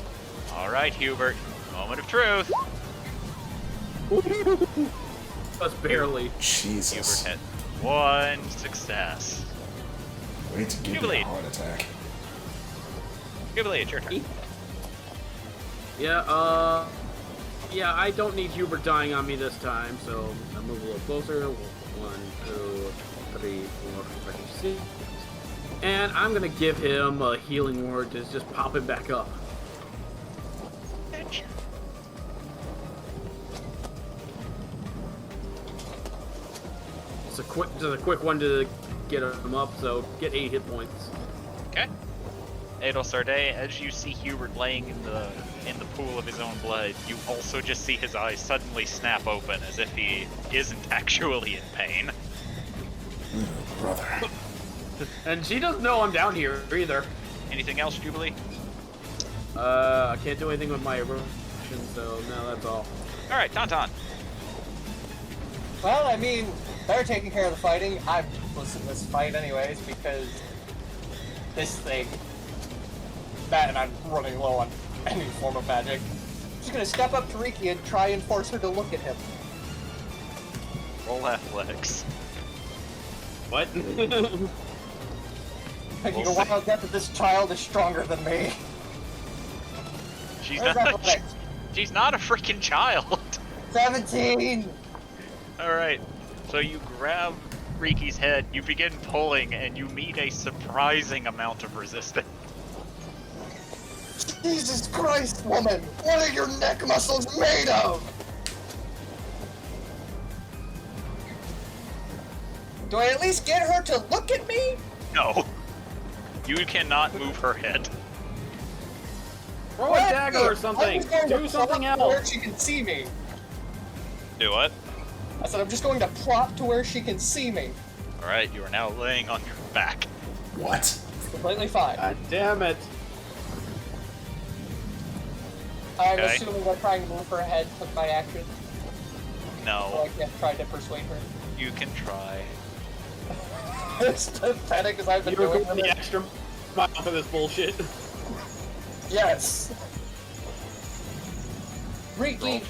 Alright, Hubert. Moment of truth. Just barely. Jesus. Hubert had 1 success. Wait to give me Jubilee. a heart attack. Jubilee, it's your turn. Yeah, yeah, I don't need Hubert dying on me this time, so I'll move a little closer. 1, 2, 3, 4, 5, 6. And I'm gonna give him a healing word to just pop him back up. Just a quick one to get him up, so get 8 hit points. Okay. Adelsarte, as you see Hubert laying in the pool of his own blood, you also just see his eyes suddenly snap open as if he isn't actually in pain. Oh, brother. And she doesn't know I'm down here either. Anything else, Jubilee? I can't do anything with my erosion, so no, that's all. Alright, Tauntaun. Well, I mean, they're taking care of the fighting. I'm useless in this fight anyways, because this thing... That and I'm running low on any form of magic. I'm just gonna step up to Riki and try and force her to look at him. Roll athletics. What? Taking We'll a while see. to get that this child is stronger than me. She's Where's not. athletics? She's not a freaking child. 17! Alright, so you grab Riki's head, you begin pulling, and you meet a surprising amount of resistance. Jesus Christ, woman! What are your neck muscles made of? Do I at least get her to look at me? No. You cannot move her head. Roll dagger or something. I'm just going to Do something plop to where else. she can see me. Do what? I said I'm just going to plop to where she can see me. Alright, you are now laying on your back. What? It's completely fine. God damn it. I'm Okay. assuming that trying to move her head took my action. So No, I can't try to persuade her. you can try. It's pathetic as I've been You're doing going with the it. extra mile for this bullshit. Yes. Riki,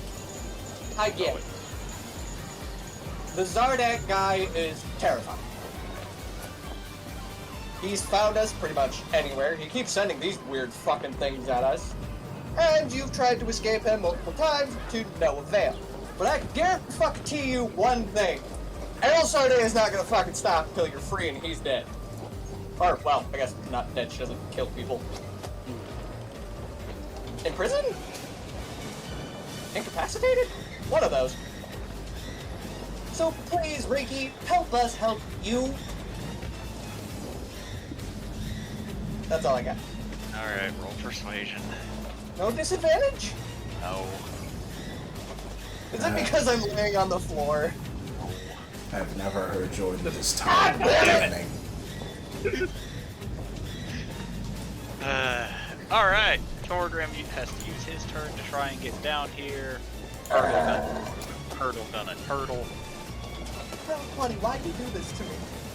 I get it. The Zardak guy is terrifying. He's found us pretty much anywhere. He keeps sending these weird fucking things at us. And you've tried to escape him multiple times to no avail. But I guarantee you one thing. El Sarde is not gonna fucking stop until you're free and he's dead. Or, well, I guess not dead, she doesn't kill people. In prison? Incapacitated? One of those. So please, Riki, help us help you. That's all I got. Alright, roll persuasion. No disadvantage? No. Is it because I'm laying on the floor? I've never heard Jordan this time. damn Alright, Torgrim has to use his turn to try and get down here. Turtle gonna turtle. Well, buddy, why'd you do this to me?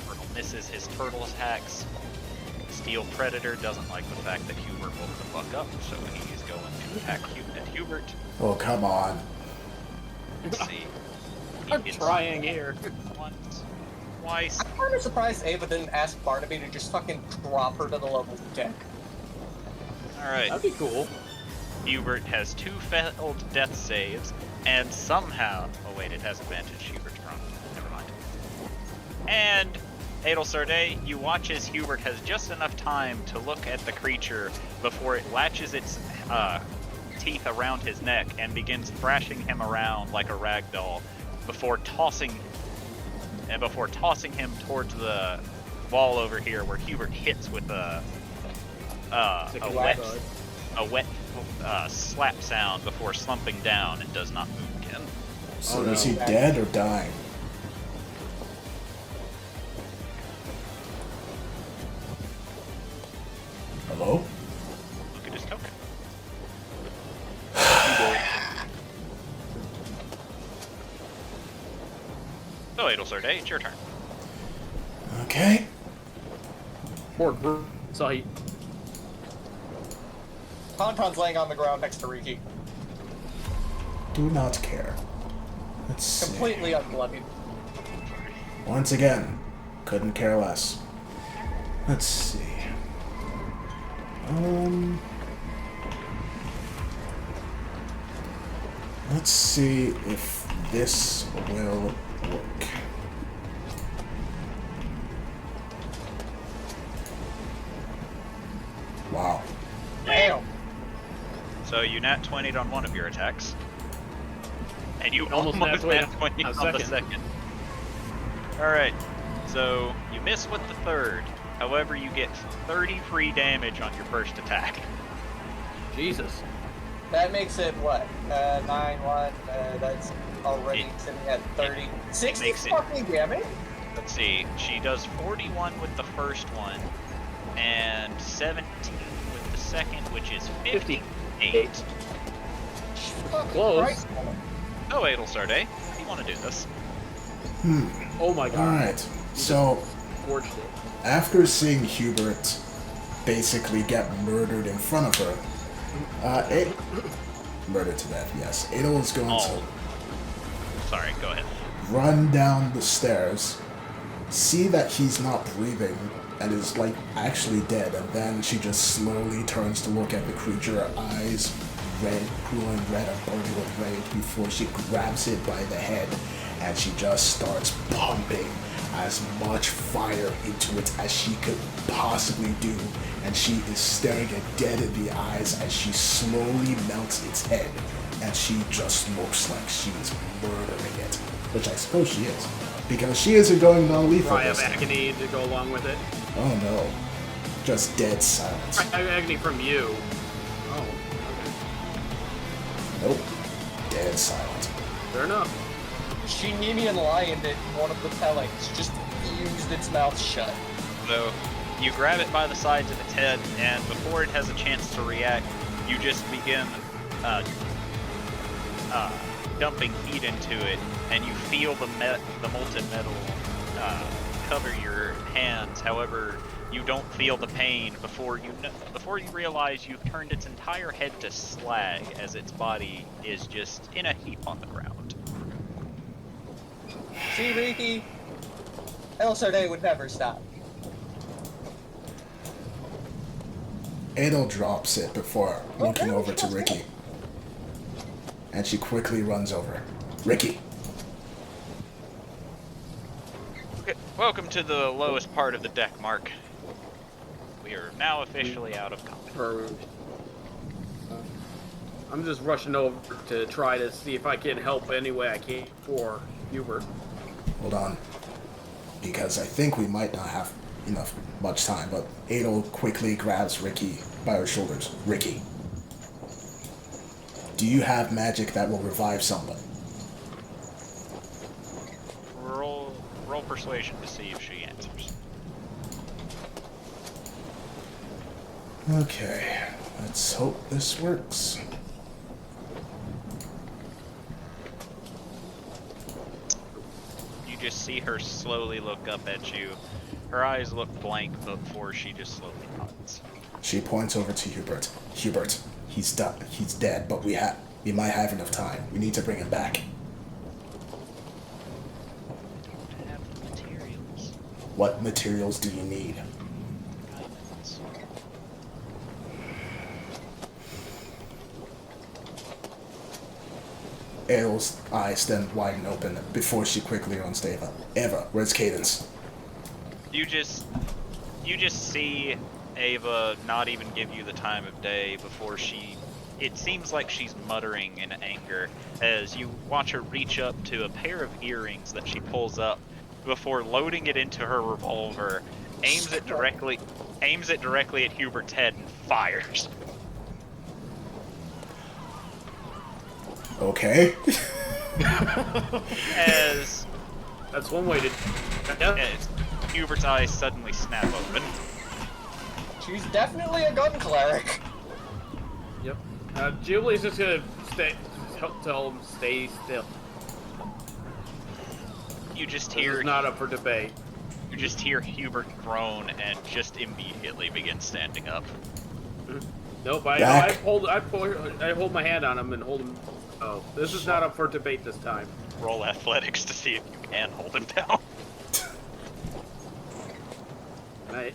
Turtle misses his turtle attacks. Steel Predator doesn't like the fact that Hubert woke the fuck up, so he's going to attack Hubert. Oh, come on. Let's see. He I'm hits trying here. once, twice. I'm kind of surprised Ava didn't ask Barnaby to just fucking drop her to the level 10. Alright. That'd be cool. Hubert has 2 failed death saves, and somehow... Oh wait, it has advantage. Hubert's prone. Never mind. And, Adelsarde, you watch as Hubert has just enough time to look at the creature before it latches its teeth around his neck and begins thrashing him around like a rag doll before tossing him towards the wall over here where Hubert hits with a wet slap sound before slumping down and does not move again. So Oh, is no. he dead or dying? Hello? Look at his token. So, Adelsarde, it's your turn. Okay. Poor group. So he. Tauntaun's laying on the ground next to Riki. Do not care. Let's see. Completely unbloodied. Once again, couldn't care less. Let's see. Let's see if this will work. Wow. Damn. So you nat 20'd on one of your attacks. And you Almost almost nat nat 20 on on the the second. Alright, so you miss with the third. However, you get 30 free damage on your first attack. Jesus. That makes it what? 9-1. That's already sitting at 30. 60 makes it- fucking damage? Let's see, she does 41 with the first one, and 17 with the second, which is 58. Fucking Close. Christ. Oh, Adelsarde, how do you want to do this? Oh my god. Alright, so Forged it. after seeing Hubert basically get murdered in front of her, murdered to death, yes, Adel is going Oh. Sorry, go ahead. to run down the stairs, see that he's not breathing, and is like actually dead, and then she just slowly turns to look at the creature, her eyes red, glowing red and burning with rage before she grabs it by the head and she just starts pumping as much fire into it as she could possibly do, and she is staring it dead in the eyes as she slowly melts its head, and she just looks like she's murdering it, which I suppose she is, because she isn't going non-lethal Cry of this time. agony to go along with it. Oh no, just dead silence. Cry of agony from you. Oh. Nope. Dead silent. Fair enough. Shininian lion did one of the pellets, just fused its mouth shut. So you grab it by the sides of its head, and before it has a chance to react, you just begin dumping heat into it, and you feel the molten metal cover your hands. However, you don't feel the pain before you realize you've turned its entire head to slag as its body is just in a heap on the ground. See, Ricky? El Serde would never stop. Adel drops it before looking over to Ricky. And she quickly runs over. Ricky. Okay, welcome to the lowest part of the deck, Mark. We are now officially out of combat. I'm just rushing over to try to see if I can help any way I can for Hubert. Hold on. Because I think we might not have much time, but Adel quickly grabs Ricky by her shoulders. Ricky. Do you have magic that will revive someone? Roll persuasion to see if she answers. Okay, let's hope this works. You just see her slowly look up at you. Her eyes look blank before she just slowly nods. She points over to Hubert. Hubert, he's done. He's dead, but we might have enough time. We need to bring him back. Don't have the materials. What materials do you need? Diamonds. Adel's eyes then widen open before she quickly runs to Eva. Eva, where's Cadence? You just see Ava not even give you the time of day before it seems like she's muttering in anger as you watch her reach up to a pair of earrings that she pulls up before loading it into her revolver, aims it directly at Hubert's head and fires. Okay. As That's one way to. Yeah. as Hubert's eyes suddenly snap open. She's definitely a gun cleric. Yep. Julie's just gonna tell him stay still. You just This hear is not up for debate. You just hear Hubert groan and just immediately begin standing up. Nope. Back. I hold my hand on him and hold him. Oh, this is not up for debate this time. Roll athletics to see if you can hold him down.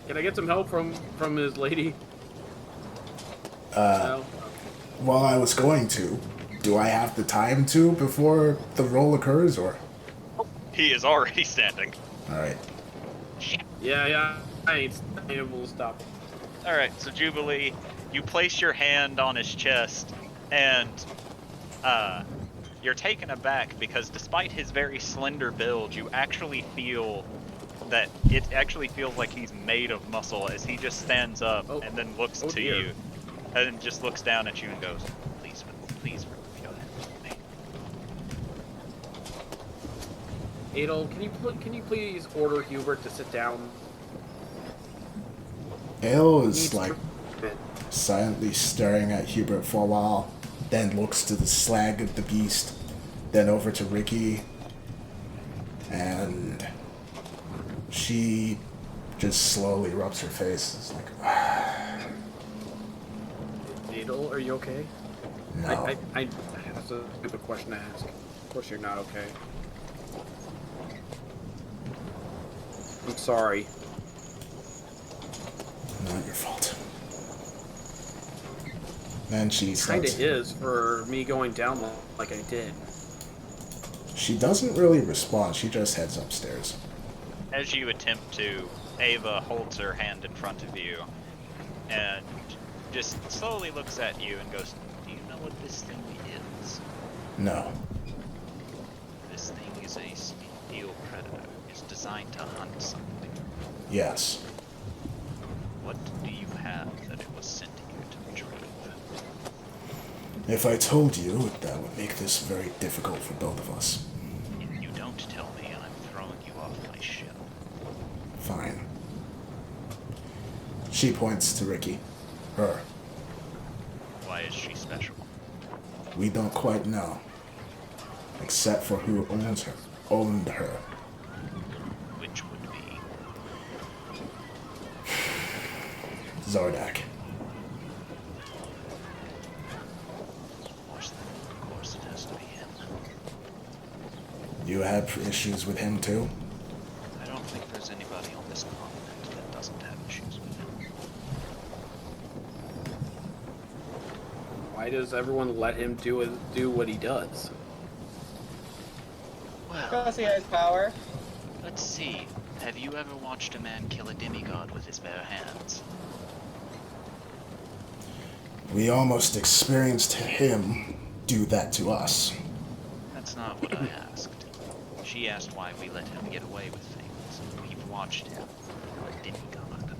Can I get some help from his lady? No? Well, I was going to. Do I have the time to before the roll occurs, or? He is already standing. Alright. Yeah. I ain't able to stop him. Alright, so Jubilee, you place your hand on his chest, and you're taken aback because despite his very slender build, you actually feel that it actually feels like he's made of muscle as he just stands up and then looks to dear. you, and then just looks down at you and goes, please remove your hand from me. Adel, can you please order Hubert to sit down? Ale Needs is like treatment. silently staring at Hubert for a while, then looks to the slag of the beast, then over to Ricky, and she just slowly rubs her face. It's like, Adel, are you okay? no. That's a stupid question to ask. Of course you're not okay. I'm sorry. Not your fault. Then she Kinda starts. is for me going down like I did. She doesn't really respond. She just heads upstairs. As you attempt to, Ava holds her hand in front of you and just slowly looks at you and goes, do you know what this thing is? No. This thing is a steel predator. It's designed to hunt something. Yes. What do you have that it was sent here to retrieve? If I told you, that would make this very difficult for both of us. If you don't tell me, I'm throwing you off my ship. Fine. She points to Ricky. Her. Why is she special? We don't quite know. Except for who owned her. Which would be... Zardak. Of course it has to be him. You have issues with him too? I don't think there's anybody on this continent that doesn't have issues with him. Why does everyone let him do what he does? Well, Because he has power. let's see. Have you ever watched a man kill a demigod with his bare hands? We almost experienced him do that to us. That's not what I asked. She asked why we let him get away with things. We've watched him kill a demigod.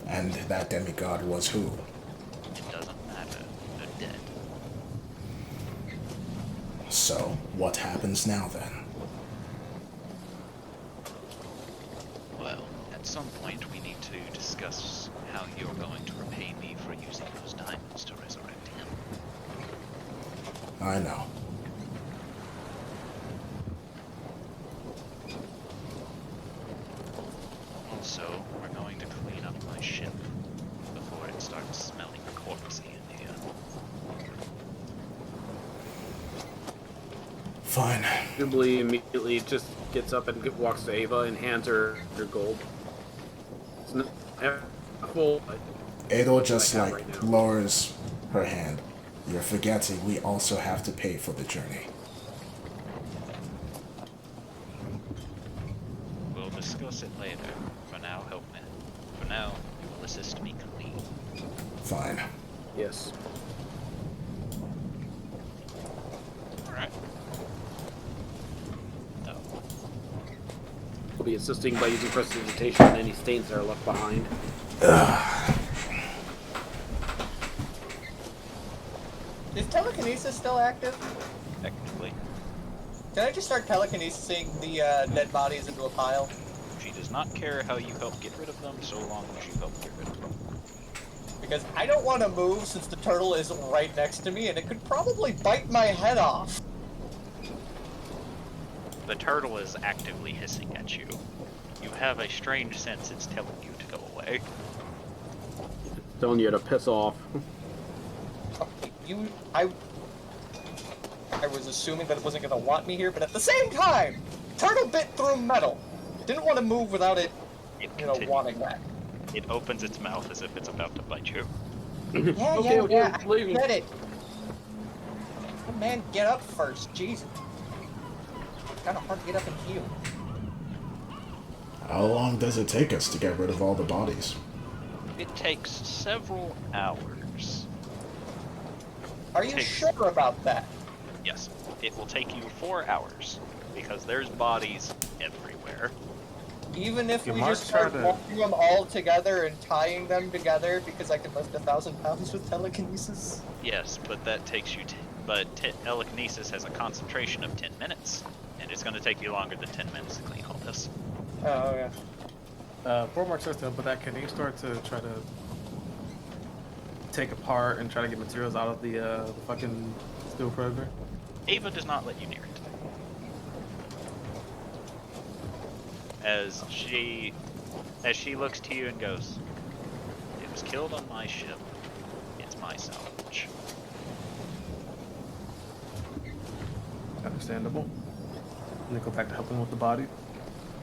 And that demigod was who? It doesn't matter. They're dead. So, what happens now then? Well, at some point we need to discuss how you're going to repay me for using those diamonds to resurrect him. I know. Also, we're going to clean up my ship before it starts smelling corpsey in here. Fine. Jubilee immediately just gets up and walks to Ava and hands her gold. It's not full, but Adol just I have like right now. lowers her hand. You're forgetting we also have to pay for the journey. We'll discuss it later. For now, help me. For now, you will assist me clean. Fine. yes. Alright. No. We'll be assisting by using prestidigitation on any stains that are left behind. Is telekinesis still active? Technically, Can I just start telekinesising the dead bodies into a pile? she does not care how you help get rid of them, so long as you help get rid of them. Because I don't want to move since the turtle is right next to me and it could probably bite my head off. The turtle is actively hissing at you. You have a strange sense it's telling you to go away. Telling you to piss off. I was assuming that it wasn't going to want me here, but at the same time, turtle bit through metal. Didn't want to move without it, It you know, continues. wanting that. It opens its mouth as if it's about to bite you. Yeah, Okay, yeah, I leaving. get it. Oh, man, get up first, Jesus. Kind of hard to get up and heal. How long does it take us to get rid of all the bodies? It takes several hours. Are you Takes- sure about that? Yes, it will take you 4 hours because there's bodies everywhere. Even if You we might just start try to- walking them all together and tying them together because I can lift 1,000 pounds with telekinesis? Yes, but that takes you. Telekinesis has a concentration of 10 minutes, and it's going to take you longer than 10 minutes to clean all this. Oh, yeah. Before Mark starts to but that, can you start to try to take apart and try to get materials out of the fucking steel predator? Ava does not let you near it. As she looks to you and goes, "It was killed on my ship. It's my salvage." Understandable. And then go back to helping with the body.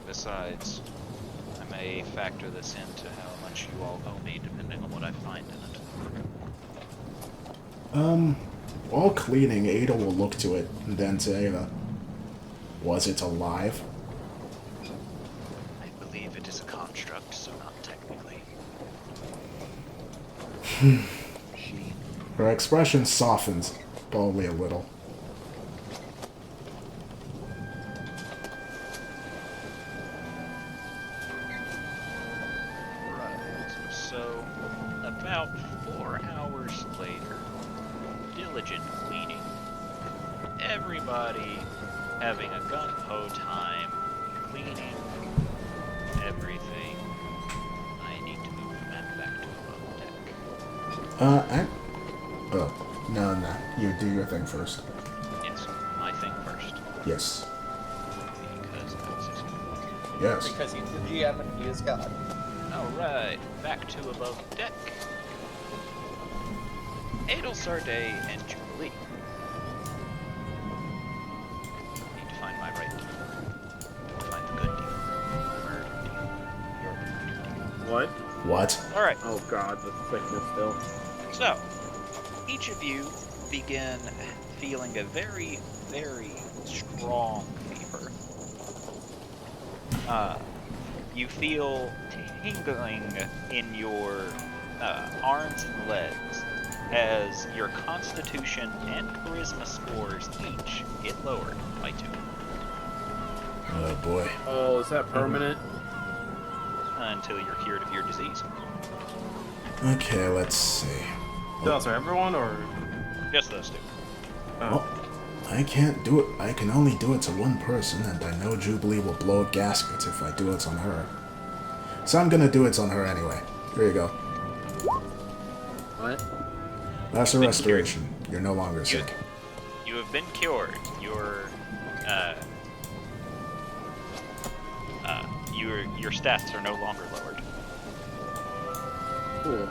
Besides, I may factor this into how much you all owe me, depending on what I find in it. While cleaning, Ada will look to it, and then to Ava. Was it alive? I believe it is a construct, so not technically. Her expression softens, probably a little. Right. So, about 4 hours later, Dylan diligent cleaning. Everybody having a gung-ho time cleaning everything. I need to move the map back to above deck. No. You do your thing first. Yes, my thing first. Yes. Because that's just... Yes. Because he's the GM and he is God. Alright, back to above deck. Adel Sarday and Jubilee. Need to find my right deal. Find the good deal. Murder deal. Your murder deal. What? What? Alright, Oh god, the thickness still. so, each of you begin feeling a very, very strong fever. You feel tingling in your arms and legs as your constitution and charisma scores each get lowered by 2 Oh boy. Oh, is that permanent? until you're cured of your disease. Okay, let's see. That's for everyone, or? Just those 2. Well, I can't do it. I can only do it to one person, and I know Jubilee will blow a gasket if I do it on her. So I'm gonna do it on her anyway. Here you go. What? That's a restoration. You're no longer sick. You have been cured. Your stats are no longer lowered. Cool.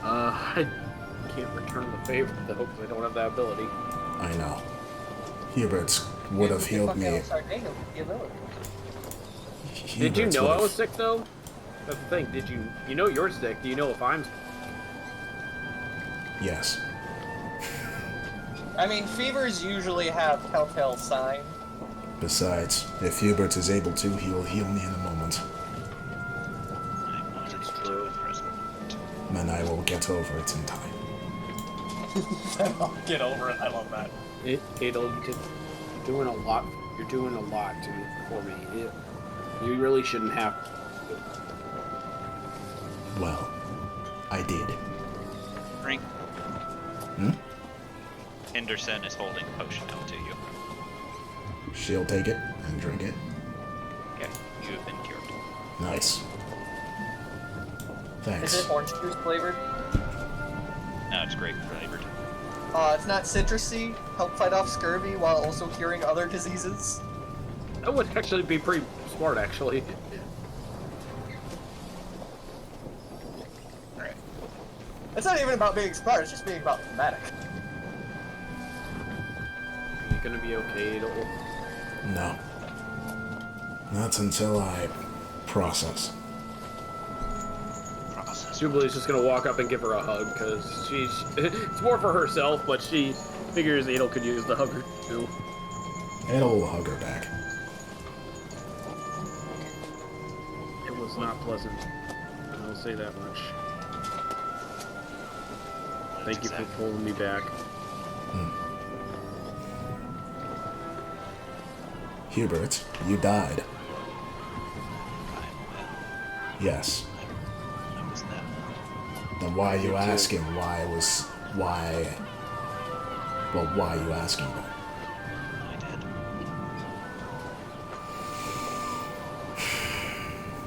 I can't return the favor though, because I don't have that ability. I know. Hubert's would have healed me. Did you Hubert's know I would've- was sick though? That's the thing. Did you? You know you're sick. Do you know if I'm? Yes. I mean, fevers usually have telltale signs. Besides, if Hubert is able to, he will heal me in a moment. I'm not able to at present. And I will get over it in time. I'll get over it. I love that. It'll. You're doing a lot. You're doing a lot for me. You really shouldn't have. Well, I did. Drink. Henderson is holding a potion out to you. She'll take it and drink it. Okay, you have been cured. Nice. Thanks. Is it orange juice flavored? No, it's grape flavored. It's not citrusy. Help fight off scurvy while also curing other diseases. That would actually be pretty smart, actually. Alright. It's not even about being smart. It's just being about thematic. You're gonna be okay. It'll. No. Not until I process. Process. Jubilee's just gonna walk up and give her a hug because she's. It's more for herself, but she figures Adel could use the hugger too. Adel will hug her back. It was not pleasant. I'll say that much. Thank you for pulling me back. Hubert, you died. Yes. I was that. Then why are you asking why Well, why are you asking that? I did.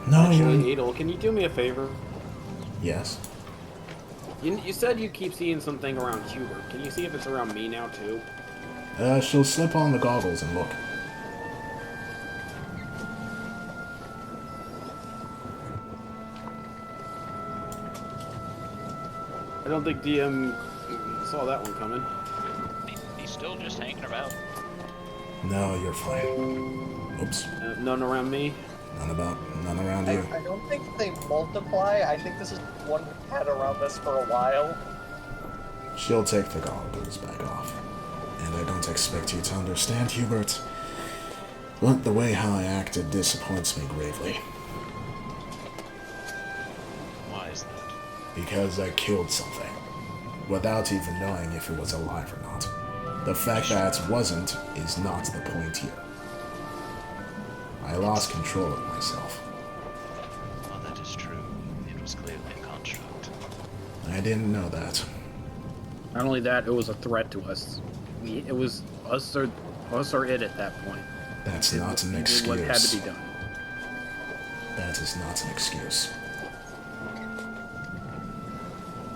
No. Actually, Adel, can you do me a favor? Yes. You said you keep seeing something around Hubert. Can you see if it's around me now too? She'll slip on the goggles and look. I don't think DM saw that one coming. He's still just hanging about. No, you're fine. Oops. None around me. None around you. I don't think they multiply. I think this is one we've had around us for a while. She'll take the goggles back off. And I don't expect you to understand, Hubert. But the way how I acted disappoints me gravely. Why is that? Because I killed something. Without even knowing if it was alive or not. The fact that it wasn't is not the point here. I lost control of myself. Well, that is true. It was clearly a construct. I didn't know that. Not only that, it was a threat to us. It was us or it at that point. That's not an We did what had to excuse. be done. That is not an excuse.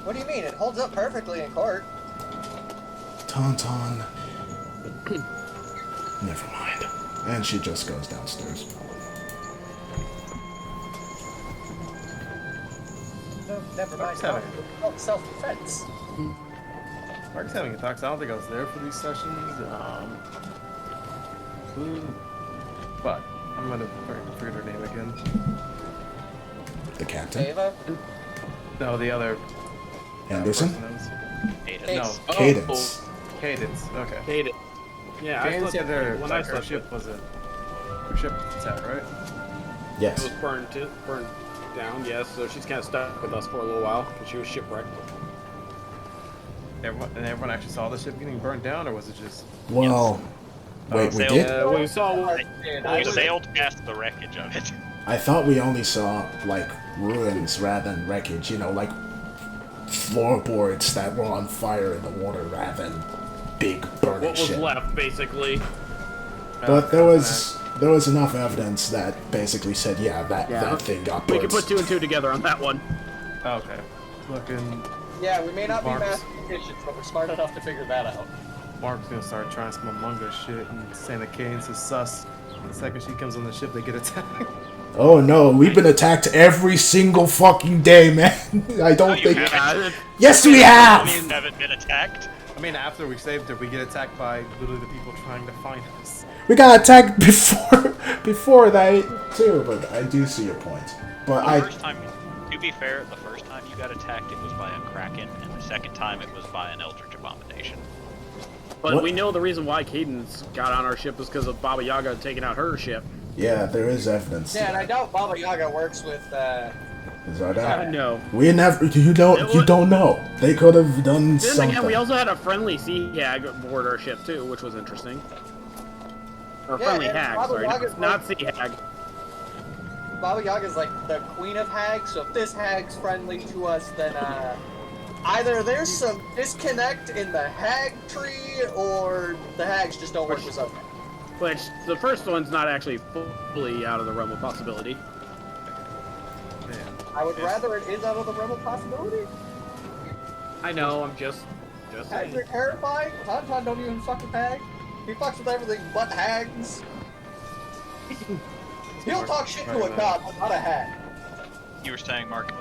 What do you mean? It holds up perfectly in court. Tauntaun. Never mind. And she just goes downstairs. No, never mind. Sorry. Self-defense. Mark's having a talk, so I don't think I was there for these sessions. But I'm gonna forget her name again. The captain? Ava? No, the other Anderson? person that was- Cadence. No, Cadence. Cadence. Okay. Hate it. Yeah, Cadence had their when like, I her started, ship was a her ship set, right? it Yes. was burned down. Yes, so she's kind of stuck with us for a little while because she was shipwrecked. Everyone actually saw the ship getting burned down, or was it just? Well, wait, we Sailed. did? We saw. You sailed past the wreckage of it. I thought we only saw, like, ruins rather than wreckage, you know, like floorboards that were on fire in the water rather than big burning What was shit. left, basically. But there was enough evidence that basically said, yeah, that thing got We burnt. can put 2 and 2 together on that one. Okay. Looking. Yeah, we may not be Marks. mathematicians, but we're smart enough to figure that out. Mark's gonna start trying some Among Us shit and saying that Cadence is sus. The second she comes on the ship, they get attacked. Oh no, we've been attacked every single fucking day, man. I don't you think... haven't. Yes, we have! You haven't been attacked. I mean, after we saved her, we get attacked by literally the people trying to find us. We got attacked before that, too, but I do see your point. But The first time, to be fair, the first time you got attacked, it was by a kraken, and the second time it was by an eldritch abomination. But What? we know the reason why Cadence got on our ship was because of Baba Yaga taking out her ship. yeah, there is evidence. Yeah, and I doubt Baba Yaga works with, Zardak. No. We never... You don't know. They could have done Then something. again, we also had a friendly sea hag aboard our ship too, which was interesting. Or Yeah, friendly and hag, Baba sorry, Yaga's not sea hag. Baba Yaga's like the queen of hags, so if this hag's friendly to us, then either there's some disconnect in the hag tree, or the hags just don't work with us. Which the first one's not actually fully out of the realm of possibility. Man. I would rather it is out of the realm of possibility. I know, I'm just Hags saying. are terrifying. Tauntaun don't even fuck with hags. He fucks with everything but hags. He'll talk shit to a god, but not a hag. You were saying, Mark?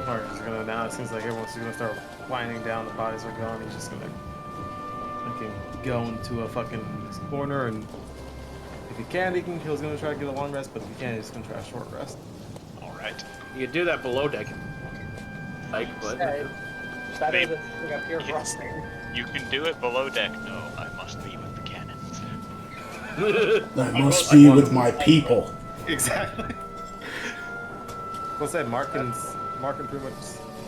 Mark is gonna now. It seems like everyone's gonna start winding down. The bodies are gone. He's just gonna fucking go into a fucking corner, and if he can, he's gonna try to get a long rest. But if he can't, he's gonna try a short rest. All right. You could do that below deck. Like, but Hey, better Babe. than sitting up here Yeah. rusting. You can do it below deck. No, I must be with the cannons. I must be with my people. Exactly. What's that? Mark can pretty much.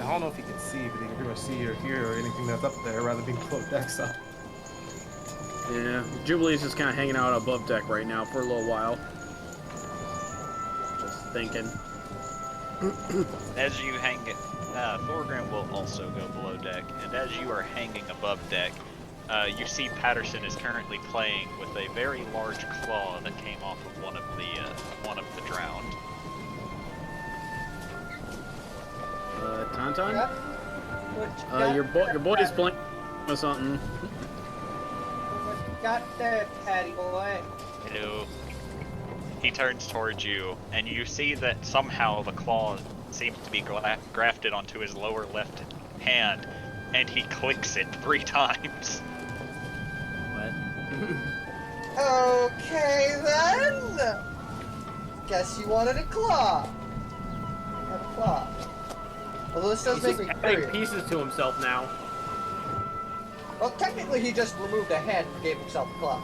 I don't know if he can see, but he can pretty much see or hear or anything that's up there, rather than below deck. So. yeah, Jubilee's just kind of hanging out above deck right now for a little while. Just thinking. As you hang it, Thorgrim will also go below deck, and as you are hanging above deck, you see Patterson is currently playing with a very large claw that came off of one of the drowned. Tauntaun? What you Your boy's playing with something. What you got there, Patty boy? Hello. He turns towards you, and you see that somehow the claw seems to be grafted onto his lower left hand, and he clicks it 3 times. What? Okay then. Guess you wanted a claw. You have a claw. Although this does He's make just me adding curious. pieces to himself now. Well, technically he just removed a hand and gave himself a claw.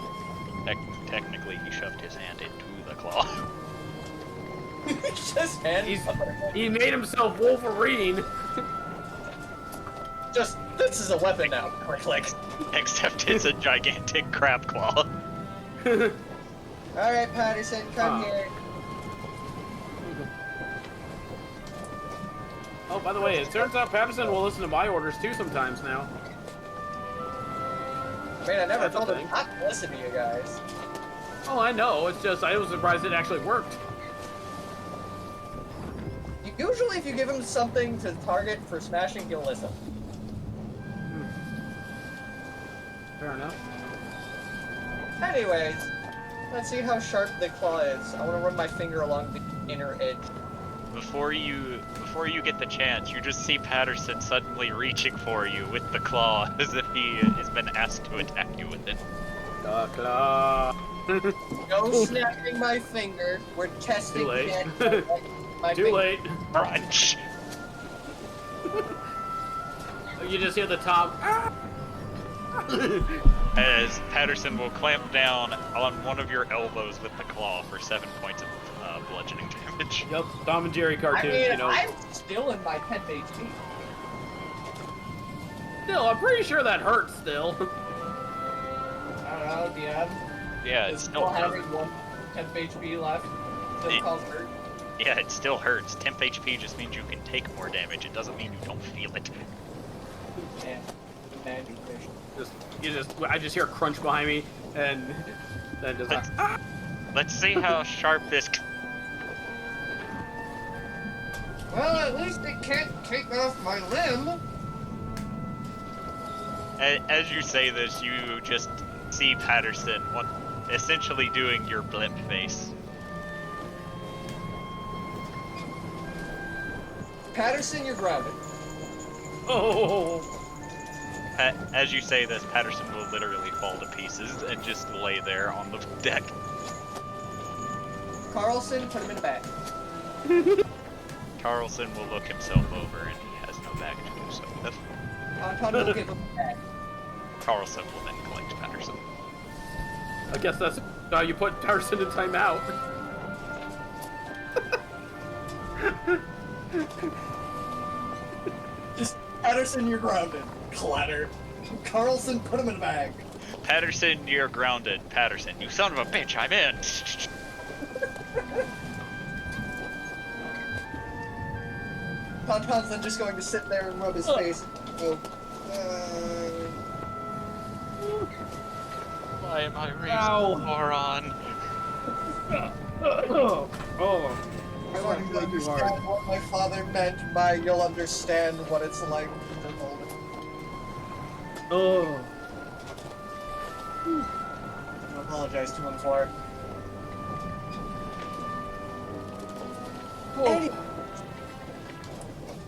Technically, he shoved his hand into the claw. He's just hand. He made himself Wolverine. Just this is a weapon now. Click. Except it's a gigantic crab claw. All right, Patterson, come here. Oh, by the way, it turns out Patterson will listen to my orders too sometimes now. I mean, I never That's a told him thing. not to listen to you guys. Oh, I know. It's just I was surprised it actually worked. Usually, if you give him something to target for smashing, he'll listen. Fair enough. Anyways, let's see how sharp the claw is. I want to run my finger along the inner edge. Before you get the chance, you just see Patterson suddenly reaching for you with the claw, as if he has been asked to attack you with it. The claw. No snapping my finger. We're testing Too late. my Too finger. late. Crunch! You just hear the top. As Patterson will clamp down on one of your elbows with the claw for 7 points of bludgeoning damage. Yep, Tom and Jerry I cartoons, mean, you know. I'm still in my 10th HP. Still, I'm pretty sure that hurts still. I don't know, DM. Yeah, Is it's still still having 10th HP left. Still It- cause hurt. Yeah, it still hurts. Temp HP just means you can take more damage. It doesn't mean you don't feel it. Man, magic fish. I just hear a crunch behind me, and then just like, Let's see how sharp this. Well, at least it can't take off my limb. As you say this, you just see Patterson essentially doing your blip face. Patterson, you're grounded. oh. As you say this, Patterson will literally fall to pieces and just lay there on the deck. Carlson, put him in the back. Carlson will look himself over, and he has no back to do so with. Tauntaun will give him a back. Carlson will then collect Patterson. I guess that's how you put Patterson in timeout. Just Patterson, you're grounded. Clatter. Carlson, put him in the bag. Patterson, you're grounded. Patterson, you son of a bitch, I'm in. Tauntaun's then just going to sit there and rub his face. Go, Why am I raised Ow. a moron? oh. I want you to understand what my father meant by you'll understand what it's like to hold it. Oh. I apologize to him for it. Anyway.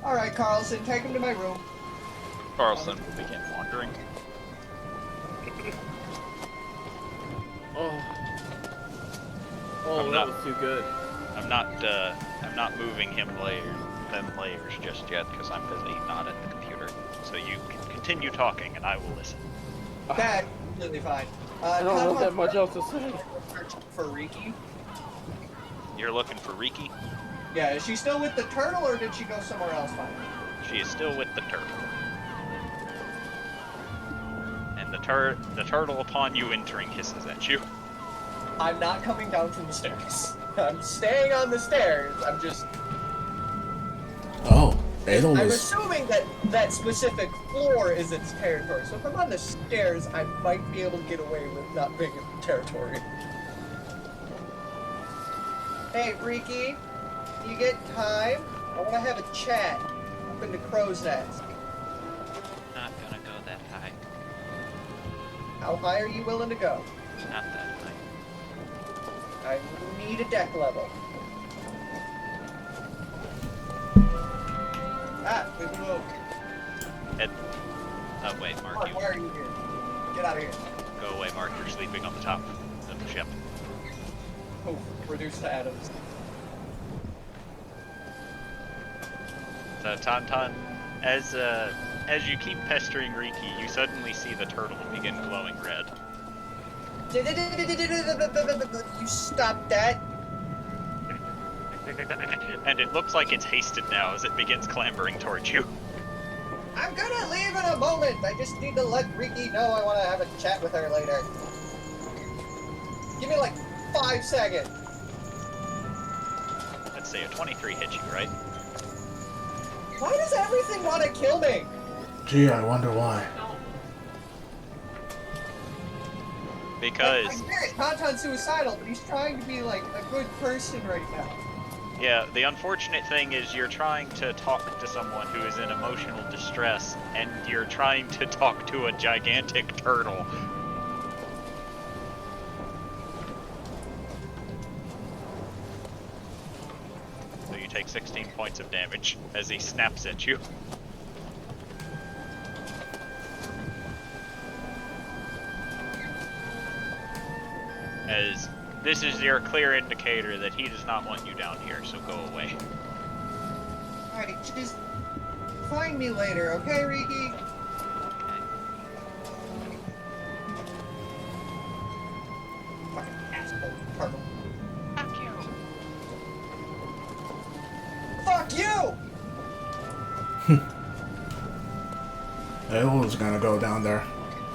Alright, Carlson, take him to my room. Carlson will begin wandering. Oh. Oh, I'm that not- was too good. I'm not moving him them layers just yet because I'm busy not at the computer. So you can continue talking and I will listen. That's completely fine. I don't have that much else to say. For Riki. You're looking for Riki? Yeah, is she still with the turtle or did she go somewhere else finally? She is still with the turtle. And the turtle upon you entering hisses at you. I'm not coming down from the stairs. I'm staying on the stairs. I'm just. Oh, Adel I'm was. assuming that that specific floor is its territory. So if I'm on the stairs, I might be able to get away with not being in the territory. Hey, Riki, you get time? I want to have a chat up in the crow's nest. Not gonna go that high. How high are you willing to go? Not that high. I need a deck level. Ah, we move. Oh wait, Mark, Mark, you why are you here? Get out of here. go away, Mark. You're sleeping on the top of the ship. Poof, reduced to atoms. So Tauntaun, as you keep pestering Riki, you suddenly see the turtle begin glowing red. You stop that. And it looks like it's hasted now as it begins clambering towards you. I'm gonna leave in a moment. I just need to let Riki know I want to have a chat with her later. Give me like 5 seconds. Let's say a 23 hits you, right? Why does everything want to kill me? Gee, I wonder why. Because, I get it, Tauntaun's suicidal, but he's trying to be like a good person right now. yeah, the unfortunate thing is you're trying to talk to someone who is in emotional distress, and you're trying to talk to a gigantic turtle. So you take 16 points of damage as he snaps at you. As this is your clear indicator that he does not want you down here, so go away. Alright, just find me later, okay, Riki? Fucking asshole turtle. Fuck you. Fuck you! It was gonna go down there.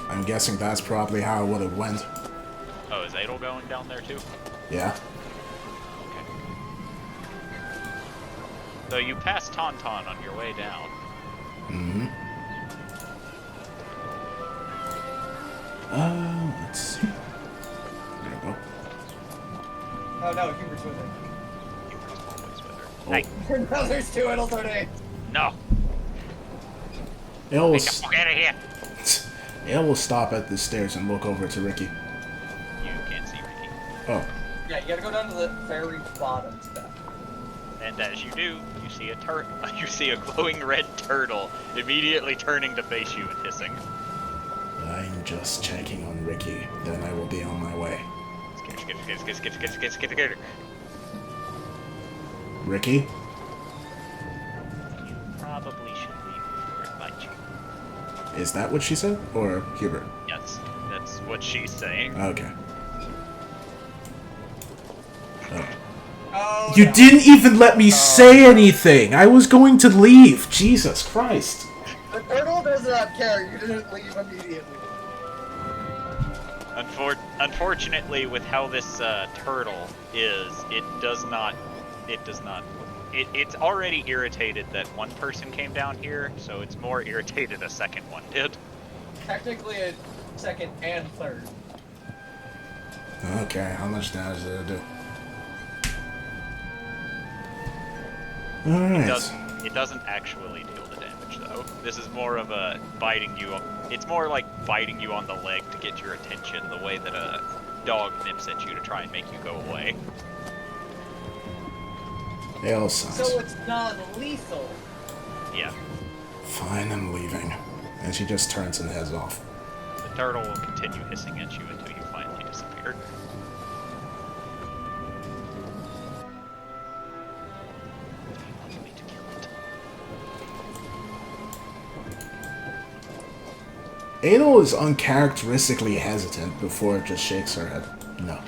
I'm guessing that's probably how it would have went. Oh, is Adel going down there too? Yeah. Okay. So you pass Tauntaun on your way down. Mm-hmm. Let's see. There we go. Oh no, Hubert's with it. Hubert's always with her. Oh. Hey, Now there's two Idle tornadoes. no! It will, Get the fuck out of here! it will stop at the stairs and look over to Ricky. You can't see Ricky. Oh. Yeah, you gotta go down to the very bottom step. And as you do, you see a you see a glowing red turtle immediately turning to face you and hissing. I'm just checking on Ricky, then I will be on my way. Ricky? You probably should leave before it bites you. Is that what she said? Or Hubert? Yes, that's what she's saying. Okay. Oh. Oh, You no. didn't even let me say anything! I was going to leave! Jesus Christ! The turtle does not care, you didn't leave immediately. Unfortunately, with how this turtle is, it's already irritated that one person came down here, so it's more irritated a second one did. Technically a second and third. Okay, how much damage did it do? Alright. It doesn't actually deal the damage though. This is more of a biting you. It's more like biting you on the leg to get your attention, the way that a dog nips at you to try and make you go away. They all sucks. So it's non-lethal. Yeah, Fine, I'm leaving. And she just turns and heads off. the turtle will continue hissing at you until you finally disappear. Do you want me to kill it? Adel is uncharacteristically hesitant before it just shakes her head. No.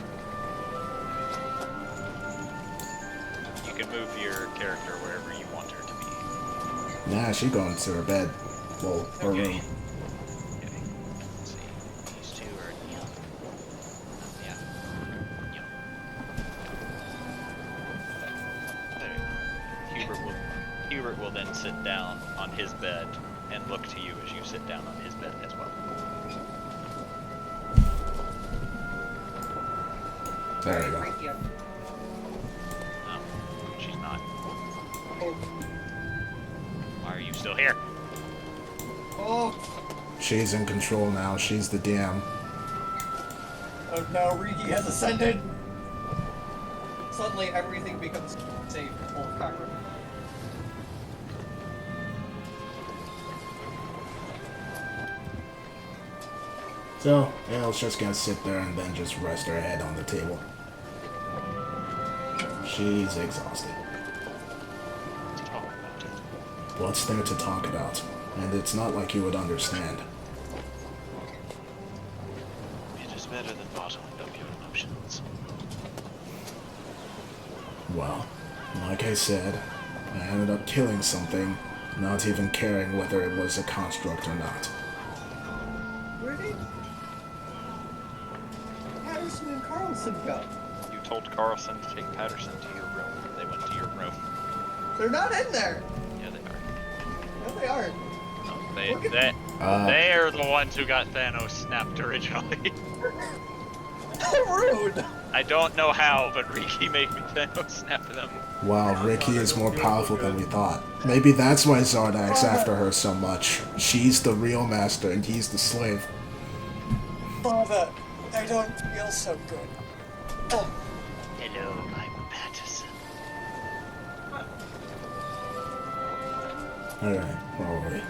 You can move your character wherever you want her to be. Nah, she going to her bed. Well, her Okay. room. Okay. Let's see. These two are young. Yeah. Young. There you go. Hubert will then sit down on his bed and look to you as you sit down on his bed as well. There you go. Right here. No, she's not. Oh. Why are you still here? Oh. She's in control now. She's the DM. Oh no, Riki has ascended! Suddenly everything becomes safe and full of cockroaches. So, Adel's just gonna sit there and then just rest her head on the table. She's exhausted. Let's talk about it. What's there to talk about? And it's not like you would understand. It is better than bottling up your emotions. Well, like I said, I ended up killing something, not even caring whether it was a construct or not. Where did Patterson and Carlson go? You told Carlson to take Patterson to your room. They went to your room. They're not in there! Yeah, they are. No, they aren't. No, Look at- they are the ones who got Thanos snapped originally. Rude! I don't know how, but Riki made me Thanos snap them. Wow, Ricky is more powerful than we thought. Maybe that's why Zardak's after her so much. She's the real master and he's the slave. Father, I don't feel so good. Oh, Hello, I'm Patterson. Alright, probably. In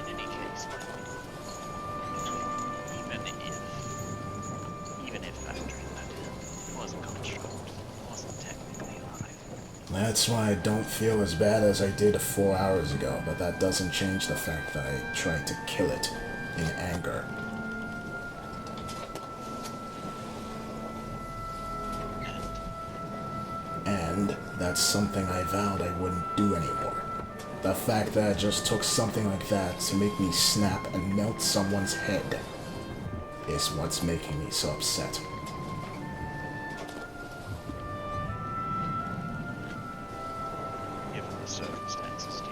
any case, even if factoring that in, it wasn't construct, it wasn't technically alive. That's why I don't feel as bad as I did 4 hours ago, but that doesn't change the fact that I tried to kill it in anger. And that's something I vowed I wouldn't do anymore. The fact that I just took something like that to make me snap and melt someone's head is what's making me so upset. Given the circumstances,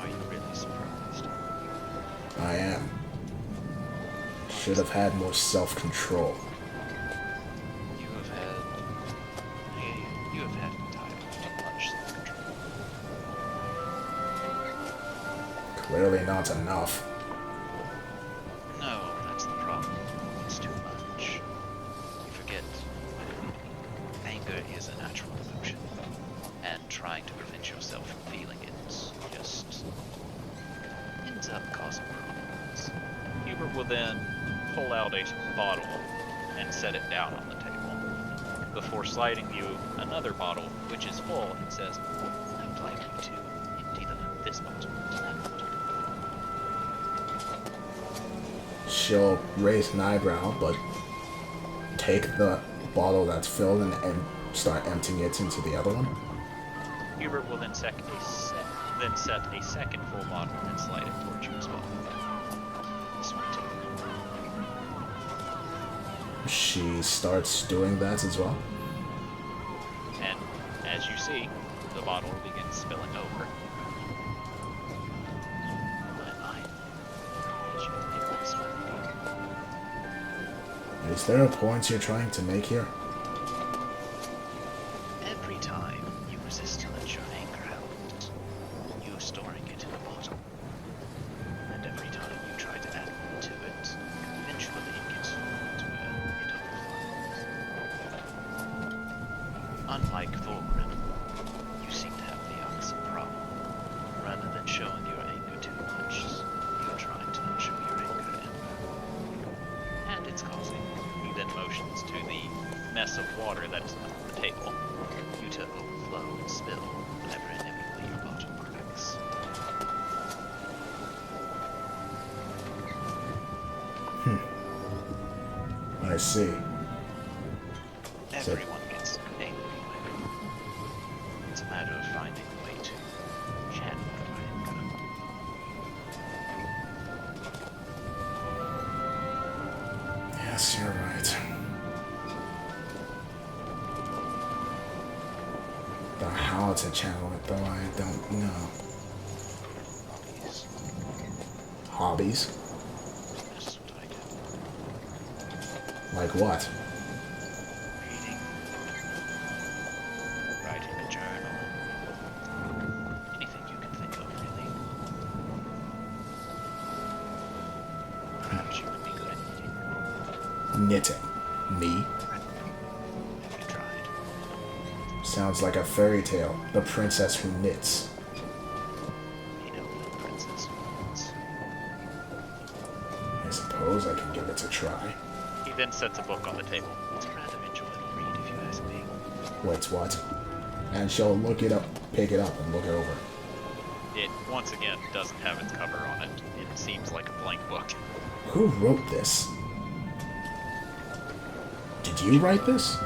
are you really surprised? I am. Should have had more self-control. You have had entirely too much self-control. Clearly not enough. No, that's the problem. It's too much. You forget. Anger is a natural emotion, and trying to prevent yourself from feeling it just ends up causing problems. Hubert will then pull out a bottle and set it down on the table, before sliding you another bottle, which is full, and says, I would like you to empty this bottle into that bottle. She'll raise an eyebrow, but take the bottle that's filled and start emptying it into the other one. Hubert will then set a second full bottle and slide it towards you as well. This one too. She starts doing that as well. And as you see, the bottle begins spilling over. Is there a point you're trying to make here? Every time you resist to let your anger out, you're storing it in a bottle. And every time you try to add more to it, eventually it gets to where it overflows. Unlike Thorin, you seem to have the opposite problem. Rather than showing your anger too much, you're trying to not show your anger at all. And it's causing. He then motions to the mess of water that is on the table. You to overflow and spill whenever inevitably your bottle cracks. I see. Everyone gets angry when it's a matter of finding a way to channel your anger. Yes, you're right. But how to channel it, though, I don't know. Hobbies. Hobbies? That's what I do. Like what? Reading. Writing a journal. Anything you can think of, really. Perhaps you would be good at knitting. Knitting. Me? Have you tried? Sounds like a fairy tale. The princess who knits. You know what princess wants. I suppose I can give it a try. He then sets a book on the table. It's a rather enjoyable read, if you ask me. Wait, what? And she'll look it up, pick it up, and look it over. It, once again, doesn't have its cover on it. It seems like a blank book. Who wrote this? Did you write this?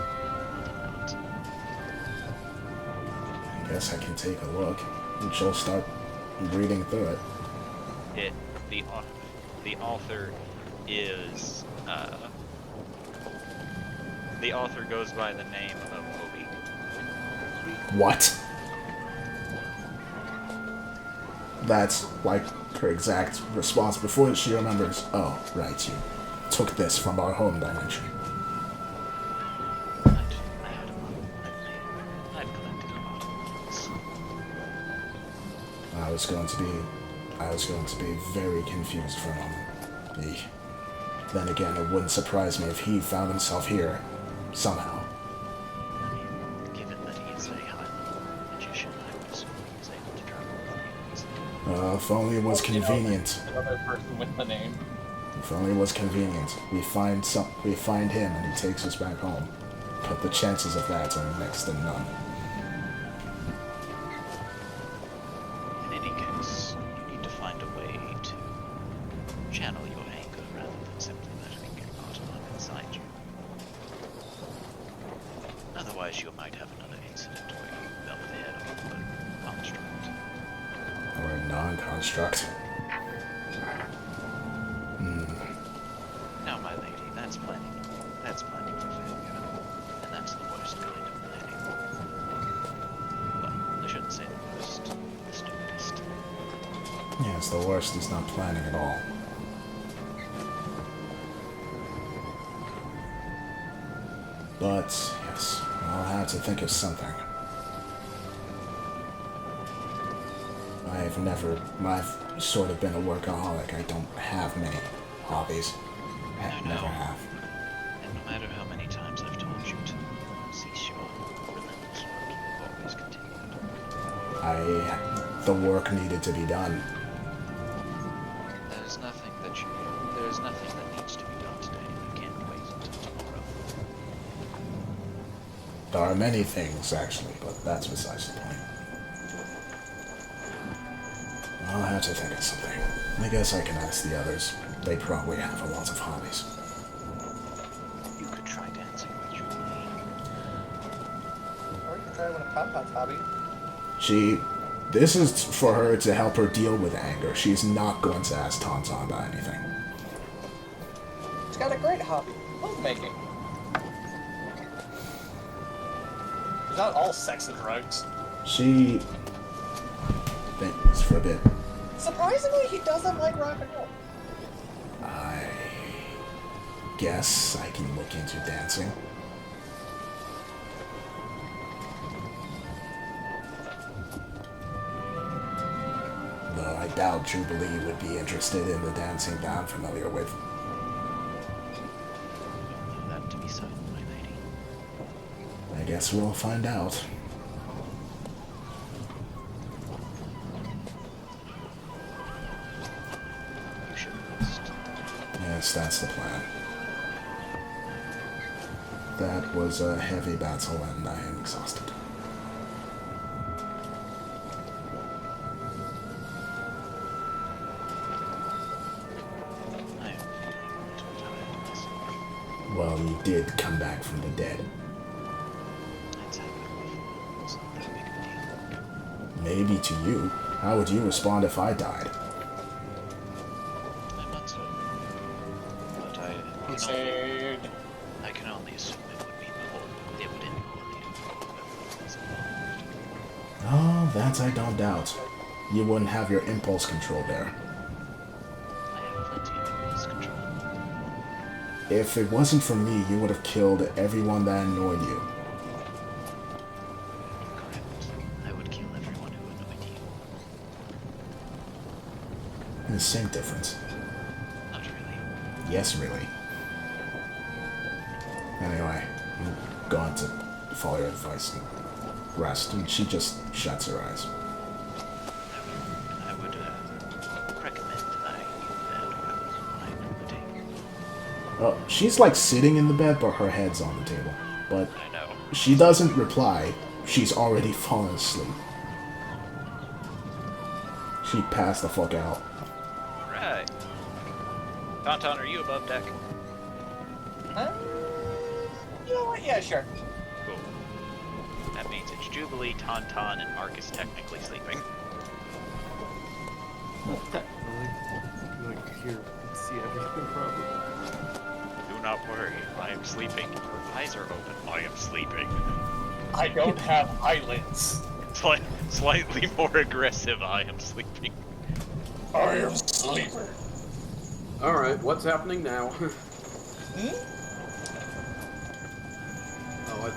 I guess I can take a look. And she'll start reading through it. The author is, the author goes by the name of Obi. What? That's like her exact response before she remembers. Oh, right, you took this from our home dimension. I was going to be very confused for a moment. Then again, it wouldn't surprise me if he found himself here, somehow. I mean, given that he is a high-level magician, I would assume he was able to travel with things. If only it was convenient. Another person with the name. If only it was convenient. We find him and he takes us back home. But the chances of that are next to none. In any case, you need to find a way to channel your anger rather than simply letting it get caught on inside you. Otherwise, you might have another incident where you belt the head off a construct. Or a non-construct. Now, my lady, that's planning for failure. And that's the worst kind of planning. Well, I shouldn't say the worst, the stupidest. Yes, the worst is not planning at all. But, yes, I'll have to think of something. I've sort of been a workaholic. I don't have many hobbies. I never have. And no matter how many times I've told you to cease your relentless work, you've always continued. The work needed to be done. There's nothing that needs to be done today. You can't wait until tomorrow. There are many things, actually, but that's besides the point. I'll have to think of something. I guess I can ask the others. They probably have a lot of hobbies. You could try dancing with Julie. Or you can try one of Tonton's hobby. This is for her to help her deal with anger. She's not going to ask Tauntaun about anything. She's got a great hobby. Homemaking. It's not all sex and drugs. She thinks for a bit. Surprisingly, he doesn't like rock and roll. I guess I can look into dancing. Though I doubt Jubilee would be interested in the dancing that I'm familiar with. Know that to be so, my lady. I guess we'll find out. You should rest. Yes, that's the plan. That was a heavy battle and I am exhausted. I am feeling a little tired myself. Well, you did come back from the dead. It's happened before. It's not that big of a deal. Maybe to you. How would you respond if I died? I'm not certain. But I can only assume it would be it would involve whoever was involved. Oh, that I don't doubt. You wouldn't have your impulse control there. I have plenty of impulse control. If it wasn't for me, you would have killed everyone that annoyed you. Correct. I would kill everyone who annoyed you. The same difference. Not really. Yes, really. Anyway, I'm going to follow your advice and rest, and she just shuts her eyes. I would recommend I bed rather than lying on the table. Oh, she's like sitting in the bed, but her head's on the table. But I know. she doesn't reply. She's already fallen asleep. She passed the fuck out. Right. Tauntaun, are you above deck? You know what? Yeah, sure. Cool. That means it's Jubilee, Tauntaun, and Marcus technically sleeping. Really? Like here, see everything probably. Do not worry, I am sleeping. Your eyes are open. I am sleeping. I don't have eyelids. Slightly more aggressive. I am sleeping. I am sleeper. Alright, what's happening now? Oh, I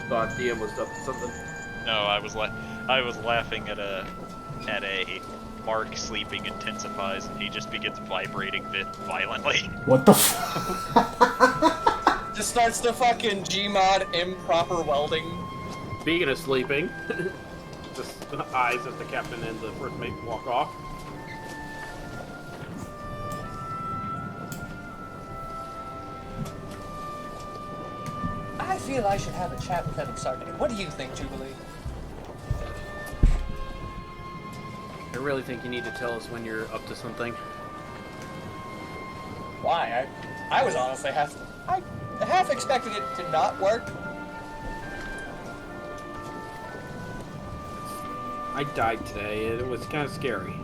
thought DM was up to something. No, I was laughing at at a Mark sleeping intensifies and he just begins vibrating violently. What the f- Just starts to fucking Gmod improper welding. Speaking of sleeping, just eyes as the captain and the first mate walk off. I feel I should have a chat with Evan Sarday. What do you think, Jubilee? I really think you need to tell us when you're up to something. Why? I was honestly I half expected it to not work. I died today. It was kind of scary.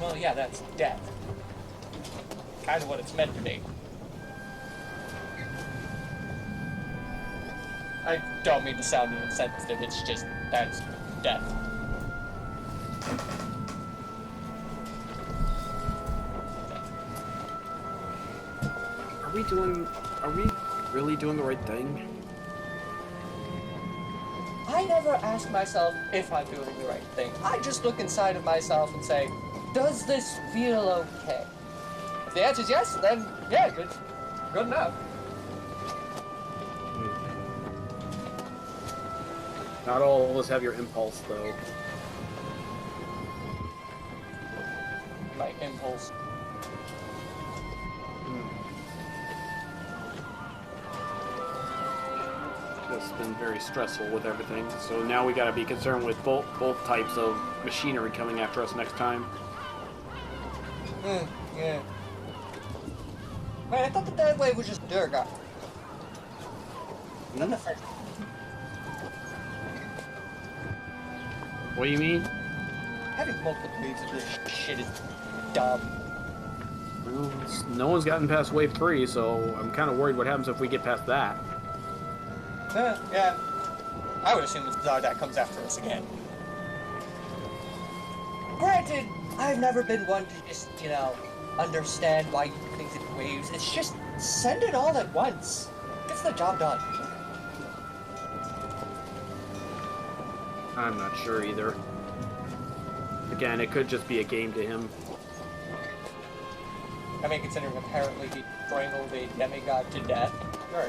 Well, yeah, that's death. Kind of what it's meant to be. I don't mean to sound insensitive, it's just, that's death. Are we really doing the right thing? I never ask myself if I'm doing the right thing. I just look inside of myself and say, does this feel okay? If the answer is yes, then yeah, good enough. Not all of us have your impulse, though. My impulse. It's been very stressful with everything. So now we gotta be concerned with both types of machinery coming after us next time. Yeah. Man, I thought the dead wave was just Durga. Not the first. What do you mean? Having multiple waves of this shit is dumb. Well, no one's gotten past wave 3, so I'm kind of worried what happens if we get past that. Yeah. I would assume that Zardak comes after us again. Granted, I've never been one to just, understand why you do things in waves. It's just send it all at once. Gets the job done. I'm not sure either. Again, it could just be a game to him. I mean, considering apparently he strangled a demigod to death. Sure.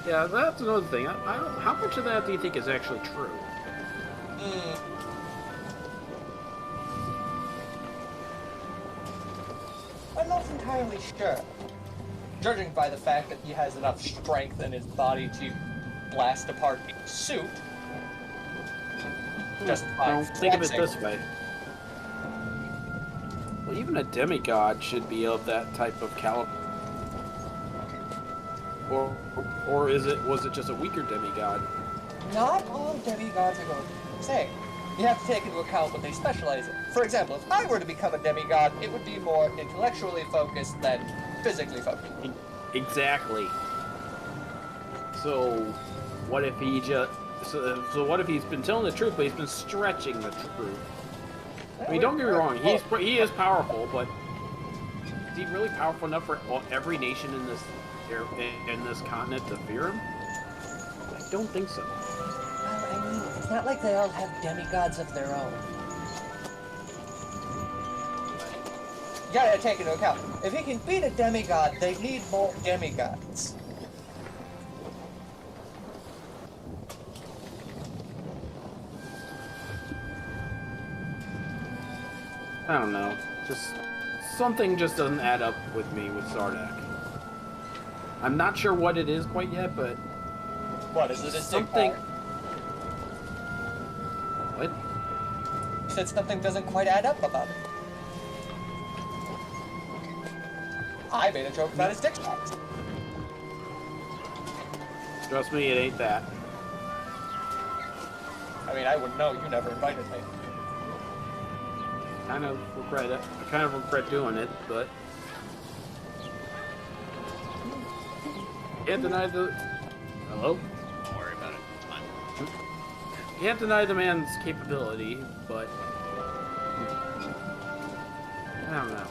Yeah, that's another thing. How much of that do you think is actually true? I'm not entirely sure. Judging by the fact that he has enough strength in his body to blast apart a suit. Just by Think of it flexing. this way. Well, even a demigod should be of that type of caliber. Or was it just a weaker demigod? Not all demigods are going the same. You have to take into account what they specialize in. For example, if I were to become a demigod, it would be more intellectually focused than physically focused. Exactly. So, what if he just... So what if he's been telling the truth, but he's been stretching the truth? I mean, don't get me wrong, he is powerful, but is he really powerful enough for every nation in this continent to fear him? I don't think so. Well, I mean, it's not like they all have demigods of their own. You gotta take into account, if he can beat a demigod, they need more demigods. I don't know. Something just doesn't add up with me with Sardak. I'm not sure what it is quite yet, but What, is it a something. power? What? You said something doesn't quite add up about it. I made a joke about his dick shots. Trust me, it ain't that. I mean, I wouldn't know, you never invited me. I kind of regret doing it, but can't deny the. Hello? Don't worry about it. It's fine. Can't deny the man's capability, but I don't know.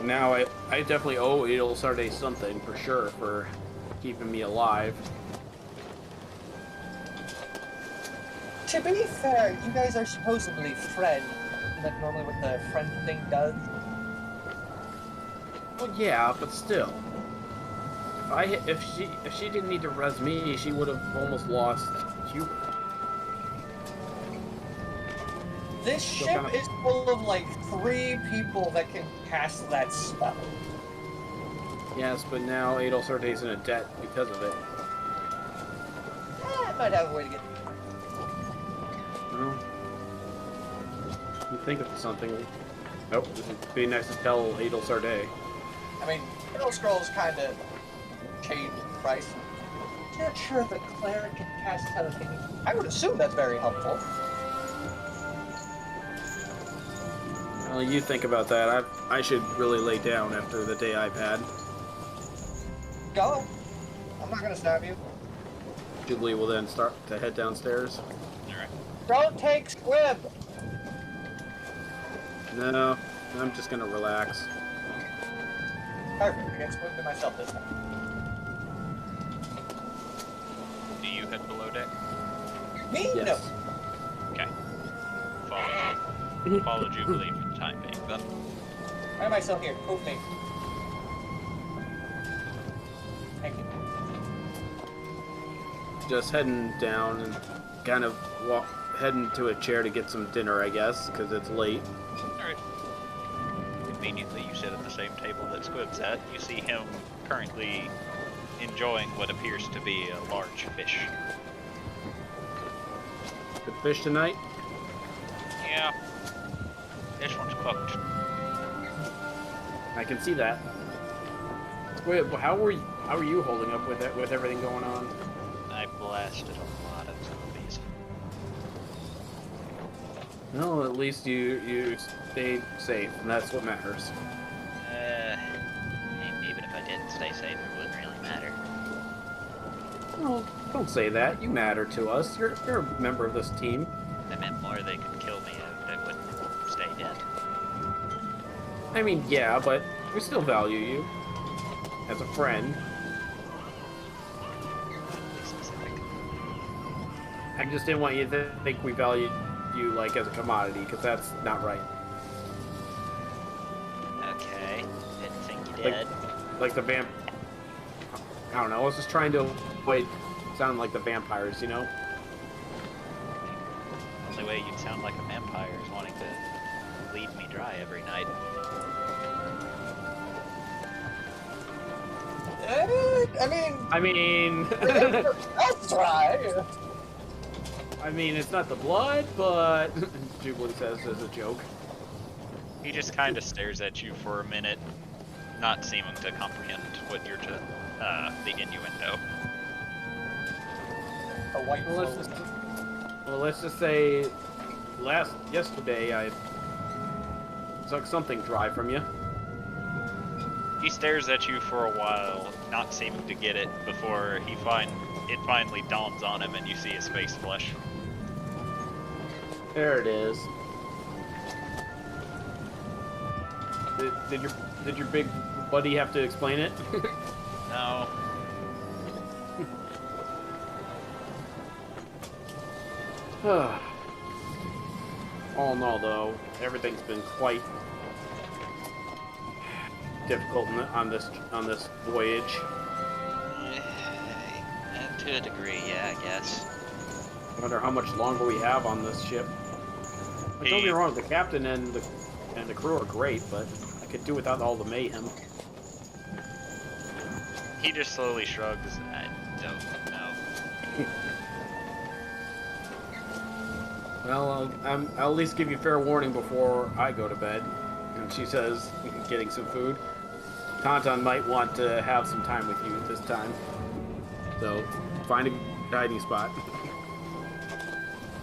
Now I definitely owe Edel Sarday something for sure for keeping me alive. To be fair, you guys are supposedly friends. Isn't that normally what the friend thing does? Well, yeah, but still. If she didn't need to res me, she would have almost lost Hubert. This So ship kind of- is full of like 3 people that can cast that spell. Yes, but now Adol Sorte's in a debt because of it. I might have a way to get. Well, you think of something. Nope, this would be nice to tell Adol Sarte. I mean, Hero Scrolls kind of changed the price. I'm not sure if a cleric can cast telekinesis. I would assume that's very helpful. Well, you think about that. I should really lay down after the day I've had. Go. I'm not gonna stab you. Jubilee will then start to head downstairs. Alright. Don't take squib. No, I'm just gonna relax. Perfect. I get squib to myself this time. Do you head below deck? Me? Yes. Okay. Follow Jubilee for the time being, then. No. Why am I still here? Prove me. Thank you. Just heading down and kind of heading to a chair to get some dinner, I guess, because it's late. Alright. Conveniently, you sit at the same table that Squib's at. You see him currently enjoying what appears to be a large fish. Good fish tonight? Yeah. This one's cooked. I can see that. Wait, how are you holding up with it, with everything going on? I blasted a lot of zombies. Well, at least you stayed safe, and that's what matters. Even if I didn't stay safe, it wouldn't really matter. Well, don't say that. You matter to us. You're a member of this team. If I meant more, they could kill me. I wouldn't stay dead. I mean, yeah, but we still value you as a friend. Be specific. I just didn't want you to think we valued you like as a commodity, because that's not right. Okay. Didn't think you Like- did. Like the vamp. I don't know. I was just trying to avoid sounding like the vampires, you know. The only way you'd sound like a vampire is wanting to bleed me dry every night. I mean, that's dry. I mean, it's not the blood, but Jubilee says as a joke. He just kind of stares at you for a minute, not seeming to comprehend what you're the innuendo. A white Well, let's just say, yesterday I took something dry from you. He stares at you for a while, not seeming to get it, before it finally dawns on him and you see his face flush. There it is. Did your big buddy have to explain it? No. All in all, though, everything's been quite difficult on this voyage. To a degree, yeah, I guess. I wonder how much longer we have on this ship. But don't get me wrong, the captain and the crew are great, but I could do without all the mayhem. He just slowly shrugs. I don't know. Well, I'll at least give you fair warning before I go to bed. And she says, getting some food. Tauntaun might want to have some time with you this time. So, find a hiding spot.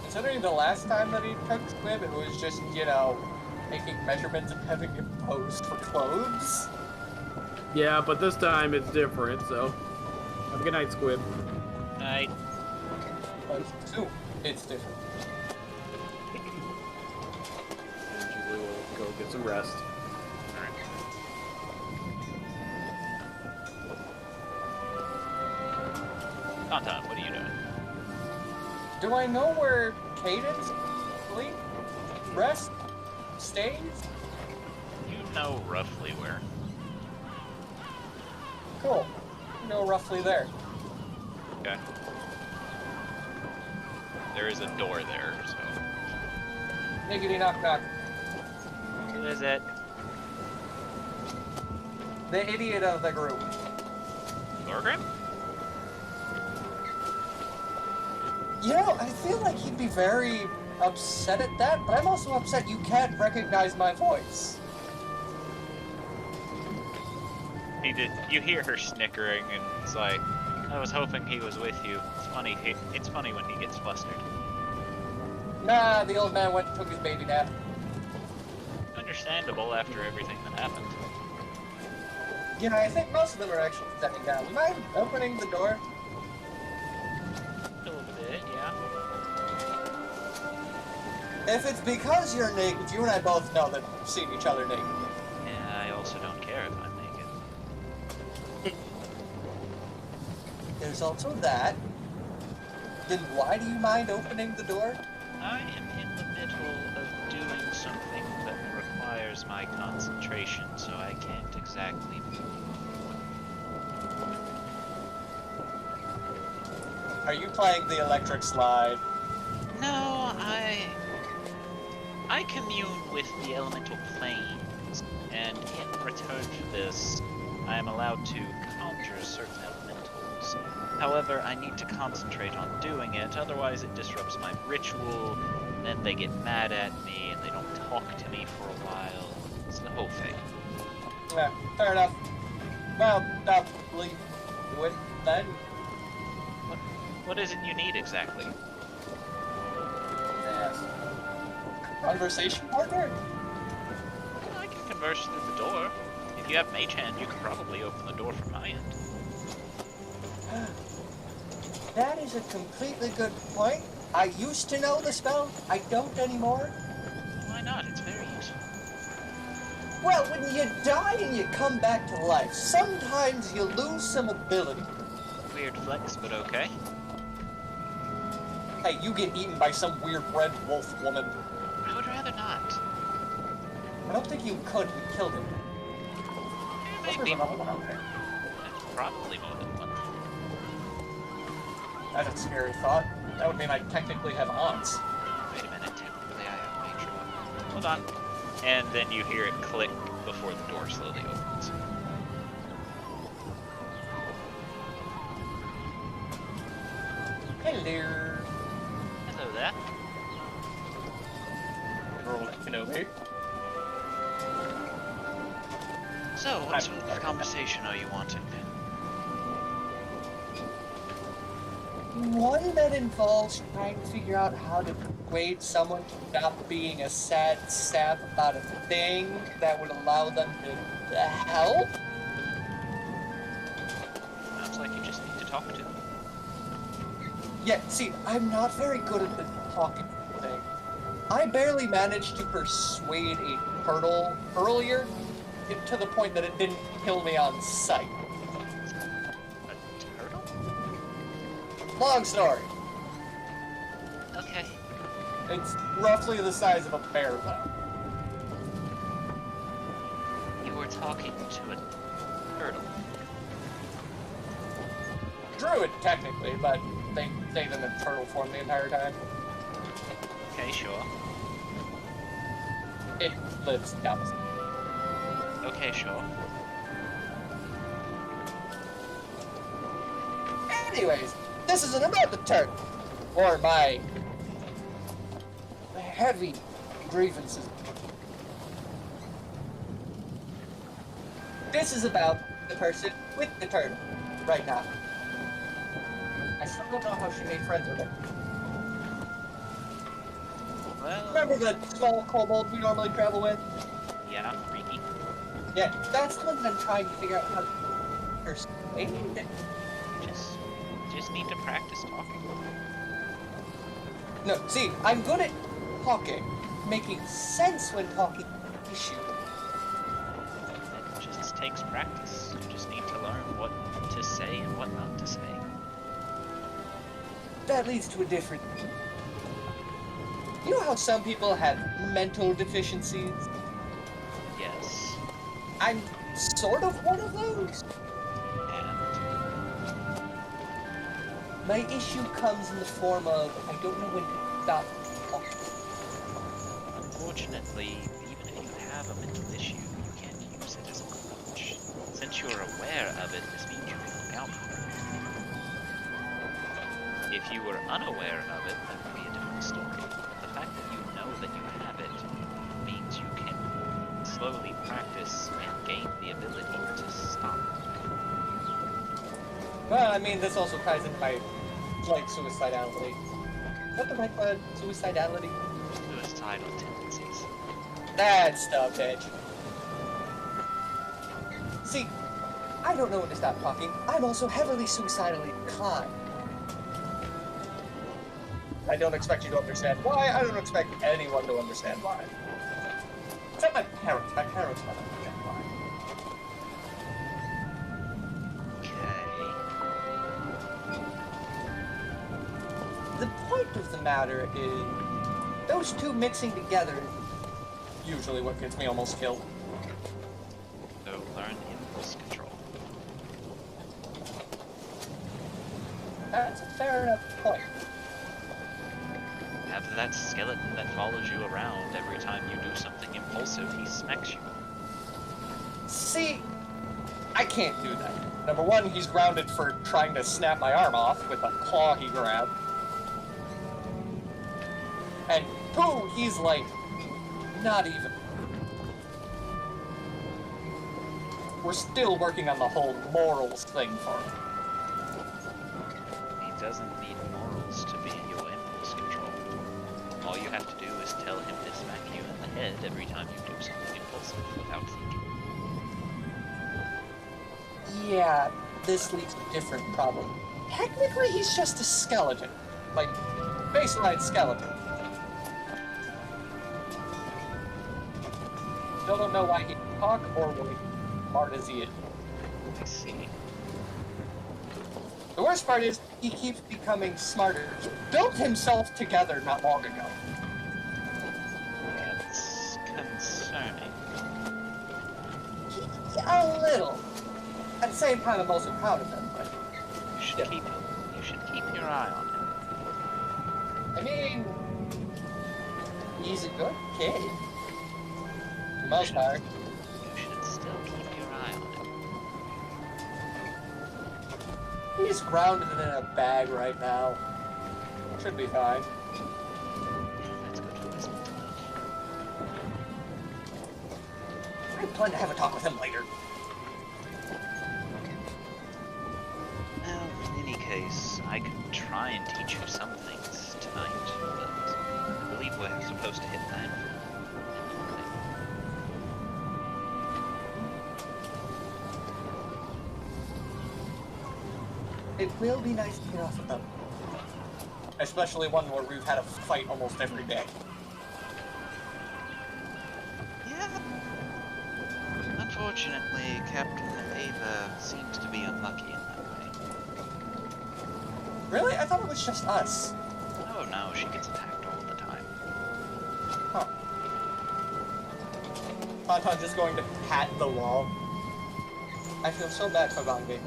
Considering the last time that he took Squib, it was just, taking measurements and having him pose for clothes. Yeah, but this time it's different, so... Have a good night, Squib. Night. I assume it's different. And Julie will go get some rest. Tauntaun, what are you doing? Do I know where Cadence, sleep, rest, stays? You know roughly where. Cool. You know roughly there. Okay. There is a door there, so. Niggity knock knock. Who is it? The idiot of the group. Thorgrim? You know, I feel like he'd be very upset at that, but I'm also upset you can't recognize my voice. You hear her snickering, and it's like, I was hoping he was with you. It's funny. It's funny when he gets flustered. Nah, the old man went and took his baby nap. Understandable after everything that happened. You know, I think most of them are actually stepping down. You mind opening the door? A little bit, yeah. If it's because you're naked, you and I both know that we've seen each other naked. Yeah, I also don't care if I'm naked. There's also that. Then why do you mind opening the door? I am in the middle of doing something that requires my concentration, so I can't exactly move. Are you playing the electric slide? No, I commune with the elemental planes, and in return for this, I am allowed to conjure certain elementals. However, I need to concentrate on doing it, otherwise it disrupts my ritual, and then they get mad at me, and they don't talk to me for a while. It's the whole thing. Yeah, fair enough. Well, leave do it then. What is it you need exactly? Yes. Conversation partner? Well, I can converse through the door. If you have Mage Hand, you can probably open the door from my end. That is a completely good point. I used to know the spell. I don't anymore. Why not? It's very useful. Well, when you die and you come back to life, sometimes you lose some ability. Weird flex, but okay. Hey, you get eaten by some weird red wolf woman. I would rather not. I don't think you could. We killed him. There's Maybe. another one out there. Probably more than one. That's a scary thought. That would mean I technically have aunts. Wait a minute, technically I have Mage Hand. Hold on. And then you hear it click before the door slowly opens. Hello. Hello there. Roll it, Kenobi. So, what sort of conversation are you wanting? One that involves trying to figure out how to persuade someone to stop being a sad sap about a thing that would allow them to help? Sounds like you just need to talk to them. Yeah, see, I'm not very good at the talking thing. I barely managed to persuade a turtle earlier to the point that it didn't kill me on sight. A turtle? Long story. Okay. It's roughly the size of a bear, though. You were talking to a turtle. Druid, technically, but they stayed in the turtle form the entire time. Okay, sure. It lives down the street. Okay, sure. Anyways, this isn't about the turtle. Or my heavy grievances. This is about the person with the turtle right now. I still don't know how she made friends with her. Well, Remember the small kobold we normally travel with? yeah, Ricky. Yeah, that's the one that I'm trying to figure out how to persuade. Just need to practice talking. No, see, I'm good at talking, making sense when talking issue. It just takes practice. You just need to learn what to say and what not to say. that leads to a different... You know how some people have mental deficiencies? Yes. I'm sort of one of those. And My issue comes in the form of I don't know when to stop talking. unfortunately, even if you have a mental issue, you can't use it as a crutch. Since you're aware of it, this means you can look out for it. If you were unaware of it, that would be a different story. The fact that you know that you have it means you can slowly practice and gain the ability to stop it. Well, I mean, this also ties into my slight suicidality. Is that the right word? Suicidality? Suicidal tendencies. That's the bitch. See, I don't know when to stop talking. I'm also heavily suicidally inclined. I don't expect you to understand why. I don't expect anyone to understand why. Except my parents. My parents don't understand why. Okay. The point of the matter is, those two mixing together is usually what gets me almost killed. So learn impulse control. That's a fair enough point. Have that skeleton that follows you around every time you do something impulsive, he smacks you. See, I can't do that. Number one, he's grounded for trying to snap my arm off with a claw he grabbed. And two, he's like, not even. We're still working on the whole morals thing for him. He doesn't need morals to be your impulse control. All you have to do is tell him to smack you in the head every time you do something impulsive without thinking. Yeah, this leads to a different problem. Technically, he's just a skeleton. Like, baseline skeleton. Still don't know why he can talk or what smart as he is. I see. The worst part is, he keeps becoming smarter. He built himself together not long ago. That's concerning. A little. At the same time, I'm also proud of him, but... You should keep your eye on him. I mean... He's a good kid. For the most part. You should still keep your eye on him. He's grounded in a bag right now. Should be fine. That's good for his mental health. I plan to have a talk with him later. Well, in any case, I could try and teach you some things tonight, but I believe we're supposed to hit landfall. It will be nice to get off of them. Especially one where we've had a fight almost every day. Yeah. Unfortunately, Captain Ava seems to be unlucky in that way. Really? I thought it was just us. Oh no, she gets attacked all the time. Huh. Tauntaun just going to pat the wall. I feel so bad for Bangi.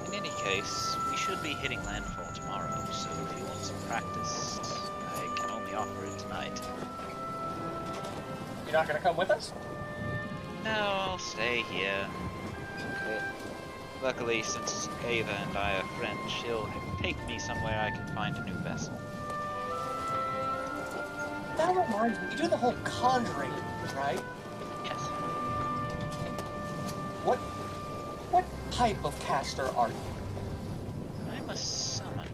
In any case, we should be hitting landfall tomorrow, so if you want some practice, I can only offer it tonight. You're not gonna come with us? No, I'll stay here. Luckily, since Ava and I are friends, she'll take me somewhere I can find a new vessel. That reminds me, you do the whole conjuring, right? Yes. What type of caster are you? I'm a summoner,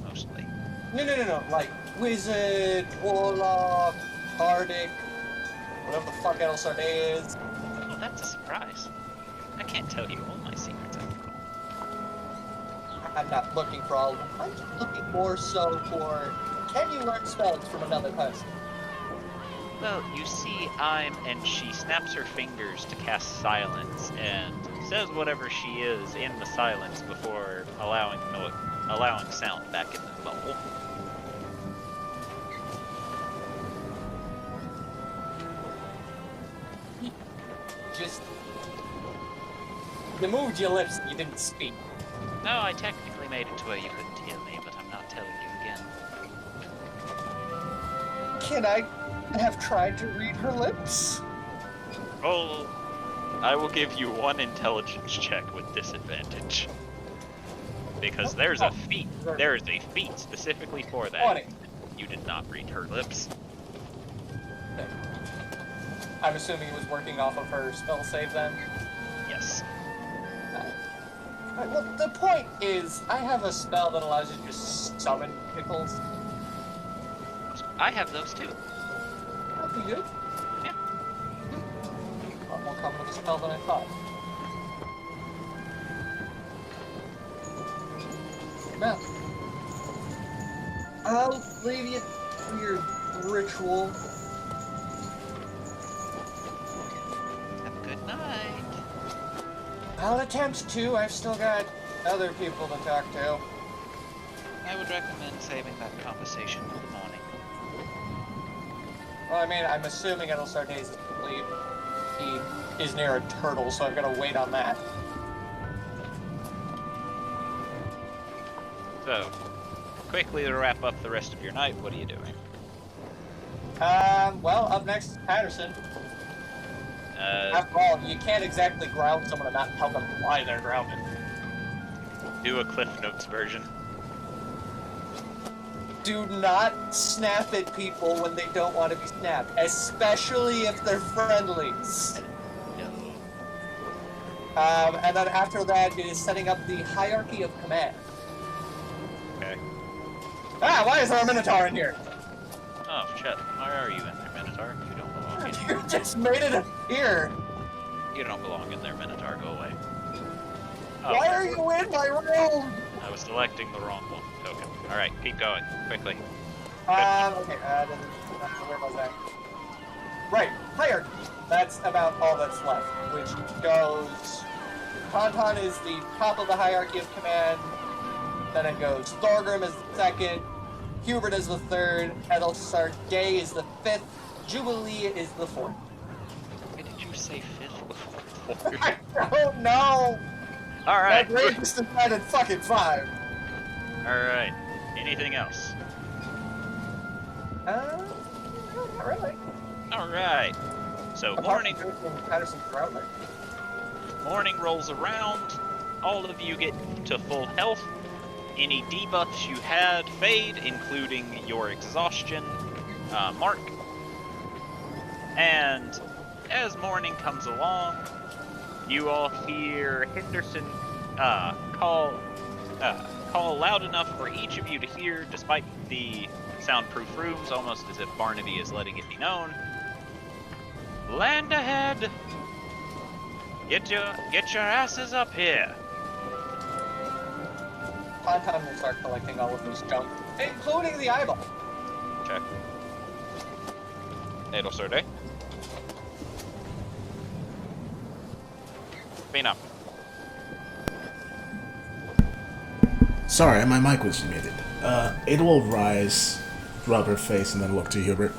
mostly. No. Like, wizard, warlock, bardic, whatever the fuck else her name is. Oh, that's a surprise. I can't tell you all my secrets after all. I'm not looking for all of them. I'm just looking more so for, can you learn spells from another person? Well, you see, and she snaps her fingers to cast silence and says whatever she is in the silence before allowing sound back into the bubble. Just... You moved your lips, you didn't speak. No, I technically made it to where you couldn't hear me, but I'm not telling you again. Can I have tried to read her lips? Roll. I will give you one intelligence check with disadvantage. Because there's a feat. There is a feat specifically for that. 20. You did not read her lips. Okay. I'm assuming it was working off of her spell save then? Yes. Well, the point is, I have a spell that allows you to just summon pickles. I have those too. That'd be good. Yeah. A lot more common of a spell than I thought. Well, I'll leave you to your ritual. Have a good night. I'll attempt to. I've still got other people to talk to. I would recommend saving that conversation for the morning. Well, I mean, I'm assuming it'll start days of sleep. He is near a turtle, so I've got to wait on that. So, quickly to wrap up the rest of your night, what are you doing? Well, up next is Patterson. After all, you can't exactly ground someone and not tell them why they're grounded. Do a Cliff Notes version. Do not snap at people when they don't want to be snapped, especially if they're friendlies. No. And then after that is setting up the hierarchy of command. Okay. Ah, why is there a Minotaur in here? Oh, shit. Why are you in there, Minotaur? You don't belong in You here. just made it appear. You don't belong in there, Minotaur. Go away. Oh, Why are you in my room? I was selecting the wrong one. Token. Alright, keep going. Quickly. Okay, where was I? Right, hierarchy. That's about all that's left, which goes... Tauntaun is the top of the hierarchy of command, then it goes Thorgrim is the second, Hubert is the third, Edelsar Gay is the fifth, Jubilee is the fourth. Why did you say fifth before? I don't know! Alright. My brain just decided fucking 5. Alright. Anything else? Not really. Alright. So, Apart morning. from Patterson's Groundler. Morning rolls around, all of you get to full health. Any debuffs you had fade, including your exhaustion mark. And as morning comes along, you all hear Henderson call loud enough for each of you to hear, despite the soundproof rooms, almost as if Barnaby is letting it be known. Land ahead! Get your asses up here! Tauntaun will start collecting all of this junk, including the eyeball. Check. Natal survey. Phenomeno. Sorry, my mic was muted. It will rise, rub her face, and then look to Hubert.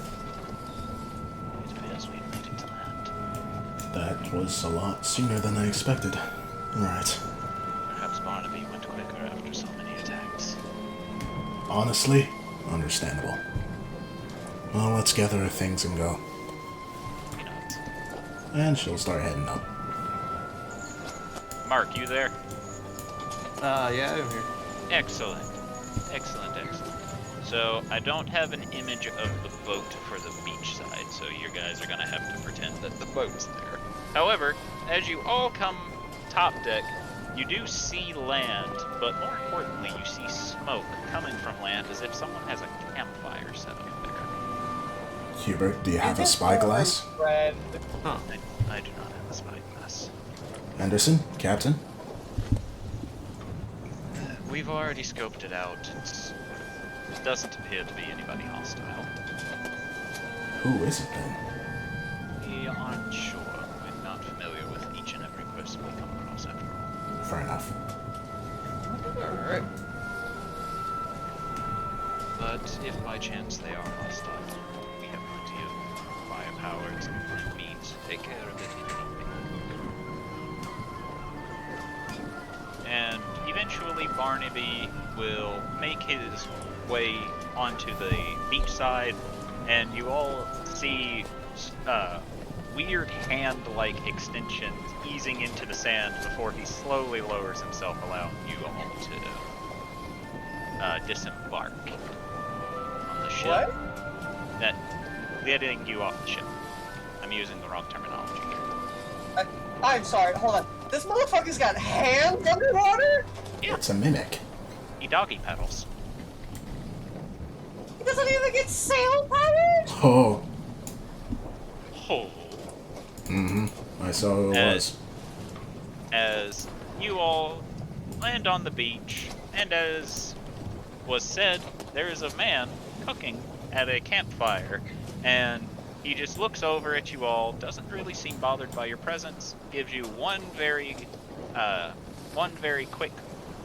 It appears we've made it to land. That was a lot sooner than I expected. Alright. Perhaps Barnaby went quicker after so many attacks. Honestly, understandable. Well, let's gather her things and go. You know. And she'll start heading up. Mark, you there? Yeah, I'm here. Excellent. Excellent. So, I don't have an image of the boat for the beach side, so you guys are gonna have to pretend that the boat's there. However, as you all come top deck, you do see land, but more importantly, you see smoke coming from land as if someone has a campfire set up there. Hubert, do you have a spyglass? Friend. Huh. I do not have a spyglass. Anderson? Captain? We've already scoped it out. It doesn't appear to be anybody hostile. Who is it then? We aren't sure. We're not familiar with each and every person we come across after all. Fair enough. Alright. But if by chance they are hostile, we have plenty of firepower and means to take care of it if need be. And eventually Barnaby will make his way onto the beach side, and you all see weird hand-like extensions easing into the sand before he slowly lowers himself, allowing you all to disembark on the ship. What? Getting you off the ship. I'm using the wrong terminology here. I'm sorry, hold on. This motherfucker's got hands underwater? Yeah. It's a mimic. He doggy paddles. He doesn't even get sail powers? Oh. Oh. Mm-hmm. I saw who it was. As you all land on the beach, and as was said, there is a man cooking at a campfire, and he just looks over at you all, doesn't really seem bothered by your presence, gives you one very quick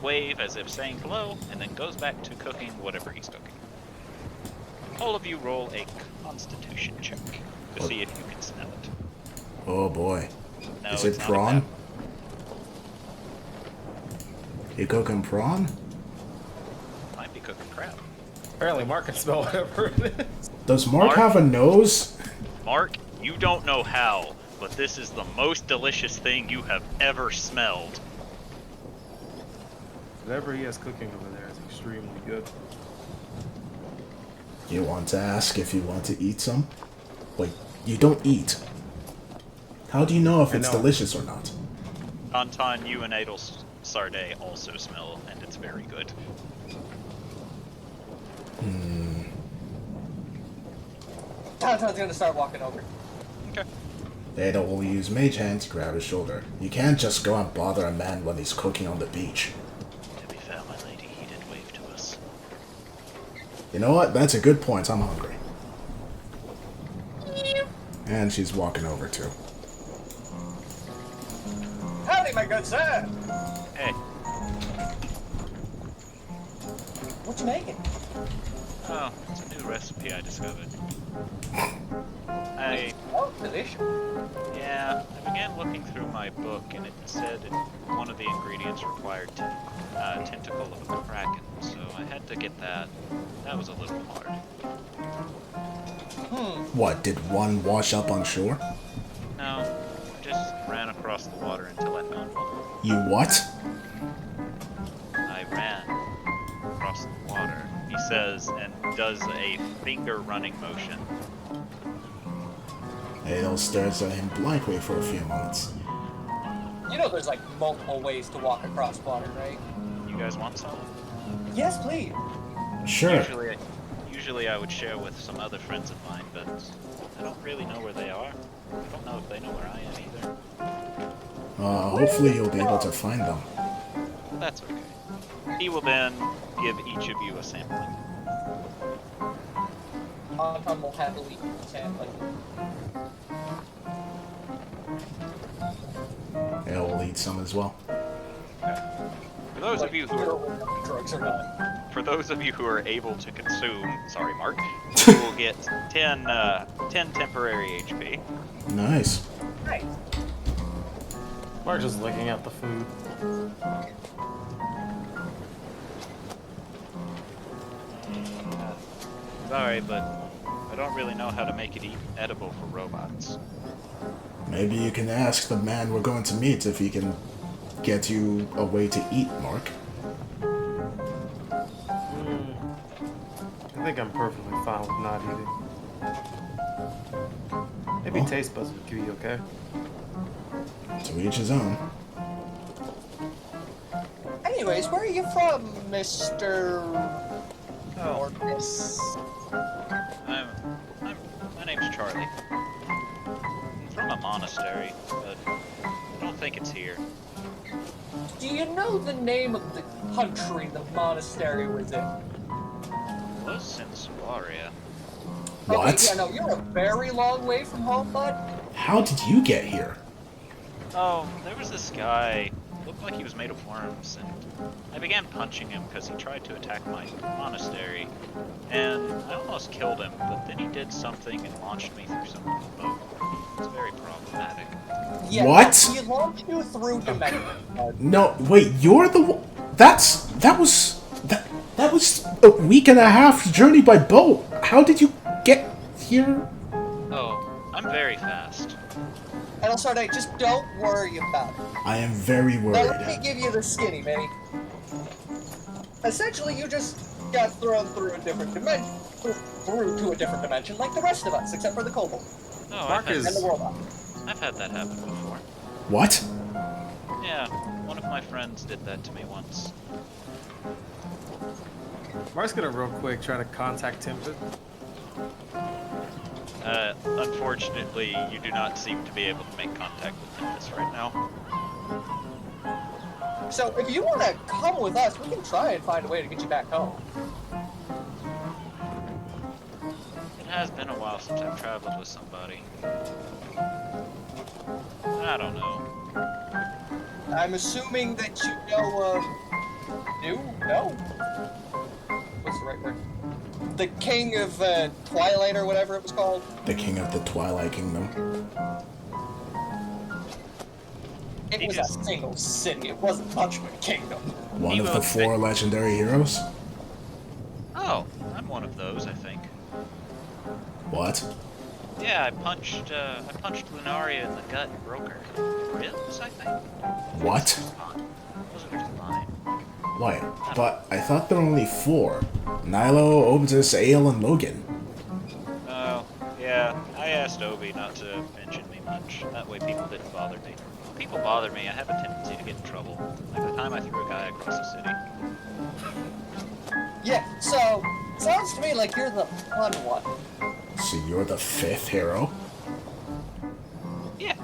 wave as if saying hello, and then goes back to cooking whatever he's cooking. All of you roll a Constitution check to see if you can smell it. Oh boy. No, Is it's it not prawn? a You cooking prawn? Might be cooking crab. Apparently, Mark can smell whatever it is. Does Mark Mark? have a nose? Mark, you don't know how, but this is the most delicious thing you have ever smelled. Whatever he has cooking over there is extremely good. You want to ask if you want to eat some? Wait, you don't eat. How do you know if I it's know. delicious or not? Anton, you and Adel Sarday also smell, and it's very good. Tonton's gonna start walking over. Okay. Ada will use Mage Hand to grab his shoulder. You can't just go and bother a man when he's cooking on the beach. To be fair, my lady, he did wave to us. You know what? That's a good point. I'm hungry. And she's walking over too. Howdy, my good sir! Hey. What you making? Oh, it's a new recipe I discovered. Oh, delicious. Yeah, I began looking through my book, and it said one of the ingredients required tentacle of a kraken, so I had to get that. That was a little hard. What, did one wash up on shore? No, I just ran across the water until I found one. You what? I ran across the water, he says, and does a finger running motion. Adel stares at him blankly for a few moments. You know there's like multiple ways to walk across water, right? You guys want some? Yes, please. Sure. Usually I would share with some other friends of mine, but I don't really know where they are. I don't know if they know where I am either. Hopefully you'll be able to find them. That's okay. He will then give each of you a sampling. Tonton will happily eat sampling. Adel will eat some as well. For those of you who are drugs or not. For those of you who are able to consume, sorry, Mark, you will get 10 temporary HP. Nice. Right. Mark's just looking at the food. Sorry, but I don't really know how to make it edible for robots. Maybe you can ask the man we're going to meet if he can get you a way to eat, Mark. I think I'm perfectly fine with not eating. Maybe taste buds would be okay. To each his own. Anyways, where are you from, Mr. Oh. Or Miss? My name's Charlie. I'm from a monastery, but I don't think it's here. Do you know the name of the country the monastery was in? It was since Aria. What? Okay, yeah, no, you're a very long way from home, bud. How did you get here? Oh, there was this guy, looked like he was made of worms, and I began punching him because he tried to attack my monastery. And I almost killed him, but then he did something and launched me through someone's boat. It's very problematic. Yeah, What? He launched you through dimension. No, wait, you're the one. That was a week and a half journey by boat. How did you get here? Oh, I'm very fast. And also, just don't worry about it. I am very Now, let me worried. give you the skinny, Minnie. Essentially, you just got thrown through a different dimension, through to a different dimension, like the rest of us, except for the kobold Oh, Marcus. and the robot. I've had that happen before. What? Yeah, one of my friends did that to me once. Mark's gonna real quick try to contact Timpet. Unfortunately, you do not seem to be able to make contact with Tempest right now. So, if you want to come with us, we can try and find a way to get you back home. It has been a while since I've traveled with somebody. I don't know. I'm assuming that you know, No? What's the right word? The King of, Twilight or whatever it was called? The king of the Twilight Kingdom. It was a single city, it wasn't much of a kingdom. One of the 4 legendary heroes? Oh, I'm one of those, I think. What? Yeah, I punched Lunaria in the gut and broke her ribs, I think. What? Those are fine. Wait, but I thought there were only 4. Nilo, Obtus, Ale, and Logan. Oh, yeah, I asked Obi not to mention me much. That way people didn't bother me. When people bother me, I have a tendency to get in trouble. Like the time I threw a guy across the city. Yeah, so, sounds to me like you're the fun one. So you're the 5th hero? Yeah.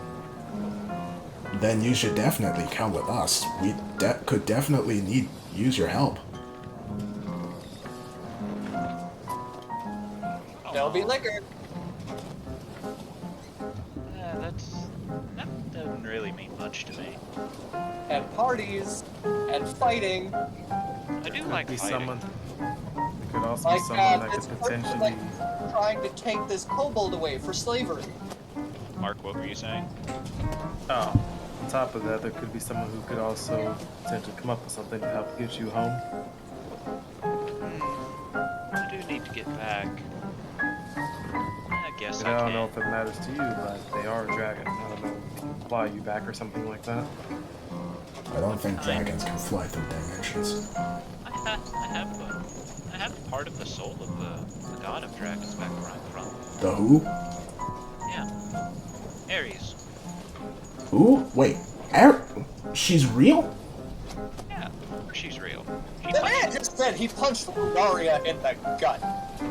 Then you should definitely come with us. We could definitely use your help. There'll be liquor. That doesn't really mean much to me. And parties, and fighting. I do like Be fighting. someone. It could also Like, be someone that this could person, potentially. like, trying to take this kobold away for slavery. Mark, what were you saying? Oh, on top of that, there could be someone who could also potentially come up with something to help get you home. I do need to get back. I guess And I I don't can. know if it matters to you, but they are a dragon. I don't know if they can fly you back or something like that. I don't think dragons can fly through dimensions. I have part of the soul of the god of dragons back where I'm from. The who? Yeah. Aries. Who? Wait, she's real? Yeah. She's real. She The man punched, just said he punched Aria in the gut.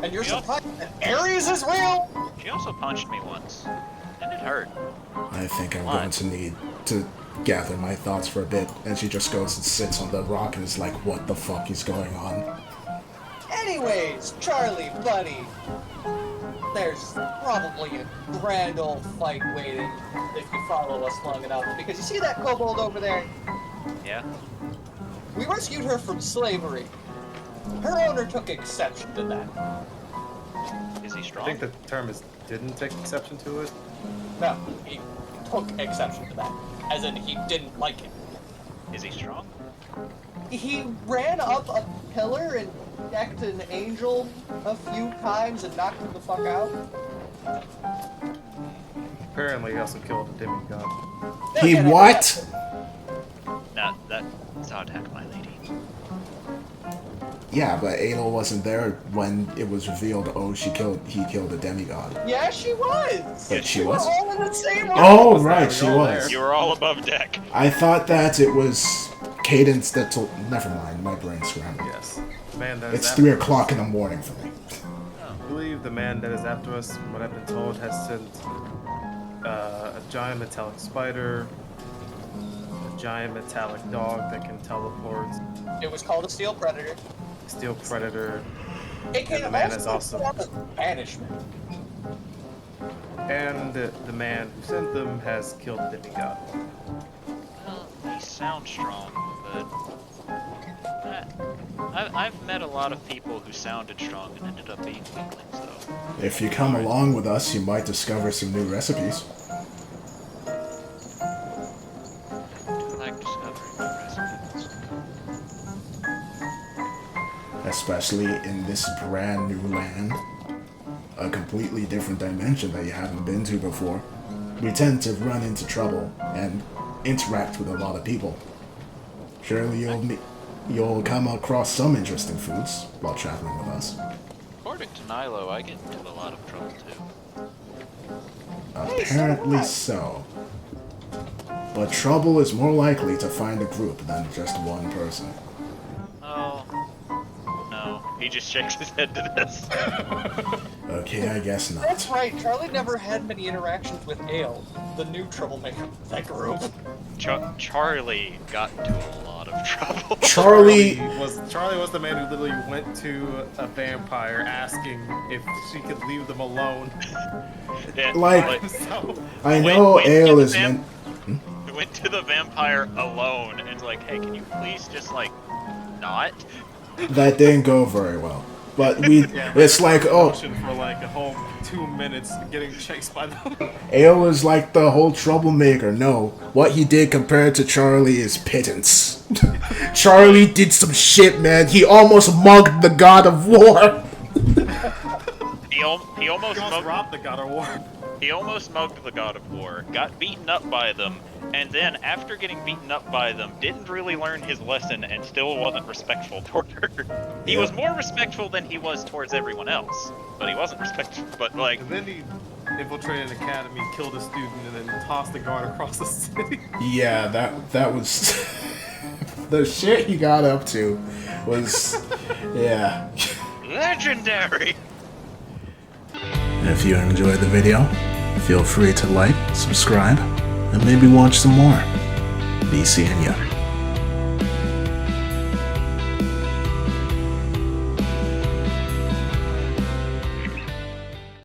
And you're Yep. surprised that Ares is real? she also punched me once. And it hurt. I think I'm What? going to need to gather my thoughts for a bit. And she just goes and sits on the rock and is like, what the fuck is going on? Anyways, Charlie, buddy. There's probably a grand old fight waiting if you follow us long enough. Because you see that kobold over there? Yeah? We rescued her from slavery. Her owner took exception to that. Is he I strong? think the term is didn't take exception to it. No, he took exception to that. As in, he didn't like it. Is he strong? He ran up a pillar and decked an angel a few times and knocked him the fuck out. Apparently, he also killed a demigod. He Yeah, what? That's how attack my lady. Yeah, but Adel wasn't there when it was revealed, oh, he killed a demigod. Yeah, she was. But she We were was? all in the same room. Oh, right, she all was. You were all above deck. I thought that it was Cadence that told... Never mind, my brain's scrambled. Yes. The man that is It's after 3 us- o'clock in the morning for me. I believe the man that is after us, from what I've been told, has sent a giant metallic spider, a giant metallic dog that can teleport, It was called a steel predator. steel predator, It can And the man is also awesome. form of banishment. And the man who sent them has killed the demigod. Well, he sounds strong, but I've met a lot of people who sounded strong and ended up being weaklings, though. If you come along with us, you might discover some new recipes. I do like discovering new recipes. Especially in this brand new land. A completely different dimension that you haven't been to before. We tend to run into trouble and interact with a lot of people. Surely you'll come across some interesting foods while traveling with us. According to Nilo, I get into a lot of trouble too. Apparently so. But trouble is more likely to find a group than just one person. Oh, no. He just shakes his head to this. Okay, I guess That's not. right, Charlie never had many interactions with Ale, the new troublemaker of that group. Charlie got into a lot of trouble. Charlie Charlie was the man who literally went to a vampire asking if she could leave them alone. Yeah, Like- So, I know went to Ale the is meant. He went to the vampire alone and was like, hey, can you please just, like, not? That didn't go very well. But yeah, it's like, oh, motion for like a whole 2 minutes getting chased by them. Ale is like the whole troublemaker. No, what he did compared to Charlie is pittance. Charlie did some shit, man. He almost mugged the god of war. He almost He almost mugged. robbed the God of War. He almost mugged the God of War, got beaten up by them, and then after getting beaten up by them, didn't really learn his lesson and still wasn't respectful toward her. He Yeah. was more respectful than he was towards everyone else, but he wasn't respectful. But like, And then he infiltrated an academy, killed a student, and then tossed the guard across the city. Yeah, that was the shit he got up to was yeah. legendary. If you enjoyed the video, feel free to like, subscribe, and maybe watch some more. Be seeing ya.